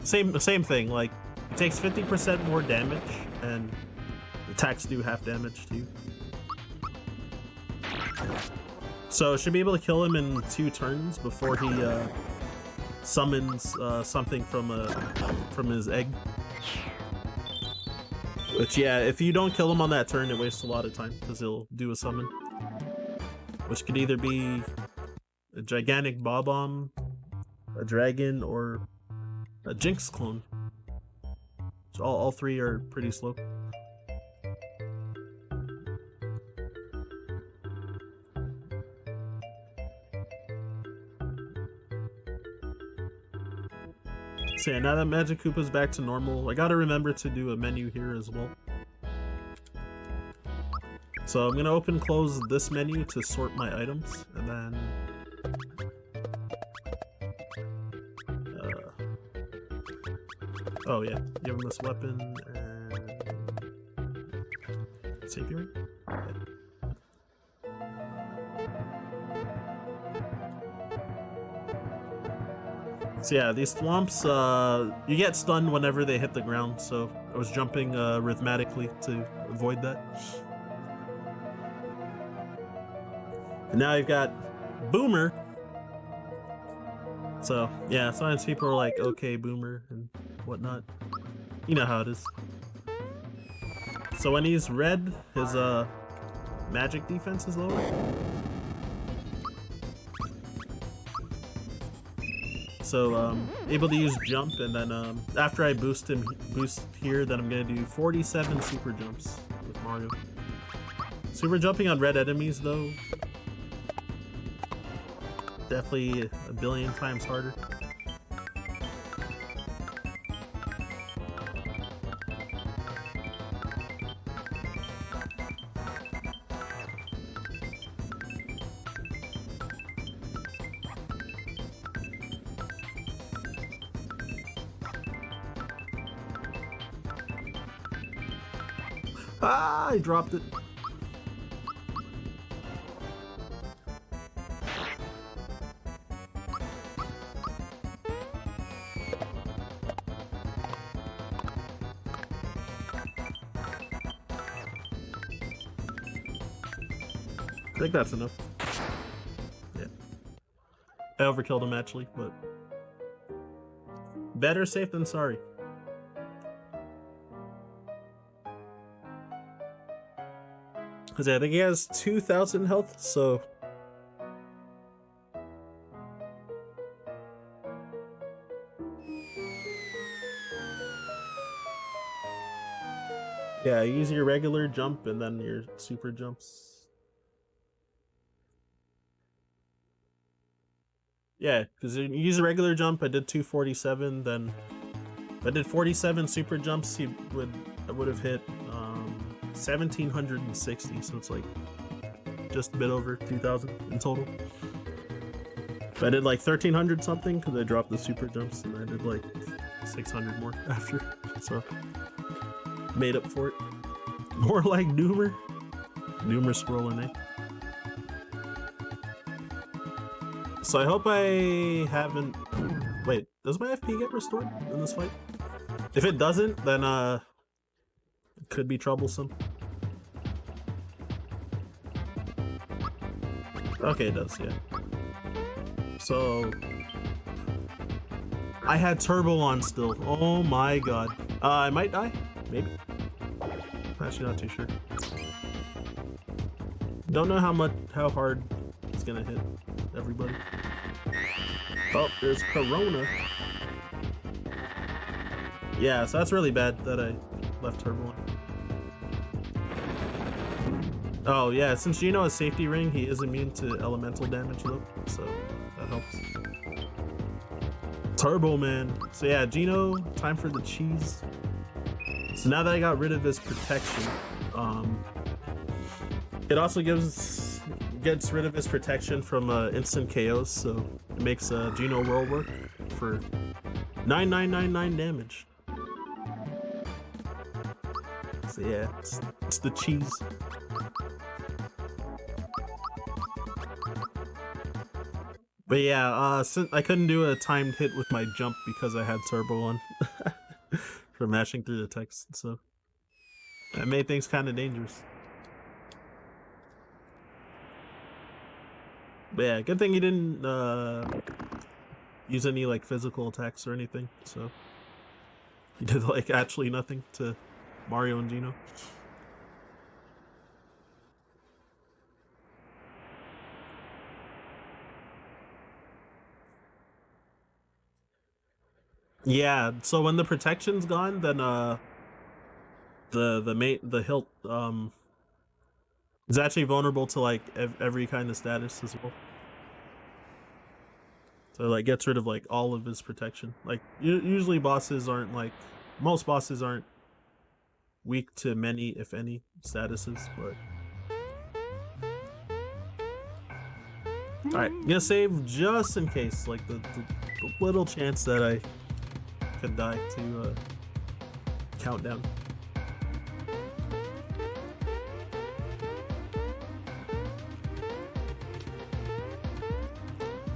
same thing, like it takes 50% more damage and attacks do half damage to you. So should be able to kill him in 2 turns before he summons something from his egg. Which yeah, if you don't kill him on that turn, it wastes a lot of time because he'll do a summon, which could either be a gigantic Bob-omb, a dragon, or a Jinx clone. So all 3 are pretty slow. So yeah, now that Magic Koopa's back to normal, I gotta remember to do a menu here as well. So I'm gonna open close this menu to sort my items, and then oh yeah, give him this weapon and Savior. Okay. So yeah, these thwomps, you get stunned whenever they hit the ground, so I was jumping rhythmically to avoid that. And now you've got Boomer. So yeah, sometimes people are like, okay, Boomer, and whatnot. You know how it is. So when he's red, his magic defense is lower. So able to use jump, and then after I boost here, then I'm gonna do 47 super jumps Mario. Super jumping on red enemies though, definitely a billion times harder. Ah, I dropped it. I think that's enough. Yeah. I overkilled him actually, but better safe than sorry. Because I think he has 2,000 health, so... Yeah, use your regular jump and then your super jumps. Yeah, because you use a regular jump, I did 247, then... If I did 47 super jumps, I would have hit 1,760, so it's like just a bit over 2,000 in total. If I did like 1,300 something, because I dropped the super jumps, and I did like 600 more after, so made up for it. More like Noomer. Noomer scrolling, eh? So I hope I haven't... Wait, does my FP get restored in this fight? If it doesn't, then it could be troublesome. Okay, it does, yeah. So... I had turbo on still. Oh my god. I might die? Maybe. Actually not too sure. Don't know how hard it's gonna hit everybody. Oh, there's Corona. Yeah, so that's really bad that I left turbo on. Oh yeah, since Gino has safety ring, he is immune to elemental damage though, so that helps. Turbo man. So yeah, Gino, time for the cheese. So now that I got rid of his protection, it also gets rid of his protection from instant KOs, so it makes Gino roll work for 9999 damage. So yeah, it's the cheese. But yeah, since I couldn't do a timed hit with my jump because I had turbo on for mashing through the text, so that made things kind of dangerous. But yeah, good thing he didn't use any like physical attacks or anything, so he did like actually nothing to Mario and Gino. Yeah, so when the protection's gone, then the hilt is actually vulnerable to like every kind of status as well. So like gets rid of like all of his protection. Like usually bosses aren't like, most bosses aren't weak to many, if any, statuses, but alright, I'm gonna save just in case, like the little chance that I could die to countdown.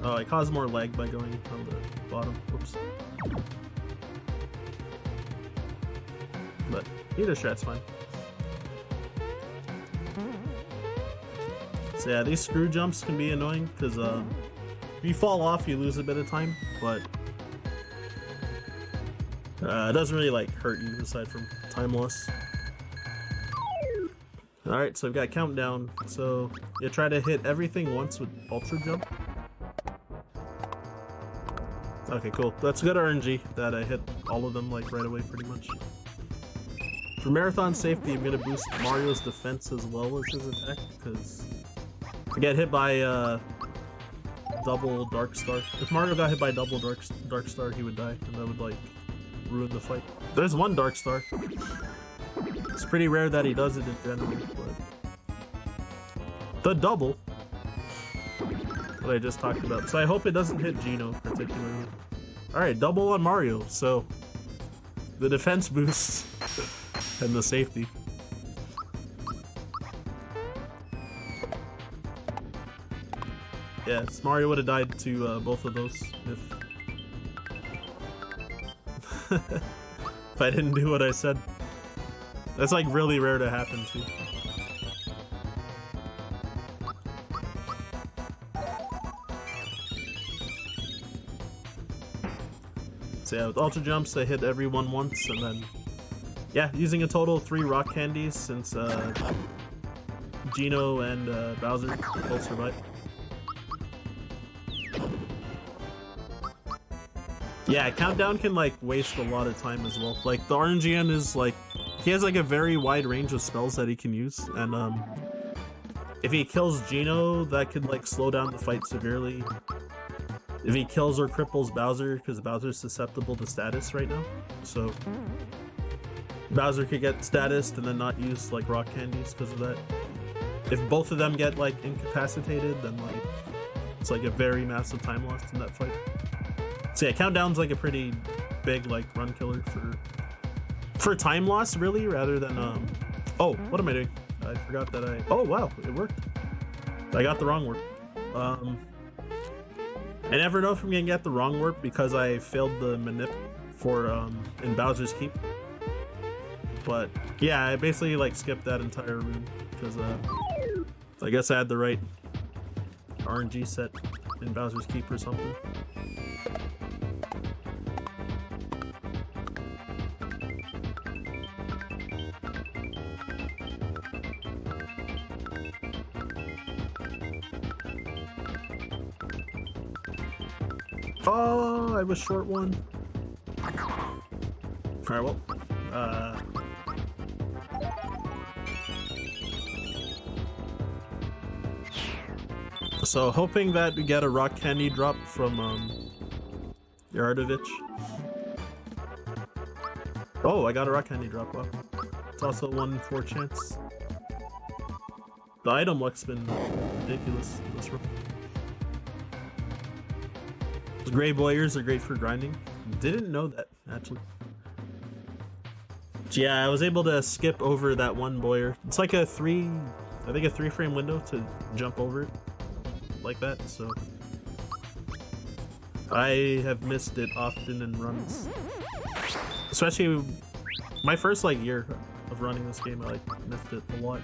Oh, I caused more lag by going on the bottom. Whoops. But either strat's fine. So yeah, these screw jumps can be annoying because if you fall off, you lose a bit of time, but it doesn't really like hurt you aside from time loss. Alright, so I've got countdown. So you try to hit everything once with ultra jump. Okay, cool. That's good RNG that I hit all of them like right away pretty much. For Marathon safety, I'm gonna boost Mario's defense as well as his attack, because if I get hit by double Dark Star, if Mario got hit by double Dark Star, he would die, and that would like ruin the fight. There's one Dark Star. It's pretty rare that he does it in general, but the double that I just talked about. So I hope it doesn't hit Gino particularly. All right, double on Mario. So the defense boost and the safety. Yes, Mario would have died to both of those if I didn't do what I said. That's like really rare to happen too. So yeah, with Ultra Jumps I hit everyone once, and then yeah, using a total of 3 rock candies since Gino and Bowser both survived. Yeah, Countdown can like waste a lot of time as well. Like the RNGN is like, he has like a very wide range of spells that he can use, and if he kills Gino, that could like slow down the fight severely. If he kills or cripples Bowser, because Bowser's susceptible to status right now, so Bowser could get status and then not use like rock candies because of that. If both of them get like incapacitated, then like it's like a very massive time loss in that fight. So yeah, Countdown's like a pretty big like run killer for time loss, really, rather than oh, what am I doing? I forgot that oh wow, it worked. I got the wrong word. I never know if I'm gonna get the wrong word because I failed the manip for in Bowser's Keep. But yeah, I basically like skipped that entire room because I guess I had the right RNG set in Bowser's Keep or something. Oh, I was short one. Alright, well, so hoping that we get a rock candy drop from Yardovich. Oh, I got a rock candy drop. Wow. It's also 1 in 4 chance. The item luck's been ridiculous this room. The gray boyers are great for grinding. Didn't know that, actually. Yeah, I was able to skip over that one boyer. It's like a 3 frame window to jump over it like that, so I have missed it often in runs. Especially my first like year of running this game, I like missed it a lot.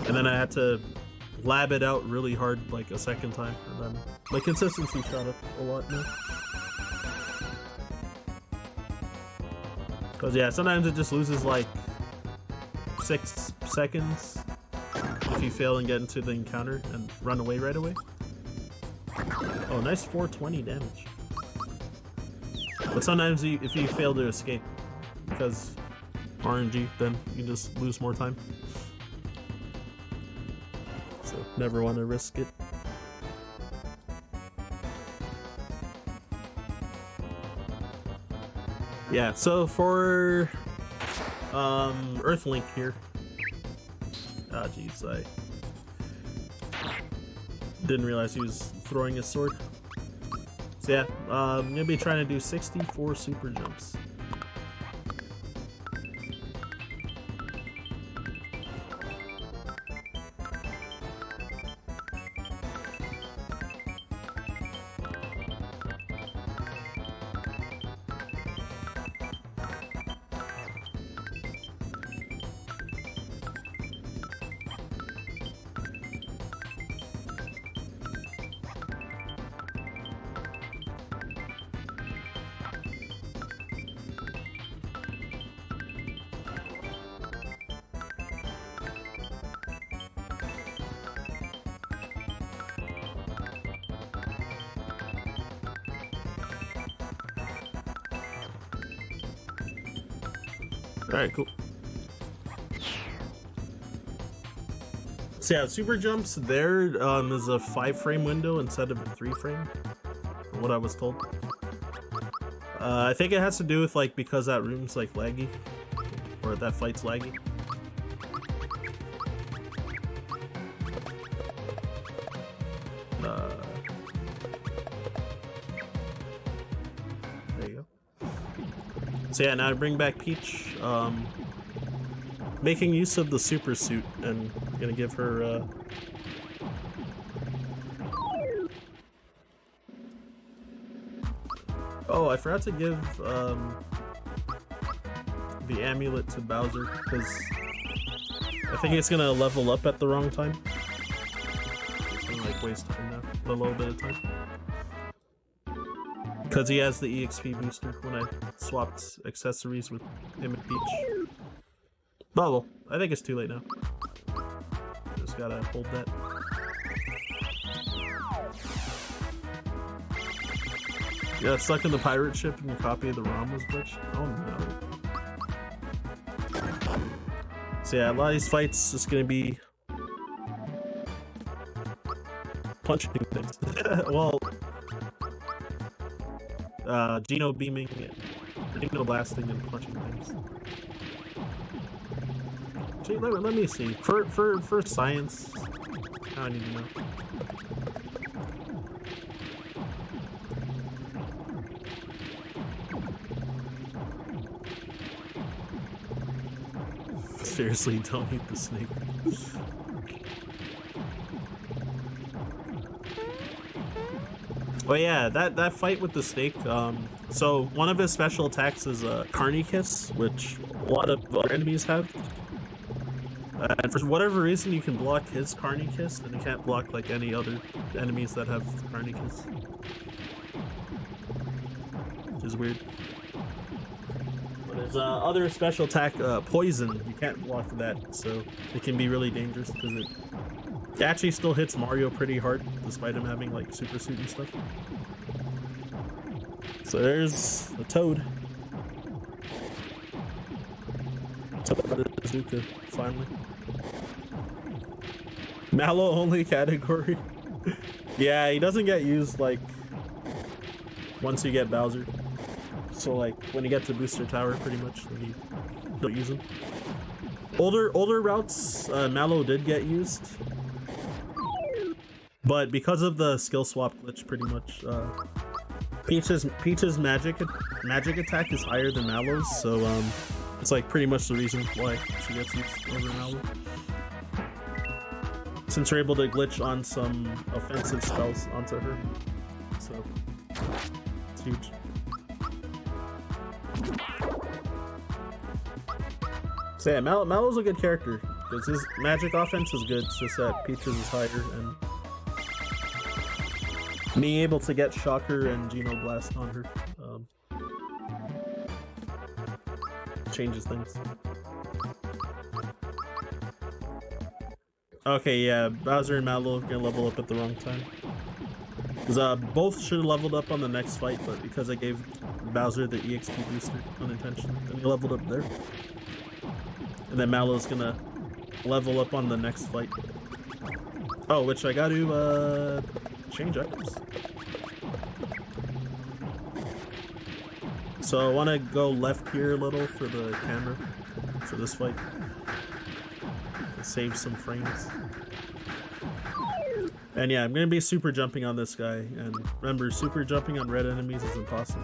And then I had to lab it out really hard like a second time, and then my consistency shot up a lot now. Because yeah, sometimes it just loses like 6 seconds if you fail and get into the encounter and run away right away. Oh, nice 420 damage. But sometimes if you fail to escape because RNG, then you just lose more time. So never want to risk it. Yeah, so for Earthlink here. Ah, jeez, I didn't realize he was throwing his sword. So yeah, I'm gonna be trying to do 64 super jumps. Alright, cool. So yeah, super jumps there is a 5-frame window instead of a 3-frame, from what I was told. I think it has to do with like because that room's like laggy, or that fight's laggy. There you go. So yeah, now to bring back Peach, making use of the super suit, and gonna give her oh, I forgot to give the amulet to Bowser because I think it's gonna level up at the wrong time. It's gonna like waste time now, a little bit of time. Because he has the EXP booster when I swapped accessories with him and Peach. Oh well, I think it's too late now. Just gotta hold that. Yeah, stuck in the pirate ship and your copy of the ROM was glitched. Oh no. So yeah, a lot of these fights is gonna be punching things. Well, Geno beaming, Geno blasting, and punching things. Gee, let me see. For science, I need to know. Seriously, don't eat the snake. Oh yeah, that fight with the snake, so one of his special attacks is a Carny Kiss, which a lot of other enemies have. And for whatever reason, you can block his Carny Kiss, and you can't block like any other enemies that have Carny Kiss. Which is weird. But there's other special attack, Poison. You can't block that, so it can be really dangerous because it actually still hits Mario pretty hard, despite him having like super suit and stuff. So there's a Toad. Bazooka, finally. Mallow only category. Yeah, he doesn't get used like once you get Bowser. So like when you get to Booster Tower, pretty much, then you don't use him. Older routes, Mallow did get used, but because of the skill swap glitch, pretty much, Peach's magic attack is higher than Mallow's, so it's like pretty much the reason why she gets used over Mallow. Since we're able to glitch on some offensive spells onto her, so it's huge. So yeah, Mallow's a good character because his magic offense is good. It's just that Peach's is higher, and being able to get Shocker and Geno Blast on her changes things. Okay, yeah, Bowser and Mallow are gonna level up at the wrong time. Because both should have leveled up on the next fight, but because I gave Bowser the EXP booster unintentionally, then he leveled up there. And then Mallow's gonna level up on the next fight. Oh, which I gotta change items. So I want to go left here a little for the camera for this fight. Save some frames. And yeah, I'm gonna be super jumping on this guy. And remember, super jumping on red enemies is impossible.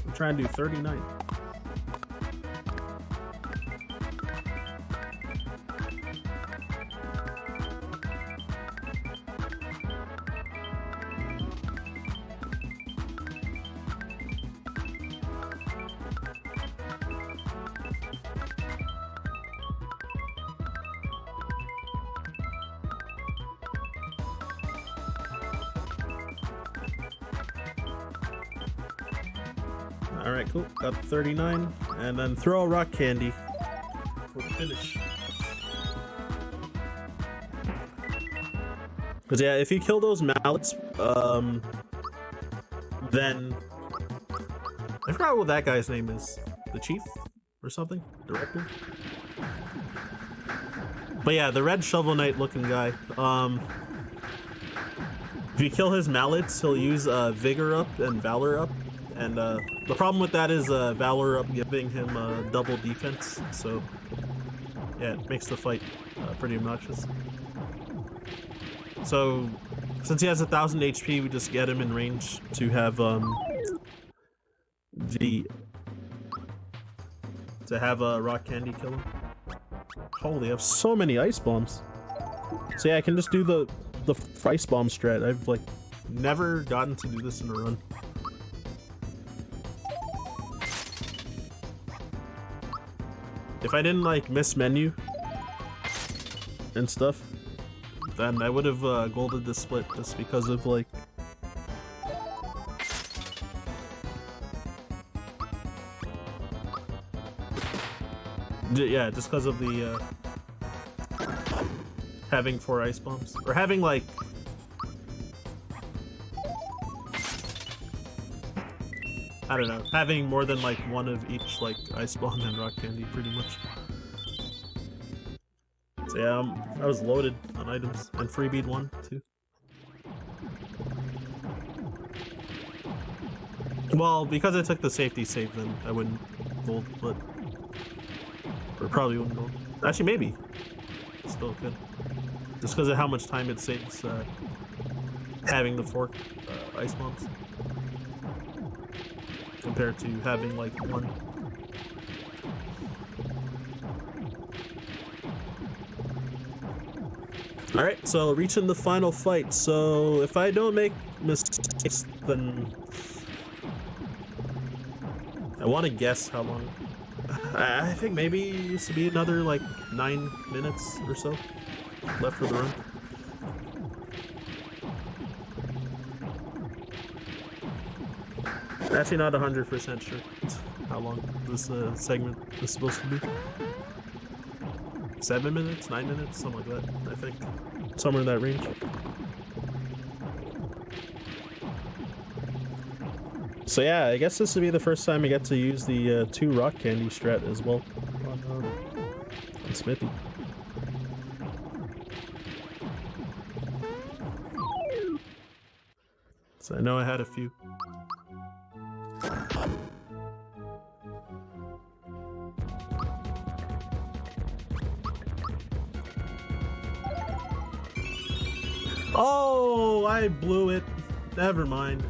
I'm trying to do 39. Alright, cool. Got 39. And then throw a rock candy for the finish. Because yeah, if you kill those mallets, then I forgot what that guy's name is. The chief? or something? Director? But yeah, the red Shovel Knight looking guy. If you kill his mallets, he'll use Vigor up and Valor up. And the problem with that is Valor up giving him double defense. So yeah, it makes the fight pretty obnoxious. So since he has 1,000 HP, we just get him in range to have Rock Candy kill him. Holy, I have so many ice bombs. So yeah, I can just do the ice bomb strat. I've like never gotten to do this in a run. If I didn't like miss menu and stuff, then I would have golded this split just because of like yeah, just because of the having 4 ice bombs or having like I don't know, having more than like one of each like ice bomb and rock candy pretty much. So yeah, I was loaded on items and freebied 1 too. Well, because I took the safety save, then I wouldn't gold, but or probably wouldn't gold. Actually, maybe. Still good. Just because of how much time it saves having the 4 ice bombs compared to having like 1. Alright, so reaching the final fight. So if I don't make mistakes, then I want to guess how long. I think maybe it used to be another like 9 minutes or so left for the run. Actually, not 100% sure how long this segment is supposed to be. 7 minutes, 9 minutes, something like that, I think. Somewhere in that range. So yeah, I guess this would be the first time I get to use the 2 rock candy strat as well on Smithy. So I know I had a few. Oh, I blew it. Never mind.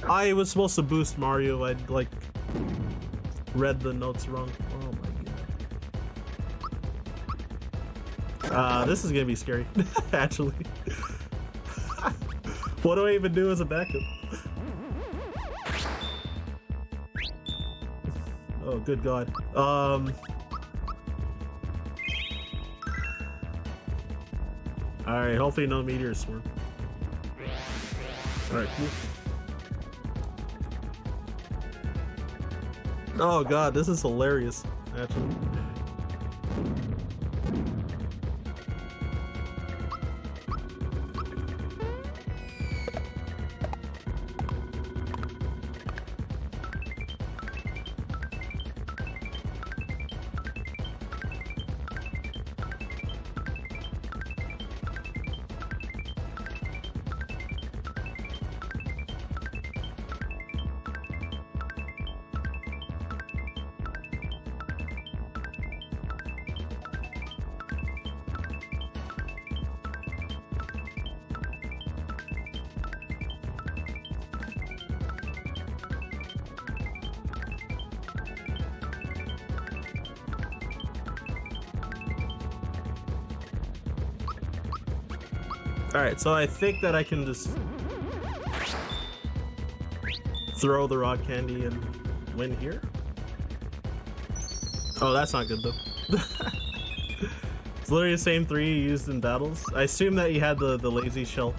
I was supposed to boost Mario. I'd like read the notes wrong. Oh my god. This is gonna be scary. Actually. What do I even do as a backup? Oh, good god. Alright, hopefully no meteor swarm. Alright, cool. Oh god, this is hilarious, actually. Alright, so I think that I can just throw the rock candy and win here. Oh, that's not good though. It's literally the same 3 you used in battles. I assume that you had the lazy shell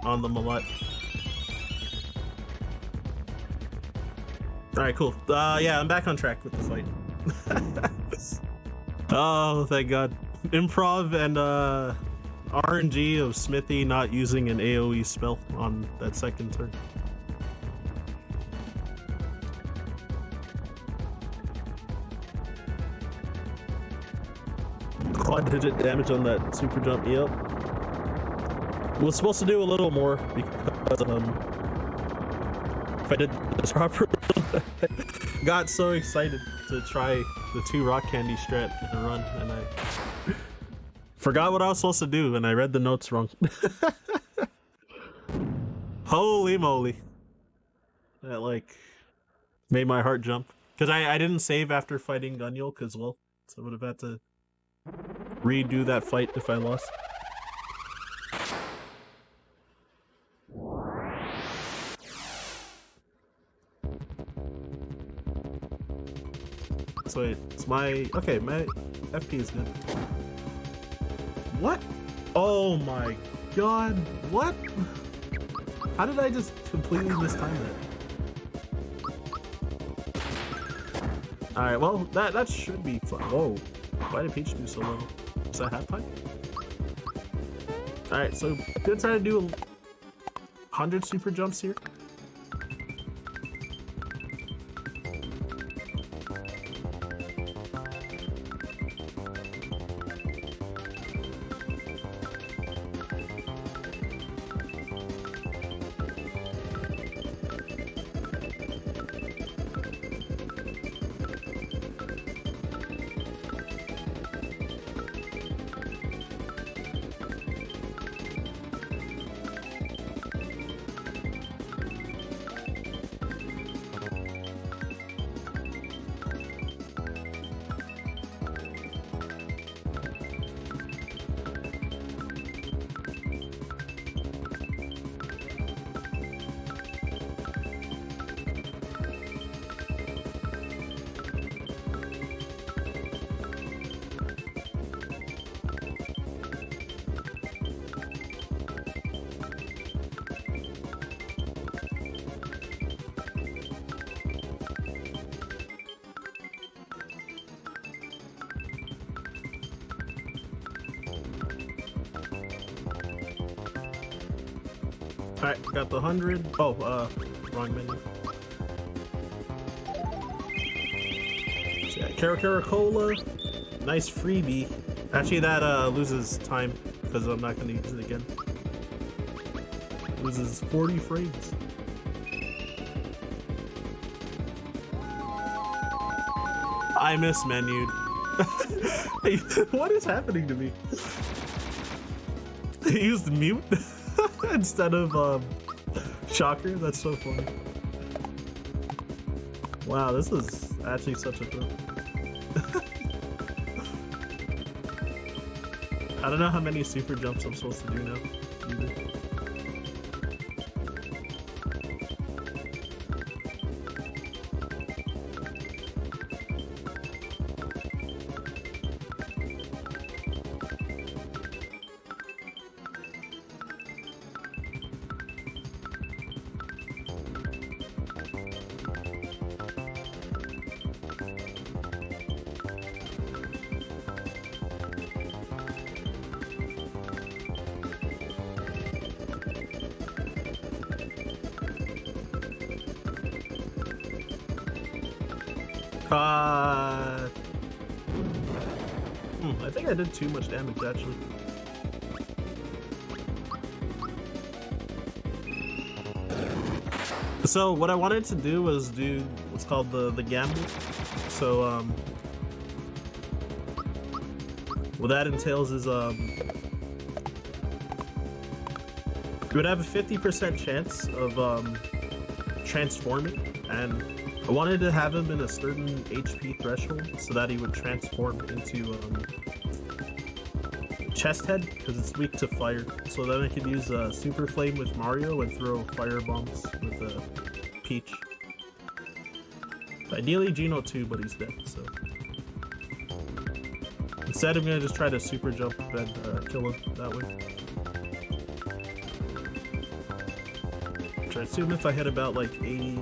on them a lot. Alright, cool. Yeah, I'm back on track with the fight. Oh, thank god. Improv and RNG of Smithy not using an AoE spell on that second turn. quad-digit damage on that super jump. Yep. Was supposed to do a little more because if I did this properly, got so excited to try the 2 rock candy strat in a run, and I forgot what I was supposed to do, and I read the notes wrong. Holy moly! That like made my heart jump because I didn't save after fighting Gunyul because well, so I would have had to redo that fight if I lost. So wait, it's my okay. My FP is good. What? Oh my god! What? How did I just completely mistime that? All right, well that should be fun. Whoa! Why did Peach do so little? Is that half pipe? All right, so gonna try to do 100 super jumps here. Alright, got the 100. Oh, wrong menu. So yeah, Caracola. Nice freebie. Actually, that loses time because I'm not going to use it again. Loses 40 frames. I mismenued. Hey, what is happening to me? I used mute instead of shocker. That's so funny. Wow, this is actually such a thrill. I don't know how many super jumps I'm supposed to do now either. I think I did too much damage actually. So what I wanted to do was do what's called the gamble. So what that entails is you would have a 50% chance of transforming, and I wanted to have him in a certain HP threshold so that he would transform into chest head because it's weak to fire. So then I could use Super Flame with Mario and throw fire bombs with Peach. Ideally Geno too, but he's dead. So instead, I'm gonna just try to super jump and kill him that way. Which I assume if I hit about like 80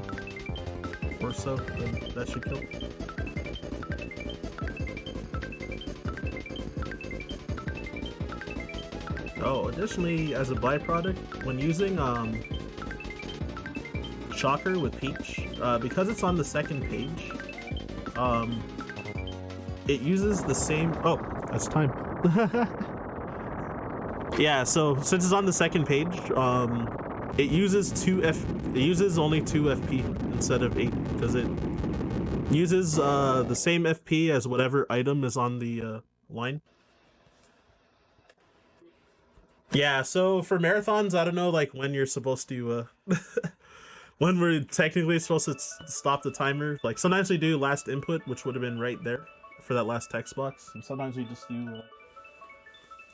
or so, then that should kill. Oh, additionally, as a byproduct, when using Shocker with Peach, because it's on the second page, it uses the same. Oh, that's time. Yeah, so since it's on the second page, it uses only 2 FP instead of 8 because it uses the same FP as whatever item is on the line. Yeah, so for marathons, I don't know like when you're supposed to when we're technically supposed to stop the timer. Like sometimes we do last input, which would have been right there for that last text box, and sometimes we just do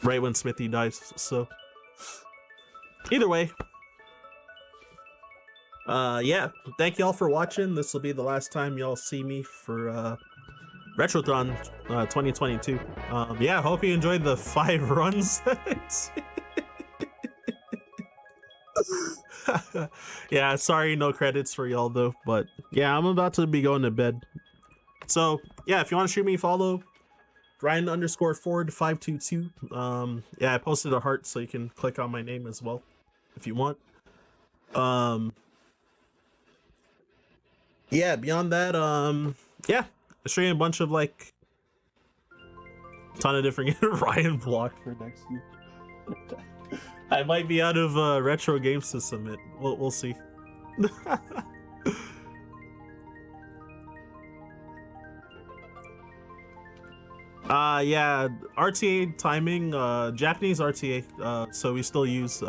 right when Smithy dies. So either way, yeah, thank y'all for watching. This will be the last time y'all see me for Retrothon 2022. Yeah, hope you enjoyed the 5 runs. Yeah, sorry, no credits for y'all though, but yeah, I'm about to be going to bed. So yeah, if you want to shoot me, follow Ryan_Ford522. Yeah, I posted a heart so you can click on my name as well if you want. Yeah, beyond that, yeah, I stream a bunch of like ton of different Ryan blocked for next year. I might be out of retro games to submit. We'll see. Yeah, RTA timing, Japanese RTA, so we still use,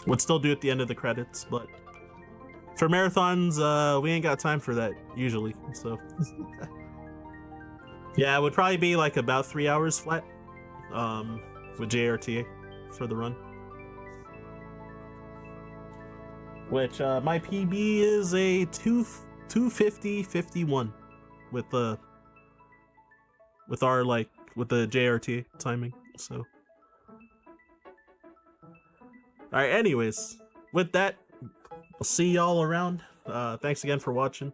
would still do at the end of the credits, but for marathons, we ain't got time for that, usually, so. Yeah, it would probably be like about 3 hours flat, with JRTA for the run. Which, my PB is a 250-51 with the JRT timing, so. Alright, anyways, with that, I'll see y'all around. Thanks again for watching.